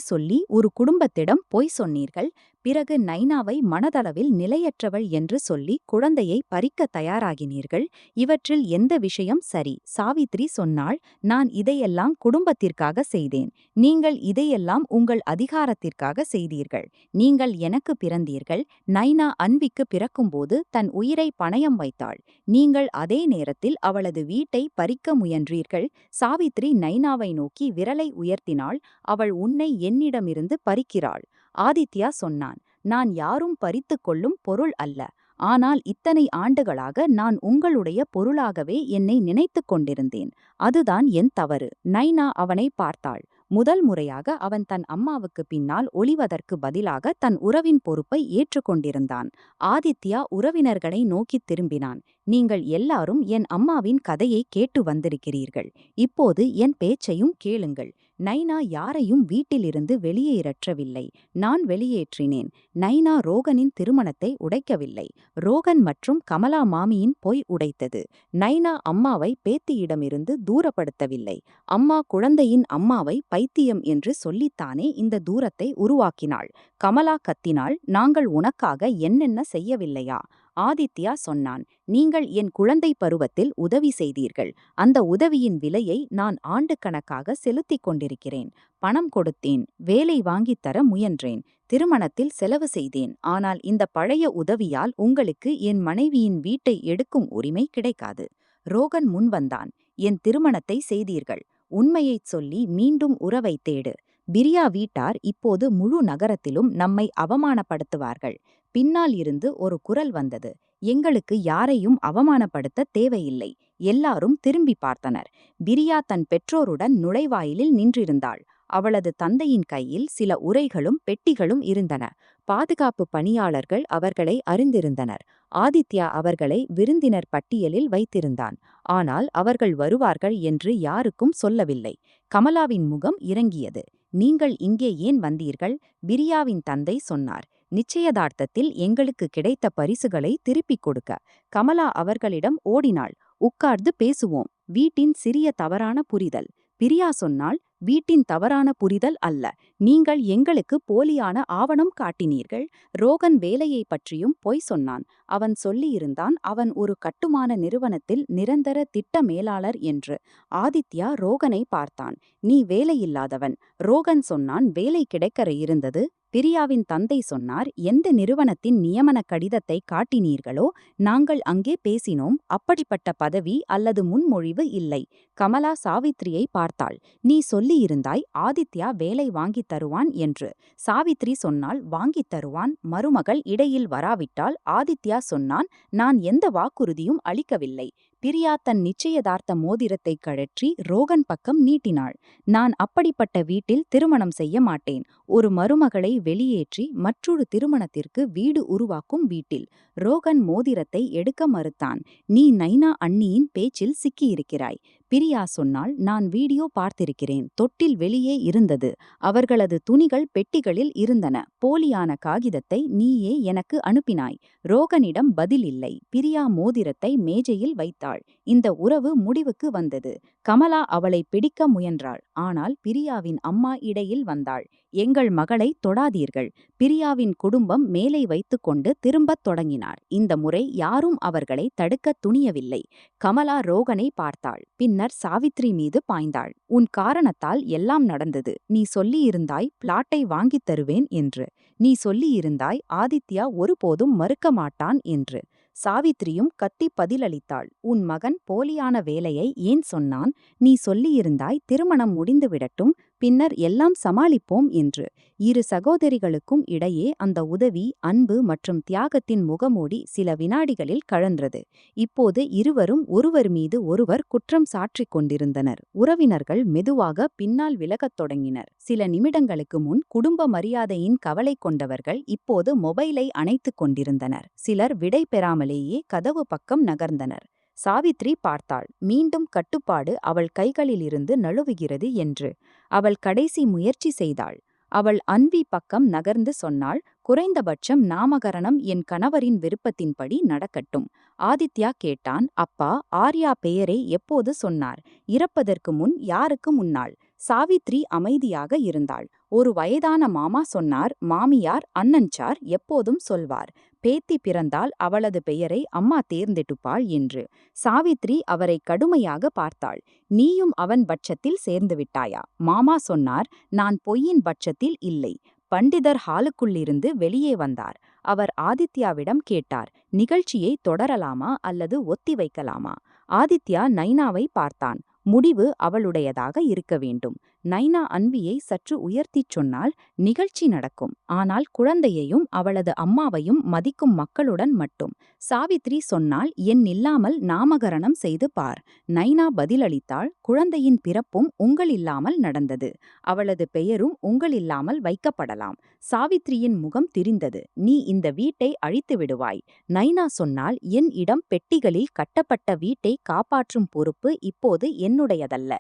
சொல்லி ஒரு குடும்பத்திடம் பொய் சொன்னீர்கள். பிறகு நைனாவை மனதளவில் நிலையற்றவள் என்று சொல்லி குழந்தையை பறிக்க தயாராகினீர்கள். இவற்றில் எந்த விஷயம் சரி? சாவித்ரி சொன்னாள், நான் இதையெல்லாம் குடும்பத்திற்காக செய்தேன். நீங்கள் இதையெல்லாம் உங்கள் அதிகாரத்திற்காக செய்தீர்கள். நீங்கள் எனக்கு பிறந்தீர்கள். நைனா அன்விக்கு பிறக்கும்போது தன் உயிரை பணயம் வைத்தாள். நீங்கள் அதே நேரத்தில் அவளது வீட்டை பறிக்க முயன்றீர்கள். சாவித்ரி நைனாவை நோக்கி விரலை உயர்த்தினாள். அவள் உன்னை என்னிடமிருந்து பறிக்கிறாள். ஆதித்யா சொன்னான், நான் யாரும் பறித்துக் கொள்ளும் பொருள் அல்ல. ஆனால் இத்தனை ஆண்டுகளாக நான் உங்களுடைய பொருளாகவே என்னை நினைத்துக் கொண்டிருந்தேன். அதுதான் என் தவறு. நைனா அவனை பார்த்தாள். முதல் முறையாக அவன் தன் அம்மாவுக்கு பின்னால் ஒளிவதற்கு பதிலாக தன் உறவின் பொறுப்பை ஏற்றுக்கொண்டிருந்தான். ஆதித்யா உறவினர்களை நோக்கித் திரும்பினான். நீங்கள் எல்லாரும் என் அம்மாவின் கதையை கேட்டு வந்திருக்கிறீர்கள். இப்போது என் பேச்சையும் கேளுங்கள். நைனா யாரையும் வீட்டிலிருந்து வெளியேற்றவில்லை. நான் வெளியேற்றினேன். நைனா ரோகனின் திருமணத்தை உடைக்கவில்லை. ரோகன் மற்றும் கமலா மாமியின் பொய் உடைத்தது. நைனா அம்மாவை பேத்தியிடமிருந்து தூரப்படுத்தவில்லை. அம்மா குழந்தையின் அம்மாவை பைத்தியம் என்று சொல்லித்தானே இந்த தூரத்தை உருவாக்கினாள். கமலா கத்தினாள், நாங்கள் உனக்காக என்னென்ன செய்யவில்லையா? ஆதித்யா சொன்னான், நீங்கள் என் குழந்தை பருவத்தில் உதவி செய்தீர்கள். அந்த உதவியின் விலையை நான் ஆண்டுக்கணக்காக செலுத்திக் கொண்டிருக்கிறேன். பணம் கொடுத்தேன். வேலை வாங்கித்தர முயன்றேன். திருமணத்தில் செலவு செய்தேன். ஆனால் இந்த பழைய உதவியால் உங்களுக்கு என் மனைவியின் வீட்டை எடுக்கும் உரிமை கிடைக்காது. ரோகன் முன்வந்தான். என் திருமணத்தை செய்தீர்கள். உண்மையைச் சொல்லி மீண்டும் உறவை தேடு. பிரியா வீட்டார் இப்போது முழு நகரத்திலும் நம்மை அவமானப்படுத்துவார்கள். பின்னால் இருந்து ஒரு குரல் வந்தது, எங்களுக்கு யாரையும் அவமானப்படுத்த தேவையில்லை. எல்லாரும் திரும்பி பார்த்தனர். பிரியா தன் பெற்றோருடன் நுழைவாயிலில் நின்றிருந்தாள். அவளது தந்தையின் கையில் சில உறைகளும் பெட்டிகளும் இருந்தன. பாதுகாப்பு பணியாளர்கள் அவர்களை அறிந்திருந்தனர். ஆதித்யா அவர்களை விருந்தினர் பட்டியலில் வைத்திருந்தான். ஆனால் அவர்கள் வருவார்கள் என்று யாருக்கும் சொல்லவில்லை. கமலாவின் முகம் இறங்கியது. நீங்கள் இங்கே ஏன் வந்தீர்கள்? பிரியாவின் தந்தை சொன்னார். நிச்சயதார்த்தத்தில் எங்களுக்கு கிடைத்த பரிசுகளை திருப்பிக் கொடுக்க. கமலா அவர்களிடம் ஓடினாள். உட்கார்ந்து பேசுவோம். வீட்டின் சிறிய தவறான புரிதல். பிரியா சொன்னாள், வீட்டின் தவறான புரிதல் அல்ல. நீங்கள் எங்களுக்கு போலியான ஆவணம் காட்டினீர்கள். ரோகன் வேலையை பற்றியும் பொய் சொன்னான். அவன் சொல்லியிருந்தான் அவன் ஒரு கட்டுமான நிறுவனத்தில் நிரந்தர திட்ட மேலாளர் என்று. ஆதித்யா ரோகனை பார்த்தான். நீ வேலையில்லாதவன். ரோகன் சொன்னான் வேலை கிடைக்கற இருந்தது. பிரியாவின் தந்தை சொன்னார், எந்த நிறுவனத்தின் நியமன கடிதத்தை காட்டினீர்களோ நாங்கள் அங்கே பேசினோம். அப்படிப்பட்ட பதவி அல்லது முன்மொழிவு இல்லை. கமலா சாவித்ரியை பார்த்தாள். நீ சொல்லியிருந்தாய் ஆதித்யா வேலை வாங்கித் தருவான் என்று. சாவித்ரி சொன்னால் வாங்கித் தருவான். மருமகள் இடையில் வராவிட்டால் ஆதித்யா சொன்னான், நான் எந்த வாக்குறுதியும் அளிக்கவில்லை. பிரியா தன் நிச்சயதார்த்த மோதிரத்தை கழற்றி ரோகன் பக்கம் நீட்டினாள். நான் அப்படிப்பட்ட வீட்டில் திருமணம் செய்ய மாட்டேன். ஒரு மருமகளை வெளியேற்றி மற்றொரு திருமணத்திற்கு வீடு உருவாக்கும் வீட்டில். ரோகன் மோதிரத்தை எடுக்க மறுத்தான். நீ நைனா அண்ணியின் பேச்சில் சிக்கியிருக்கிறாய். பிரியா சொன்னாள், நான் வீடியோ பார்த்திருக்கிறேன். தொட்டில் வெளியே இருந்தது. அவர்களது துணிகள் பெட்டிகளில் இருந்தன. போலியான காகிதத்தை நீயே எனக்கு அனுப்பினாய். ரோகனிடம் பதில் இல்லை. பிரியா மோதிரத்தை மேஜையில் வைத்தாள். இந்த உறவு முடிவுக்கு வந்தது. கமலா அவளை பிடிக்க முயன்றாள். ஆனால் பிரியாவின் அம்மா இடையில் வந்தாள். எங்கள் மகளை தொடாதீர்கள். பிரியாவின் குடும்பம் மேலை வைத்துக்கொண்டு திரும்பத் தொடங்கினார். இந்த முறை யாரும் அவர்களை தடுக்க துணியவில்லை. கமலா ரோகனை பார்த்தாள். பின்னர் சாவித்ரி மீது பாய்ந்தாள். உன் காரணத்தால் எல்லாம் நடந்தது. நீ சொல்லியிருந்தாய் பிளாட்டை வாங்கித் தருவேன் என்று. நீ சொல்லியிருந்தாய் ஆதித்யா ஒருபோதும் மறுக்க மாட்டான் என்று. சாவித்ரியும் கத்தி பதிலளித்தாள். உன் மகன் போலியான வேலையை ஏன் சொன்னான்? நீ சொல்லியிருந்தாய் திருமணம் முடிந்துவிடட்டும், பின்னர் எல்லாம் சமாளிப்போம் என்று. இரு சகோதரிகளுக்கும் இடையே அந்த உதவி, அன்பு மற்றும் தியாகத்தின் முகமூடி சில வினாடிகளில் கழன்றது. இப்போது இருவரும் ஒருவர் மீது ஒருவர் குற்றம் சாற்றிக் கொண்டிருந்தனர். உறவினர்கள் மெதுவாக பின்னால் விலகத் தொடங்கினர். சில நிமிடங்களுக்கு முன் குடும்ப மரியாதையின் கவலை கொண்டவர்கள் இப்போது மொபைலை அணைத்துக் கொண்டிருந்தனர். சிலர் விடை பெறாமலேயே கதவு பக்கம் நகர்ந்தனர். சாவித்ரி பார்த்தாள். மீண்டும் கட்டுப்பாடு அவள் கைகளிலிருந்து நழுவுகிறது என்று. அவள் கடைசி முயற்சி செய்தாள். அவள் அன்வி பக்கம் நகர்ந்து சொன்னாள், குறைந்தபட்சம் நாமகரணம் என் கணவரின் விருப்பத்தின்படி நடக்கட்டும். ஆதித்யா கேட்டான், அப்பா ஆர்யா பெயரை எப்போது சொன்னார்? இறப்பதற்கு முன் யாருக்கு முன்னாள்? சாவித்ரி அமைதியாக இருந்தாள். ஒரு வயதான மாமா சொன்னார். மாமியார் அண்ணன்சார் எப்போதும் சொல்வார், பேத்தி பிறந்தால் அவளது பெயரை அம்மா தேர்ந்தெடுப்பாள் என்று. சாவித்ரி அவரை கடுமையாக பார்த்தாள். நீயும் அவன் பட்சத்தில் சேர்ந்து விட்டாயா? மாமா சொன்னார். நான் பொய்யின் பட்சத்தில் இல்லை. பண்டிதர் ஹாலுக்குள்ளிருந்து வெளியே வந்தார். அவர் ஆதித்யாவிடம் கேட்டார், நிகழ்ச்சியை தொடரலாமா அல்லது ஒத்தி வைக்கலாமா? ஆதித்யா நைனாவை பார்த்தான். முடிவு அவளுடையதாக இருக்க வேண்டும். நைனா அன்வியை சற்று உயர்த்திச் சொன்னால், நிகழ்ச்சி நடக்கும், ஆனால் குழந்தையையும் அவளது அம்மாவையும் மதிக்கும் மக்களுடன் மட்டும். சாவித்ரி சொன்னால், என் இல்லாமல் நாமகரணம் செய்து பார். நைனா பதிலளித்தாள், குழந்தையின் பிறப்பும் உங்களில்லாமல் நடந்தது. அவளது பெயரும் உங்களில்லாமல் வைக்கப்படலாம். சாவித்ரியின் முகம் திரிந்தது. நீ இந்த வீட்டை அழித்து விடுவாய். நைனா சொன்னால், என் இடம் பெட்டிகளில் கட்டப்பட்ட வீட்டை காப்பாற்றும் பொறுப்பு இப்போது என்னுடையதல்ல.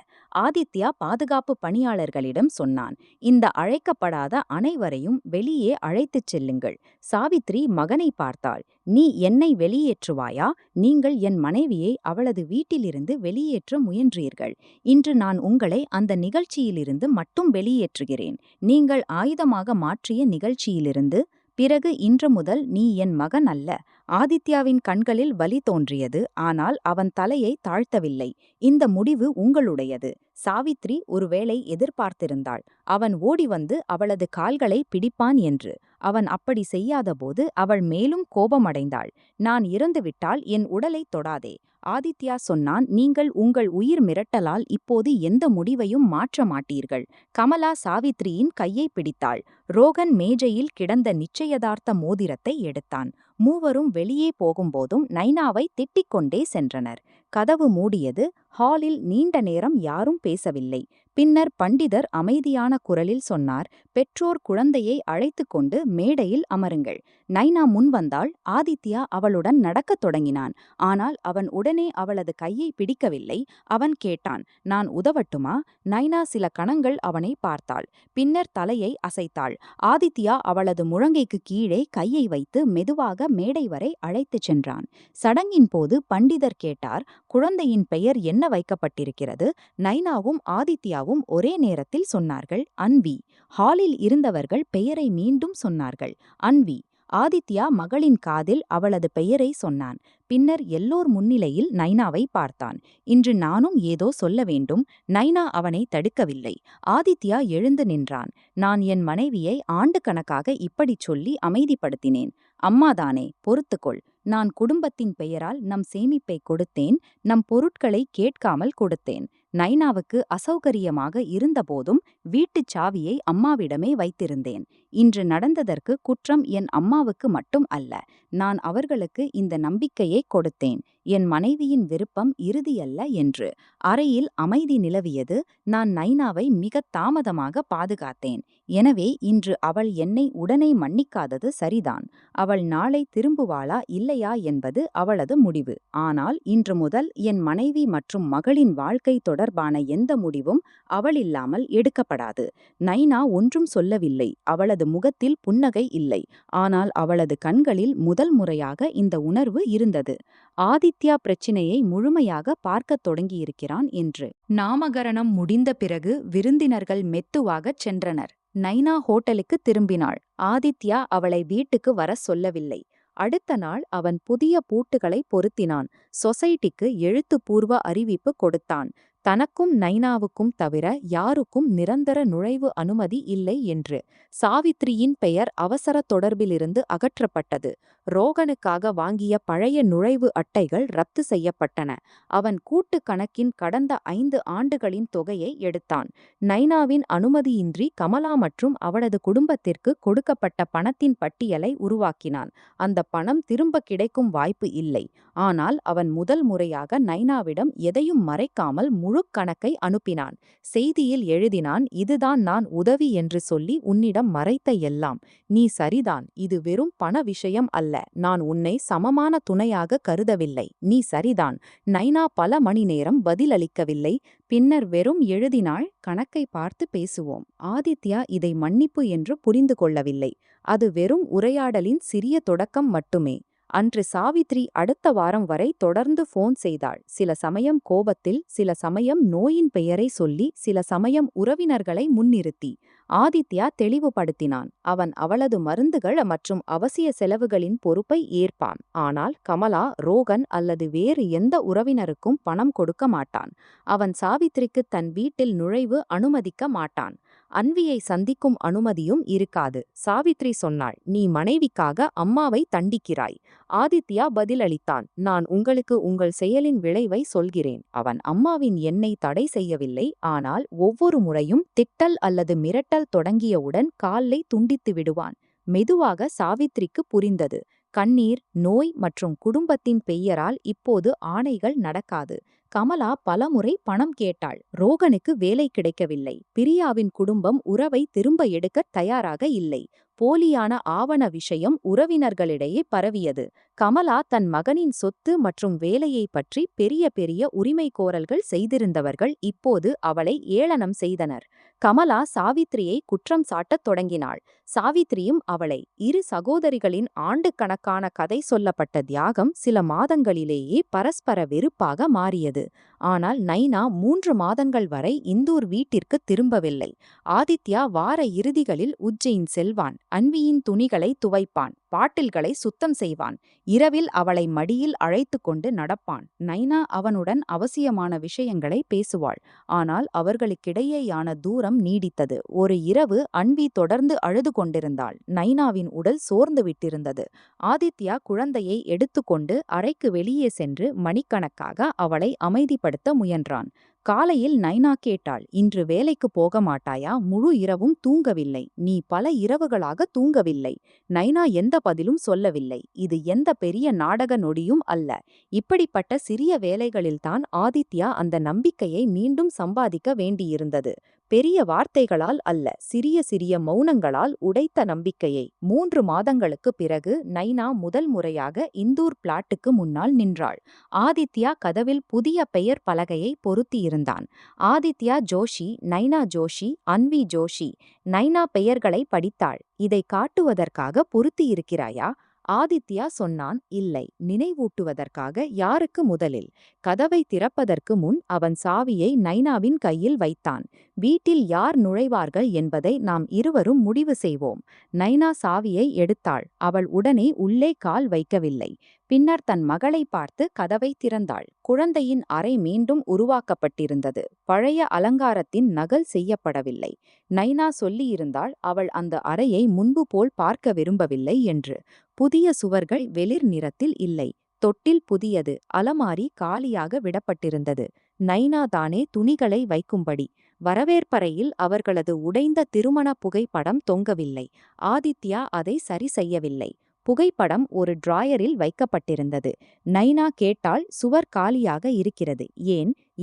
ஆதித்யா பாதுகாப்பு பணியாளர்களிடம் சொன்னான், இந்த அழைக்கப்படாத அனைவரையும் வெளியே அழைத்துச் செல்லுங்கள். சாவித்ரி மகனை பார்த்தாள். நீ என்னை வெளியேற்றுவாயா? நீங்கள் என் மனைவியை அவளது வீட்டிலிருந்து வெளியேற்ற முயன்றீர்கள். இன்று நான் உங்களை அந்த நிகழ்ச்சியிலிருந்து மட்டும் வெளியேற்றுகிறேன். நீங்கள் ஆயுதமாக மாற்றிய நிகழ்ச்சியிலிருந்து. பிறகு இன்று முதல் நீ என் மகன் அல்ல. ஆதித்யாவின் கண்களில் வலி தோன்றியது. ஆனால் அவன் தலையை தாழ்த்தவில்லை. இந்த முடிவு உங்களுடையது. சாவித்ரி ஒருவேளை எதிர்பார்த்திருந்தாள். அவன் ஓடி வந்து அவளது கால்களை பிடிப்பான் என்று. அவன் அப்படி செய்யாதபோது அவள் மேலும் கோபமடைந்தாள். நான் இறந்துவிட்டால் என் உடலை தொடாதே. ஆதித்யா சொன்னான், நீங்கள் உங்கள் உயிர் மிரட்டலால் இப்போது எந்த முடிவையும் மாற்ற மாட்டீர்கள். கமலா சாவித்ரியின் கையை பிடித்தாள். ரோகன் மேஜையில் கிடந்த நிச்சயதார்த்த மோதிரத்தை எடுத்தான். மூவரும் வெளியே போகும்போதும் நைனாவை திட்டிக் கொண்டே சென்றனர். கதவு மூடியது. ஹாலில் நீண்ட நேரம் யாரும் பேசவில்லை. பின்னர் பண்டிதர் அமைதியான குரலில் சொன்னார், பெற்றோர் குழந்தையை அழைத்து கொண்டு மேடையில் அமருங்கள். நைனா முன் வந்தாள். ஆதித்யா அவளுடன் நடக்கத் தொடங்கினான். ஆனால் அவன் உடனே அவளது கையை பிடிக்கவில்லை. அவன் கேட்டான், நான் உதவட்டுமா? நைனா சில கணங்கள் அவனை பார்த்தாள். பின்னர் தலையை அசைத்தாள். ஆதித்யா அவளது முழங்கைக்கு கீழே கையை வைத்து மெதுவாக மேடை வரை அழைத்துச் சென்றான். சடங்கின் போது பண்டிதர் கேட்டார், குழந்தையின் பெயர் என்ன வைக்கப்பட்டிருக்கிறது? நைனாவும் ஆதித்யாவும் ஒரே நேரத்தில் சொன்னார்கள், அன்வி. ஹாலில் இருந்தவர்கள் பெயரை மீண்டும் சொன்னார்கள், அன்வி. ஆதித்யா மகளின் காதில் அவளது பெயரை சொன்னான். பின்னர் எல்லோர் முன்னிலையில் நைனாவை பார்த்தான். இன்று நானும் ஏதோ சொல்ல வேண்டும். நைனா அவனை தடுக்கவில்லை. ஆதித்யா எழுந்து நின்றான். நான் என் மனைவியை ஆண்டு கணக்காக இப்படிச் சொல்லி அமைதிப்படுத்தினேன். அம்மாதானே, பொறுத்துக்கொள். நான் குடும்பத்தின் பெயரால் நம் சேமிப்பை கொடுத்தேன். நம் பொருட்களை கேட்காமல் கொடுத்தேன். நைனாவுக்கு அசௌகரியமாக இருந்தபோதும் வீட்டுச் சாவியை அம்மாவிடமே வைத்திருந்தேன். இன்று நடந்ததற்கு குற்றம் என் அம்மாவுக்கு மட்டும் அல்ல. நான் அவர்களுக்கு இந்த நம்பிக்கையை கொடுத்தேன். என் மனைவியின் விருப்பம் இறுதியல்ல என்று. அறையில் அமைதி நிலவியது. நான் நைனாவை மிகத் தாமதமாக பாதுகாத்தேன். எனவே இன்று அவள் என்னை உடனே மன்னிக்காதது சரிதான். அவள் நாளை திரும்புவாளா இல்லையா என்பது அவளது முடிவு. ஆனால் இன்று முதல் என் மனைவி மற்றும் மகளின் வாழ்க்கை தொடர்பான எந்த முடிவும் அவளில்லாமல் எடுக்கப்படாது. நைனா ஒன்றும் சொல்லவில்லை. அவளது முகத்தில் புன்னகை இல்லை. ஆனால் அவளது கண்களில் முதல் முறையாக இந்த உணர்வு இருந்தது. ஆதித்யா பிரச்சினையை முழுமையாக பார்க்கத் தொடங்கியிருக்கிறான் என்று. நாமகரணம் முடிந்த பிறகு விருந்தினர்கள் மெத்துவாகச் சென்றனர். நைனா ஹோட்டலுக்கு திரும்பினாள். ஆதித்யா அவளை வீட்டுக்கு வர சொல்லவில்லை. அடுத்த நாள் அவன் புதிய பூட்டுகளை பொருத்தினான். சொசைட்டிக்கு எழுத்துப்பூர்வ அறிவிப்பு கொடுத்தான். தனக்கும் நைனாவுக்கும் தவிர யாருக்கும் நிரந்தர நுழைவு அனுமதி இல்லை என்று. சாவித்ரியின் பெயர் அவசர தொடர்பிலிருந்து அகற்றப்பட்டது. ரோகனுக்காக வாங்கிய பழைய நுழைவு அட்டைகள் ரத்து செய்யப்பட்டன. அவன் கூட்டு கணக்கின் கடந்த 5 ஆண்டுகளின் தொகையை எடுத்தான். நைனாவின் அனுமதியின்றி கமலா மற்றும் அவளது குடும்பத்திற்கு கொடுக்கப்பட்ட பணத்தின் பட்டியலை உருவாக்கினான். அந்த பணம் திரும்ப கிடைக்கும் வாய்ப்பு இல்லை. ஆனால் அவன் முதல் முறையாக நைனாவிடம் எதையும் மறைக்காமல் முழு கணக்கை அனுப்பினான். செய்தியில் எழுதினான், இதுதான் நான் உதவி என்று சொல்லி உன்னிடம் மறைத்த எல்லாம். நீ சரிதான், இது வெறும் பண விஷயம் அல்ல. நான் உன்னை சமமான துணையாக கருதவில்லை. நீ சரிதான். நைனா பல மணி நேரம் பதிலளிக்கவில்லை. பின்னர் வெறும் எழுதினாள், கணக்கை பார்த்து பேசுவோம். ஆதித்யா இதை மன்னிப்பு என்று புரிந்து கொள்ளவில்லை. அது வெறும் உரையாடலின் சிறிய தொடக்கம் மட்டுமே. அன்று சாவித்ரி அடுத்த வாரம் வரை தொடர்ந்து போன் செய்தாள். சில சமயம் கோபத்தில், சில சமயம் நோயின் பெயரை சொல்லி, சில சமயம் உறவினர்களை முன்னிறுத்தி. ஆதித்யா தெளிவுபடுத்தினான். அவன் அவளது மருந்துகள் மற்றும் அவசிய செலவுகளின் பொறுப்பை ஏற்பான். ஆனால் கமலா, ரோகன் அல்லது வேறு எந்த உறவினருக்கும் பணம் கொடுக்க மாட்டான். அவன் சாவித்ரிக்கு தன் வீட்டில் நுழைவு அனுமதிக்க மாட்டான். அன்வியை சந்திக்கும் அனுமதியும் இருக்காது. சாவித்ரி சொன்னாள், நீ மனைவிக்காக அம்மாவை தண்டிக்கிறாய். ஆதித்யா பதிலளித்தான், நான் உங்களுக்கு உங்கள் செயலின் விளைவை சொல்கிறேன். அவன் அம்மாவின் எண்ணை தடை செய்யவில்லை. ஆனால் ஒவ்வொரு முறையும் திட்டல் அல்லது மிரட்டல் தொடங்கியவுடன் காலை துண்டித்து விடுவான். மெதுவாக சாவித்ரிக்கு புரிந்தது. கண்ணீர், நோய் மற்றும் குடும்பத்தின் பெயரால் இப்போது ஆணைகள் நடக்காது. கமலா பலமுறை பணம் கேட்டாள். ரோகனுக்கு வேலை கிடைக்கவில்லை. பிரியாவின் குடும்பம் உறவை திரும்ப எடுக்க தயாராக இல்லை. போலியான ஆவண விஷயம் உறவினர்களிடையே பரவியது. கமலா தன் மகனின் சொத்து மற்றும் வேலையை பற்றி பெரிய பெரிய உரிமை கோரல்கள் செய்திருந்தவர்கள் இப்போது அவளை ஏளனம் செய்தனர். கமலா சாவித்ரியை குற்றம் சாட்டத் தொடங்கினாள். சாவித்ரியும் அவளை. இரு சகோதரிகளின் ஆண்டுக்கணக்கான கதை சொல்லப்பட்ட தியாகம் சில மாதங்களிலேயே பரஸ்பர வெறுப்பாக மாறியது. ஆனால் நைனா 3 மாதங்கள் வரை இந்தூர் வீட்டிற்கு திரும்பவில்லை. ஆதித்யா வார இறுதிகளில் உஜ்ஜைன் செல்வான். அன்வியின் துணிகளை துவைப்பான். பாட்டில்களை சுத்தம் செய்வான். இரவில் அவளை மடியில் அழைத்து கொண்டு நடப்பான். நைனா அவனுடன் அவசியமான விஷயங்களை பேசுவாள். ஆனால் அவர்களுக்கிடையேயான தூரம் நீடித்தது. ஒரு இரவு அன்வி தொடர்ந்து அழுது கொண்டிருந்தாள். நைனாவின் உடல் சோர்ந்து விட்டிருந்தது. ஆதித்யா குழந்தையை எடுத்துக்கொண்டு அறைக்கு வெளியே சென்று மணிக்கணக்காக அவளை அமைதிப்படுத்த முயன்றான். காலையில் நைனா கேட்டாள், இன்று வேலைக்கு போக மாட்டாயா? முழு இரவும் தூங்கவில்லை. நீ பல இரவுகளாக தூங்கவில்லை. நைனா எந்த பதிலும் சொல்லவில்லை. இது எந்த பெரிய நாடக நொடியும் அல்ல. இப்படிப்பட்ட சிறிய வேலைகளில்தான் ஆதித்யா அந்த நம்பிக்கையை மீண்டும் சம்பாதிக்க வேண்டியிருந்தது. பெரிய வார்த்தைகளால் அல்ல, சிறிய சிறிய மௌனங்களால் உடைத்த நம்பிக்கையை. 3 மாதங்களுக்கு பிறகு நைனா முதல் முறையாக இந்தூர் பிளாட்டுக்கு முன்னால் நின்றாள். ஆதித்யா கதவில் புதிய பெயர் பலகையை பொருத்தியிருந்தான். ஆதித்யா ஜோஷி, நைனா ஜோஷி, அன்வி ஜோஷி. நைனா பெயர்களை படித்தாள். இதை காட்டுவதற்காக பொருத்தியிருக்கிறாயா? ஆதித்யா சொன்னான், இல்லை, நினைவூட்டுவதற்காக. யாருக்கு முதலில்? கதவை திறப்பதற்கு முன் அவன் சாவியை நைனாவின் கையில் வைத்தான். வீட்டில் யார் நுழைவார்கள் என்பதை நாம் இருவரும் முடிவு செய்வோம். நைனா சாவியை எடுத்தாள். அவள் உடனே உள்ளே கால் வைக்கவில்லை. பின்னர் தன் மகளை பார்த்து கதவை திறந்தாள். குழந்தையின் அறை மீண்டும் உருவாக்கப்பட்டிருந்தது. பழைய அலங்காரத்தின் நகல் செய்யப்படவில்லை. நைனா சொல்லியிருந்தாள் அவள் அந்த அறையை முன்பு போல் பார்க்க விரும்பவில்லை என்று. புதிய சுவர்கள் வெளிர் நிறத்தில் இல்லை. தொட்டில் புதியது. அலமாரி காலியாக விடப்பட்டிருந்தது. நைனா தானே துணிகளை வைக்கும்படி. வரவேற்பறையில் அவர்களது உடைந்த திருமண புகைப்படம் தொங்கவில்லை. ஆதித்யா அதை சரி செய்யவில்லை. புகைப்படம் ஒரு டிராயரில் வைக்கப்பட்டிருந்தது. நைனா கேட்டாள், சுவர் காலியாக இருக்கிறது.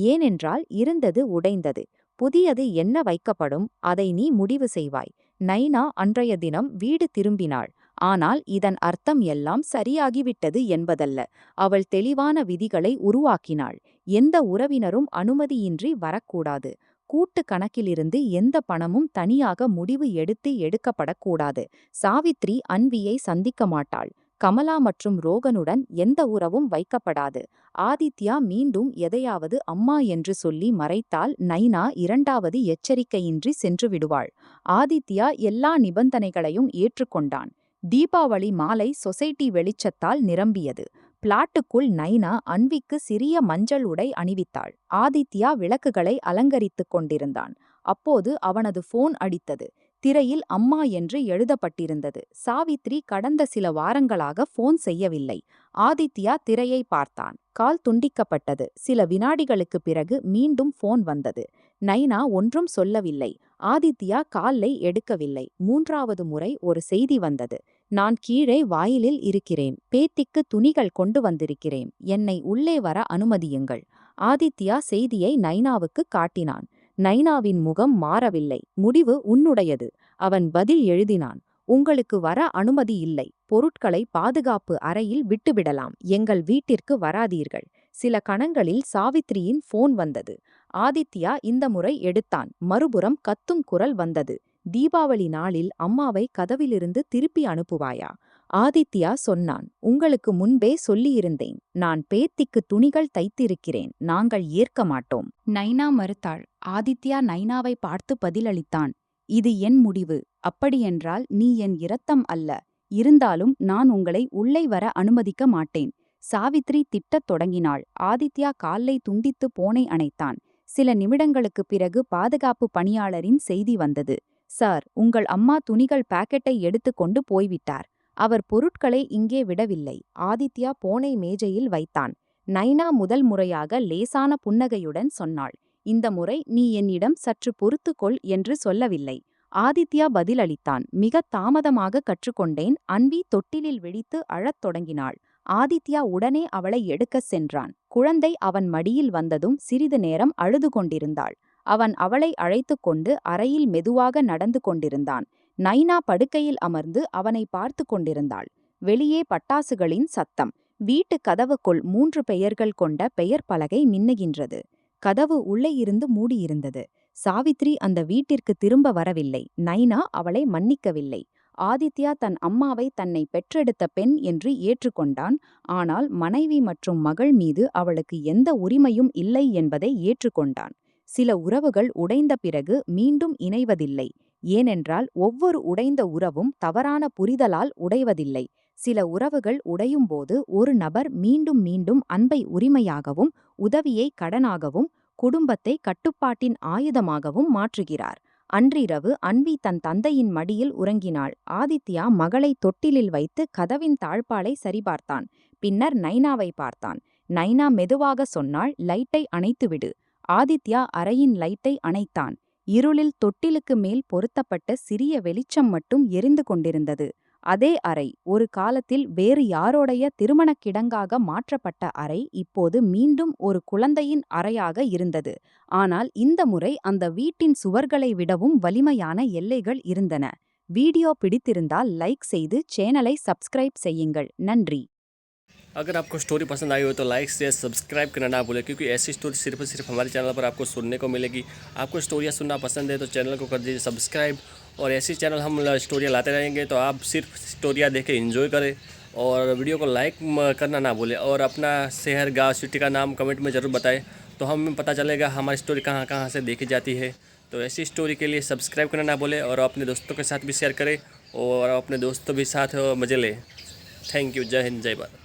ஏனென்றால் இருந்தது உடைந்தது. புதியது என்ன வைக்கப்படும், அதை நீ முடிவு செய்வாய். நைனா அன்றைய தினம் வீடு திரும்பினாள். ஆனால் இதன் அர்த்தம் எல்லாம் சரியாகிவிட்டது என்பதல்ல. அவள் தெளிவான விதிகளை உருவாக்கினாள். எந்த உறவினரும் அனுமதியின்றி வரக்கூடாது. கூட்டு கணக்கிலிருந்து எந்த பணமும் தனியாக முடிவு எடுக்கப்படக்கூடாது. சாவித்ரி அன்வியை சந்திக்க மாட்டாள். கமலா மற்றும் ரோகனுடன் எந்த உறவும் வைக்கப்படாது. ஆதித்யா மீண்டும் எதையாவது அம்மா என்று சொல்லி மறைத்தால் நைனா இரண்டாவது எச்சரிக்கையின்றி சென்று விடுவாள். ஆதித்யா எல்லா நிபந்தனைகளையும் ஏற்றுக்கொண்டான். தீபாவளி மாலை சொசைட்டி வெளிச்சத்தால் நிரம்பியது. பிளாட்டுக்குள் நைனா அன்விக்கு சிறிய மஞ்சள் உடை அணிவித்தாள். ஆதித்யா விளக்குகளை அலங்கரித்துக் கொண்டிருந்தான். அப்போது அவனது போன் அடித்தது. திரையில் அம்மா என்று எழுதப்பட்டிருந்தது. சாவித்ரி கடந்த சில வாரங்களாக போன் செய்யவில்லை. ஆதித்யா திரையை பார்த்தான். கால் துண்டிக்கப்பட்டது. சில வினாடிகளுக்குப் பிறகு மீண்டும் போன் வந்தது. நைனா ஒன்றும் சொல்லவில்லை. ஆதித்யா காலை எடுக்கவில்லை. மூன்றாவது முறை ஒரு செய்தி வந்தது. நான் கீழே வாயிலில் இருக்கிறேன். பேத்திக்கு துணிகள் கொண்டு வந்திருக்கிறேன். என்னை உள்ளே வர அனுமதியுங்கள். ஆதித்யா செய்தியை நைனாவுக்கு காட்டினான். நைனாவின் முகம் மாறவில்லை. முடிவு உன்னுடையது. அவன் பதில் எழுதினான். உங்களுக்கு வர அனுமதி இல்லை. பொருட்களை பாதுகாப்பு அறையில் விட்டுவிடலாம். எங்கள் வீட்டிற்கு வராதீர்கள். சில கணங்களில் சாவித்ரியின் போன் வந்தது. ஆதித்யா இந்த முறை எடுத்தான். மறுபுறம் கத்தும் குரல் வந்தது. தீபாவளி நாளில் அம்மாவை கதவிலிருந்து திருப்பி அனுப்புவாயா? ஆதித்யா சொன்னான். உங்களுக்கு முன்பே சொல்லியிருந்தேன். நான் பேத்திக்கு துணிகள் தைத்திருக்கிறேன். நாங்கள் ஏற்க மாட்டோம். நைனா மறுத்தாள். ஆதித்யா நைனாவை பார்த்து பதிலளித்தான். இது என் முடிவு. அப்படியென்றால் நீ என் இரத்தம் அல்ல. இருந்தாலும் நான் உங்களை உள்ளே வர அனுமதிக்க மாட்டேன். சாவித்ரி திட்டத் தொடங்கினாள். ஆதித்யா காலை துண்டித்து போனை அணைத்தான். சில நிமிடங்களுக்குப் பிறகு பாதுகாப்பு பணியாளரின் செய்தி வந்தது. சார், உங்கள் அம்மா துணிகள் பாக்கெட்டை எடுத்துக்கொண்டு போய்விட்டார். அவர் பொருட்களை இங்கே விடவில்லை. ஆதித்யா போனை மேஜையில் வைத்தான். நைனா முதல் முறையாக லேசான புன்னகையுடன் சொன்னாள். இந்த முறை நீ என்னிடம் சற்று பொறுத்துக்கொள் என்று சொல்லவில்லை. ஆதித்யா பதிலளித்தான். மிக தாமதமாக கற்றுக்கொண்டேன். அன்வி தொட்டிலில் விழித்து அழத் தொடங்கினாள். ஆதித்யா உடனே அவளை எடுக்கச் சென்றான். குழந்தை அவன் மடியில் வந்ததும் சிறிது நேரம் அழுது கொண்டிருந்தாள். அவன் அவளை அழைத்து கொண்டு அறையில் மெதுவாக நடந்து கொண்டிருந்தான். நைனா படுக்கையில் அமர்ந்து அவனை பார்த்து கொண்டிருந்தாள். வெளியே பட்டாசுகளின் சத்தம். வீட்டு கதவுக்குள் 3 பெயர்கள் கொண்ட பெயர் பலகை மின்னுகின்றது. கதவு உள்ளே இருந்து மூடியிருந்தது. சாவித்ரி அந்த வீட்டிற்கு திரும்ப வரவில்லை. நைனா அவளை மன்னிக்கவில்லை. ஆதித்யா தன் அம்மாவை தன்னை பெற்றெடுத்த பெண் என்று ஏற்றுக்கொண்டான். ஆனால் மனைவி மற்றும் மகள் மீது அவளுக்கு எந்த உரிமையும் இல்லை என்பதை ஏற்றுக்கொண்டான். சில உறவுகள் உடைந்த பிறகு மீண்டும் இணைவதில்லை. ஏனென்றால் ஒவ்வொரு உடைந்த உறவும் தவறான புரிதலால் உடைவதில்லை. சில உறவுகள் உடையும்போது ஒரு நபர் மீண்டும் மீண்டும் அன்பை உரிமையாகவும் உதவியை கடனாகவும் குடும்பத்தை கட்டுப்பாட்டின் ஆயுதமாகவும் மாற்றுகிறார். அன்றிரவு அன்வி தன் தந்தையின் மடியில் உறங்கினாள். ஆதித்யா மகளை தொட்டிலில் வைத்து கதவின் தாழ்பாலை சரிபார்த்தான். பின்னர் நைனாவை பார்த்தான். நைனா மெதுவாக சொன்னாள், லைட்டை அணைத்துவிடு. ஆதித்யா அறையின் லைட்டை அணைத்தான். இருளில் தொட்டிலுக்கு மேல் பொருத்தப்பட்ட சிறிய வெளிச்சம் மட்டும் எரிந்து கொண்டிருந்தது. அதே அறை, ஒரு காலத்தில் வேறு யாரோடைய திருமணக் கிடங்காக மாற்றப்பட்ட அறை, இப்போது மீண்டும் ஒரு குழந்தையின் அறையாக இருந்தது. ஆனால் இந்த முறை அந்த வீட்டின் சுவர்களை விடவும் வலிமையான எல்லைகள் இருந்தன. வீடியோ பிடித்திருந்தால் லைக் செய்து சேனலை சப்ஸ்கிரைப் செய்யுங்கள். நன்றி. अगर आपको स्टोरी पसंद आई हो तो लाइक शेयर सब्सक्राइब करना ना भूलें, क्योंकि ऐसी स्टोरी सिर्फ और सिर्फ हमारे चैनल पर आपको सुनने को मिलेगी। आपको स्टोरियाँ सुनना पसंद है तो चैनल को कर दीजिए सब्सक्राइब, और ऐसी चैनल हम स्टोरियाँ लाते रहेंगे, तो आप सिर्फ स्टोरियाँ देख के एंजॉय करें और वीडियो को लाइक करना ना भूलें, और अपना शहर गाँव सिटी का नाम कमेंट में ज़रूर बताएँ, तो हमें पता चलेगा हमारी स्टोरी कहाँ कहाँ से देखी जाती है। तो ऐसी स्टोरी के लिए सब्सक्राइब करना ना भूलें, और अपने दोस्तों के साथ भी शेयर करें और अपने दोस्तों भी साथ मज़े लें। Thank you. जय हिंद, जय भारत।